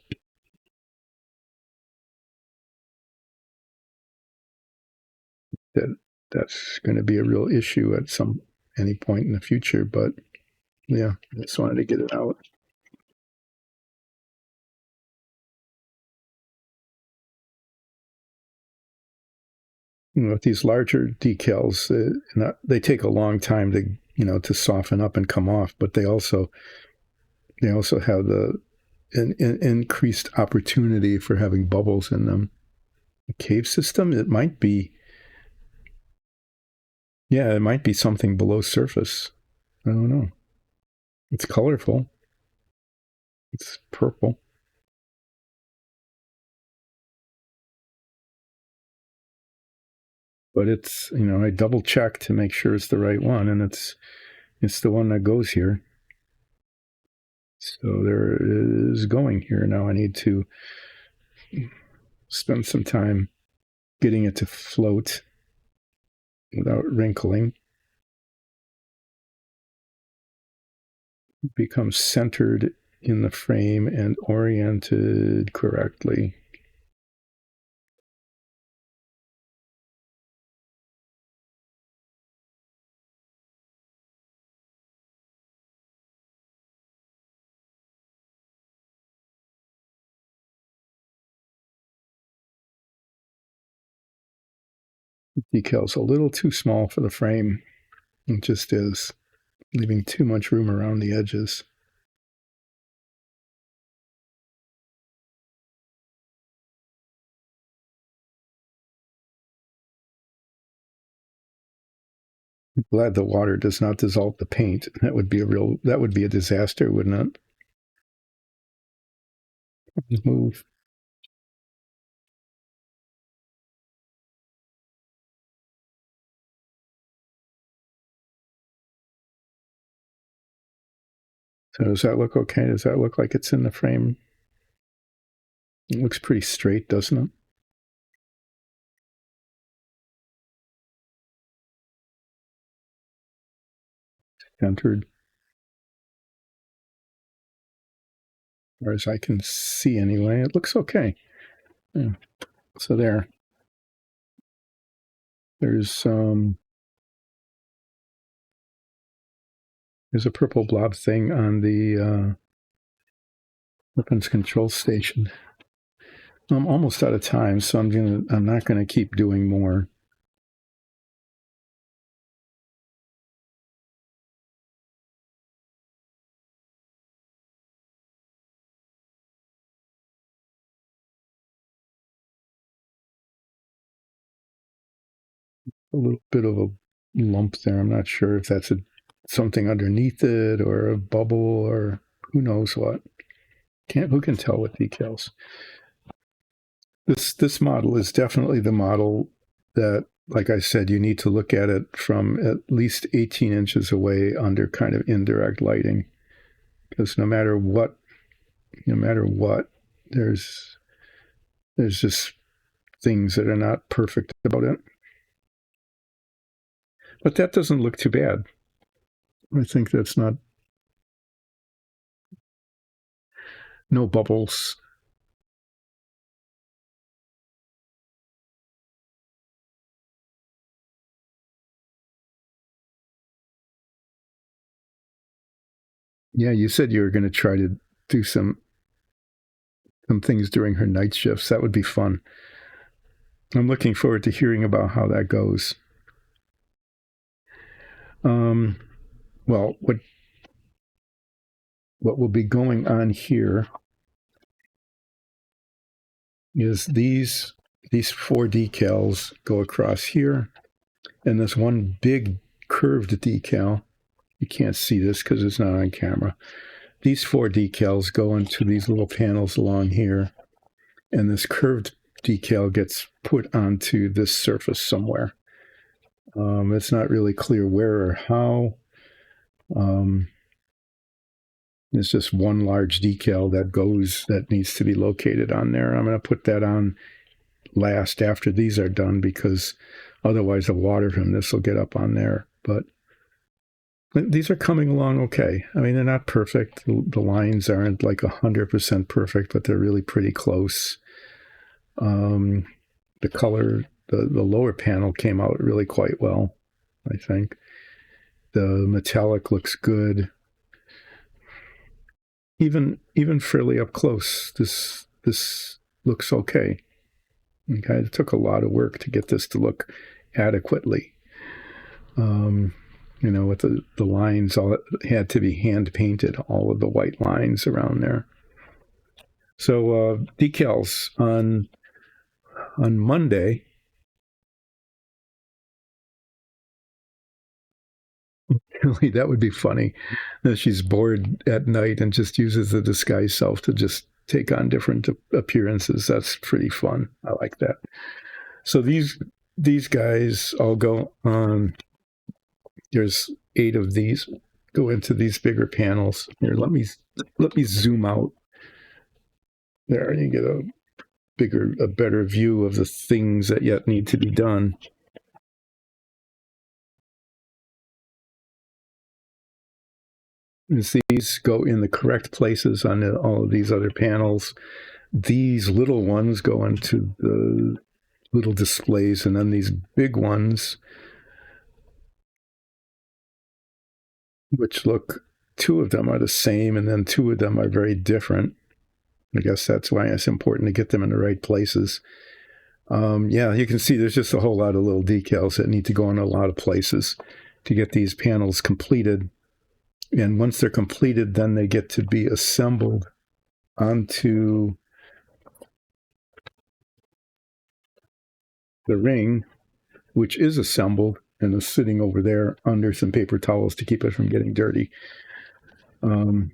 That's going to be a real issue at any point in the future. But yeah, I just wanted to get it out. With these larger decals, they take a long time to soften up and come off, but they also have an increased opportunity for having bubbles in them. A cave system, it might be. Yeah, it might be something below surface. I don't know. It's colorful. It's purple. But it's, I double check to make sure it's the right one, and it's the one that goes here. So there is going here. Now I need to spend some time getting it to float without wrinkling. Become centered in the frame and oriented correctly. Decal's a little too small for the frame. It just is, leaving too much room around the edges. I'm glad the water does not dissolve the paint. That would be a disaster, wouldn't it? Move. So does that look okay? Does that look like it's in the frame? It looks pretty straight, doesn't it? Centered. As far as I can see anyway, it looks okay. Yeah. So there's a purple blob thing on the weapons control station. I'm almost out of time, so I'm not gonna keep doing more. A little bit of a lump there. I'm not sure if that's something underneath it or a bubble or who knows what. Who can tell with decals? This model is definitely the model that, like I said, you need to look at it from at least 18 inches away under kind of indirect lighting, because no matter what, there's just things that are not perfect about it. But that doesn't look too bad. I think that's not, no bubbles. Yeah, you said you were going to try to do some things during her night shifts. That would be fun. I'm looking forward to hearing about how that goes. Well, what will be going on here is these 4 decals go across here, and this one big curved decal. You can't see this because it's not on camera. These 4 decals go into these little panels along here, and this curved decal gets put onto this surface somewhere. It's not really clear where or how. It's just one large decal that needs to be located on there. I'm going to put that on last after these are done, because otherwise the water from this will get up on there. But these are coming along okay. I mean, they're not perfect. The lines aren't like 100% perfect, but they're really pretty close. The color, the lower panel came out really quite well, I think. The metallic looks good. Even fairly up close, this looks okay. Okay, it took a lot of work to get this to look adequately. With the lines, all it had to be hand painted, all of the white lines around there. So decals on Monday. Really, that would be funny. That she's bored at night and just uses the disguise self to just take on different appearances. That's pretty fun. I like that. So these guys all go on. There's 8 of these go into these bigger panels. Here, let me zoom out. There, you get a a better view of the things that yet need to be done. As these go in the correct places on all of these other panels, these little ones go into the little displays, and then these big ones, which look, two of them are the same, and then two of them are very different. I guess that's why it's important to get them in the right places. Yeah, you can see there's just a whole lot of little decals that need to go in a lot of places to get these panels completed. And once they're completed, then they get to be assembled onto the ring, which is assembled and is sitting over there under some paper towels to keep it from getting dirty. So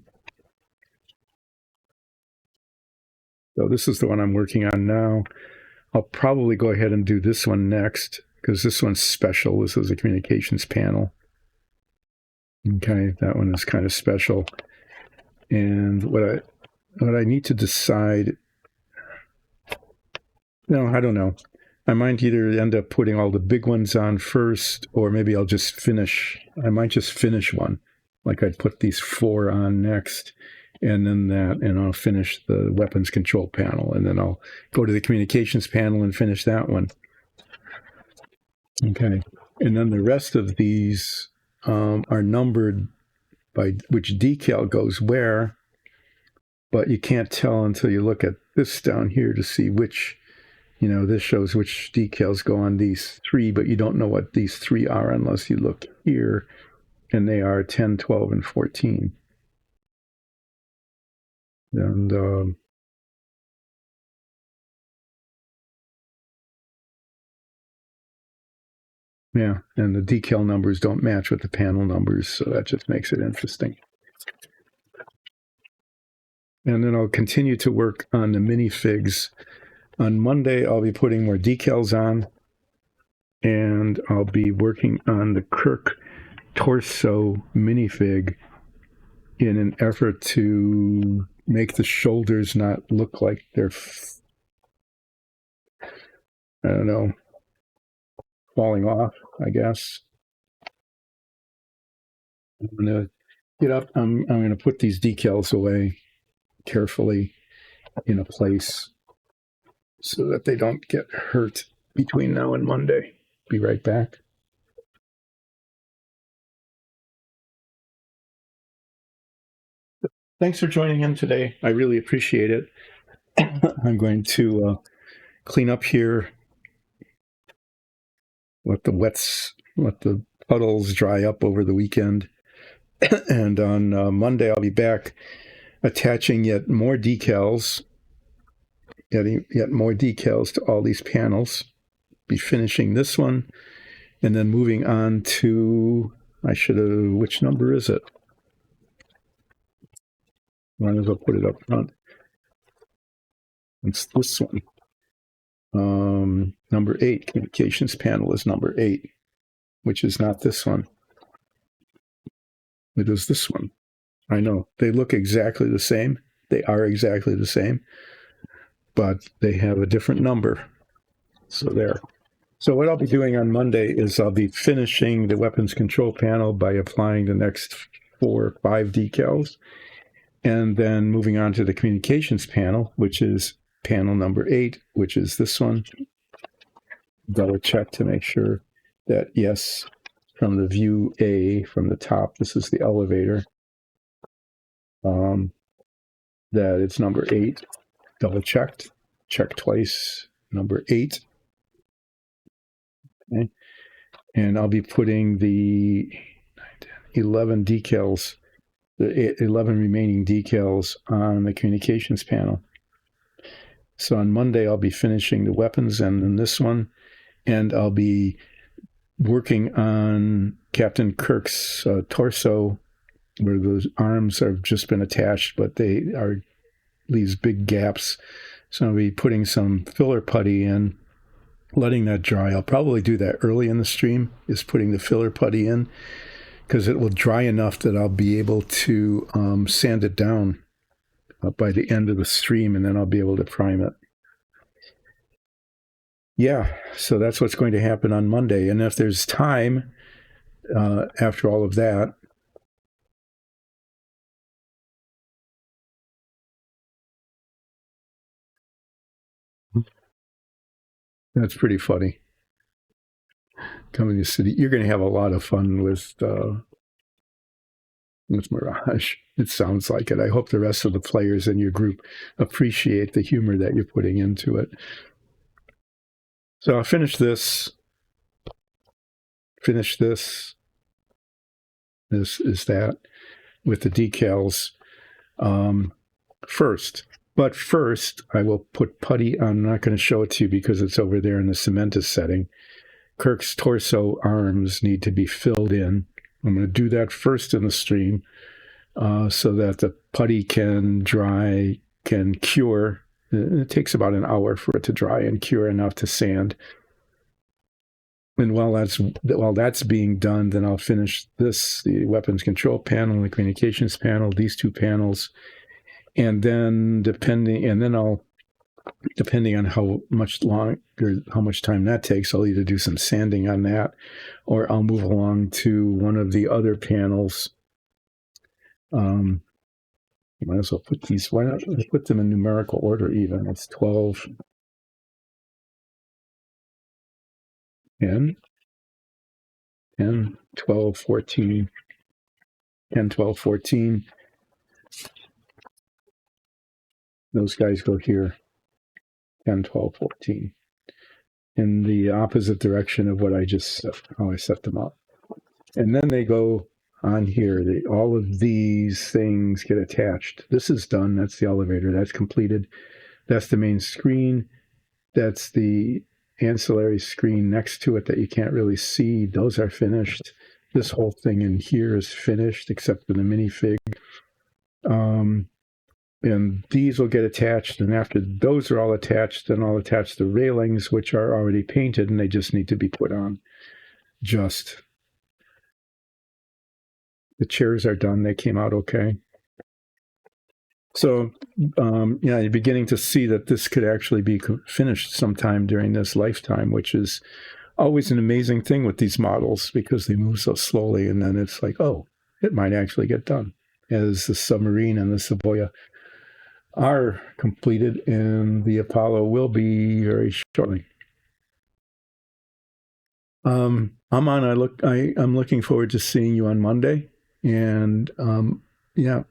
this is the one I'm working on now. I'll probably go ahead and do this one next because this one's special. This is a communications panel. Okay, that one is kind of special. And what I need to decide, no, I don't know. I might either end up putting all the big ones on first, or maybe I'll just finish. I might just finish one. Like I'd put these 4 on next, and then that, and I'll finish the weapons control panel, and then I'll go to the communications panel and finish that one. Okay, and then the rest of these are numbered by which decal goes where, but you can't tell until you look at this down here to see which, this shows which decals go on these 3, but you don't know what these 3 are unless you look here, and they are 10, 12, and 14. And yeah, and the decal numbers don't match with the panel numbers, so that just makes it interesting. And then I'll continue to work on the minifigs. On Monday, I'll be putting more decals on, and I'll be working on the Kirk torso minifig in an effort to make the shoulders not look like they're, I don't know, falling off, I guess. I'm going to get up. I'm going to put these decals away carefully in a place so that they don't get hurt between now and Monday. Be right back. Thanks for joining in today. I really appreciate it. I'm going to clean up here, let the puddles dry up over the weekend. And on Monday, I'll be back attaching yet more decals, yet more decals to all these panels. Be finishing this one, and then moving on to, which number is it? Might as well put it up front. It's this one. Number 8, communications panel is number 8, which is not this one. It is this one. I know, they look exactly the same. They are exactly the same, but they have a different number. So there. So what I'll be doing on Monday is I'll be finishing the weapons control panel by applying the next 4 or 5 decals, and then moving on to the communications panel, which is panel number 8, which is this one. Double check to make sure that, yes, from the view A, from the top, this is the elevator, that it's number 8. Double checked. Check twice. Number 8. Okay. And I'll be putting the 11 decals, the 11 remaining decals on the communications panel. So on Monday, I'll be finishing the weapons and then this one, and I'll be working on Captain Kirk's torso, where those arms have just been attached, but they are these big gaps. So I'll be putting some filler putty in, letting that dry. I'll probably do that early in the stream, is putting the filler putty in, because it will dry enough that I'll be able to sand it down by the end of the stream, and then I'll be able to prime it. Yeah, so that's what's going to happen on Monday. And if there's time after all of that, that's pretty funny. Coming to City, you're going to have a lot of fun with Mirage. It sounds like it. I hope the rest of the players in your group appreciate the humor that you're putting into it. So I'll finish this. Finish this. This is that with the decals first. But first, I will put putty on. I'm not going to show it to you because it's over there in the Cementus setting. Kirk's torso arms need to be filled in. I'm going to do that first in the stream so that the putty can dry, can cure. It takes about an hour for it to dry and cure enough to sand. And while that's being done, then I'll finish this, the weapons control panel, the communications panel, these two panels. And then depending on how much time that takes, I'll either do some sanding on that, or I'll move along to one of the other panels. Might as well put these. Why not put them in numerical order? Even it's 12, 10, 12, 14, 10, 12, 14. Those guys go here. 10, 12, 14. In the opposite direction of what how I set them up. And then they go on here. All of these things get attached. This is done. That's the elevator. That's completed. That's the main screen. That's the ancillary screen next to it that you can't really see. Those are finished. This whole thing in here is finished, except for the minifig. And these will get attached. And after those are all attached, then I'll attach the railings, which are already painted, and they just need to be put on. The chairs are done. They came out okay. So, you're beginning to see that this could actually be finished sometime during this lifetime, which is always an amazing thing with these models because they move so slowly. And then it's like, oh, it might actually get done, as the submarine and the Savoia are completed, and the Apollo will be very shortly. I'm looking forward to seeing you on Monday, and yeah.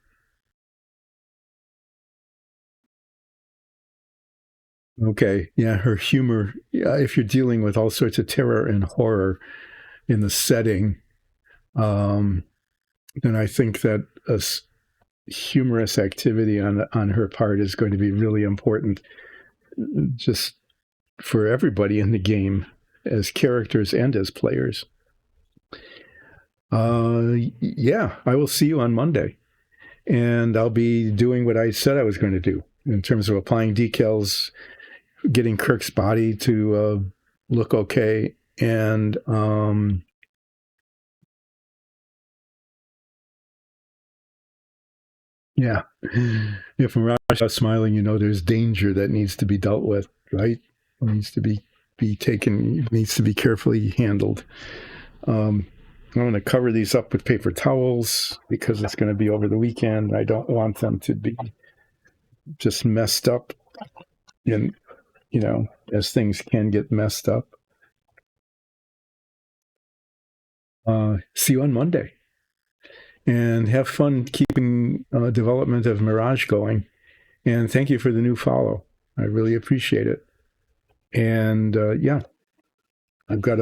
Okay, yeah, her humor. Yeah, if you're dealing with all sorts of terror and horror in the setting, then I think that humorous activity on her part is going to be really important, just for everybody in the game, as characters and as players. Yeah, I will see you on Monday, and I'll be doing what I said I was going to do in terms of applying decals, getting Kirk's body to look okay, and yeah, if Mirage is smiling, there's danger that needs to be dealt with, right? It needs to be taken, needs to be carefully handled. I'm going to cover these up with paper towels because it's going to be over the weekend. I don't want them to be just messed up, and as things can get messed up. See you on Monday. And have fun keeping development of Mirage going. And thank you for the new follow. I really appreciate it. And yeah, I've got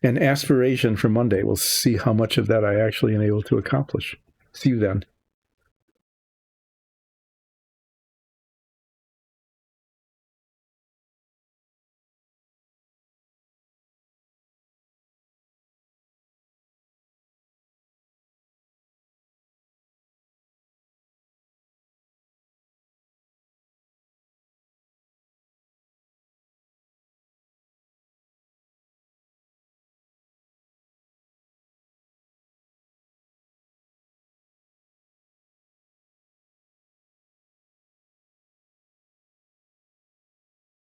an aspiration for Monday. We'll see how much of that I actually am able to accomplish. See you then.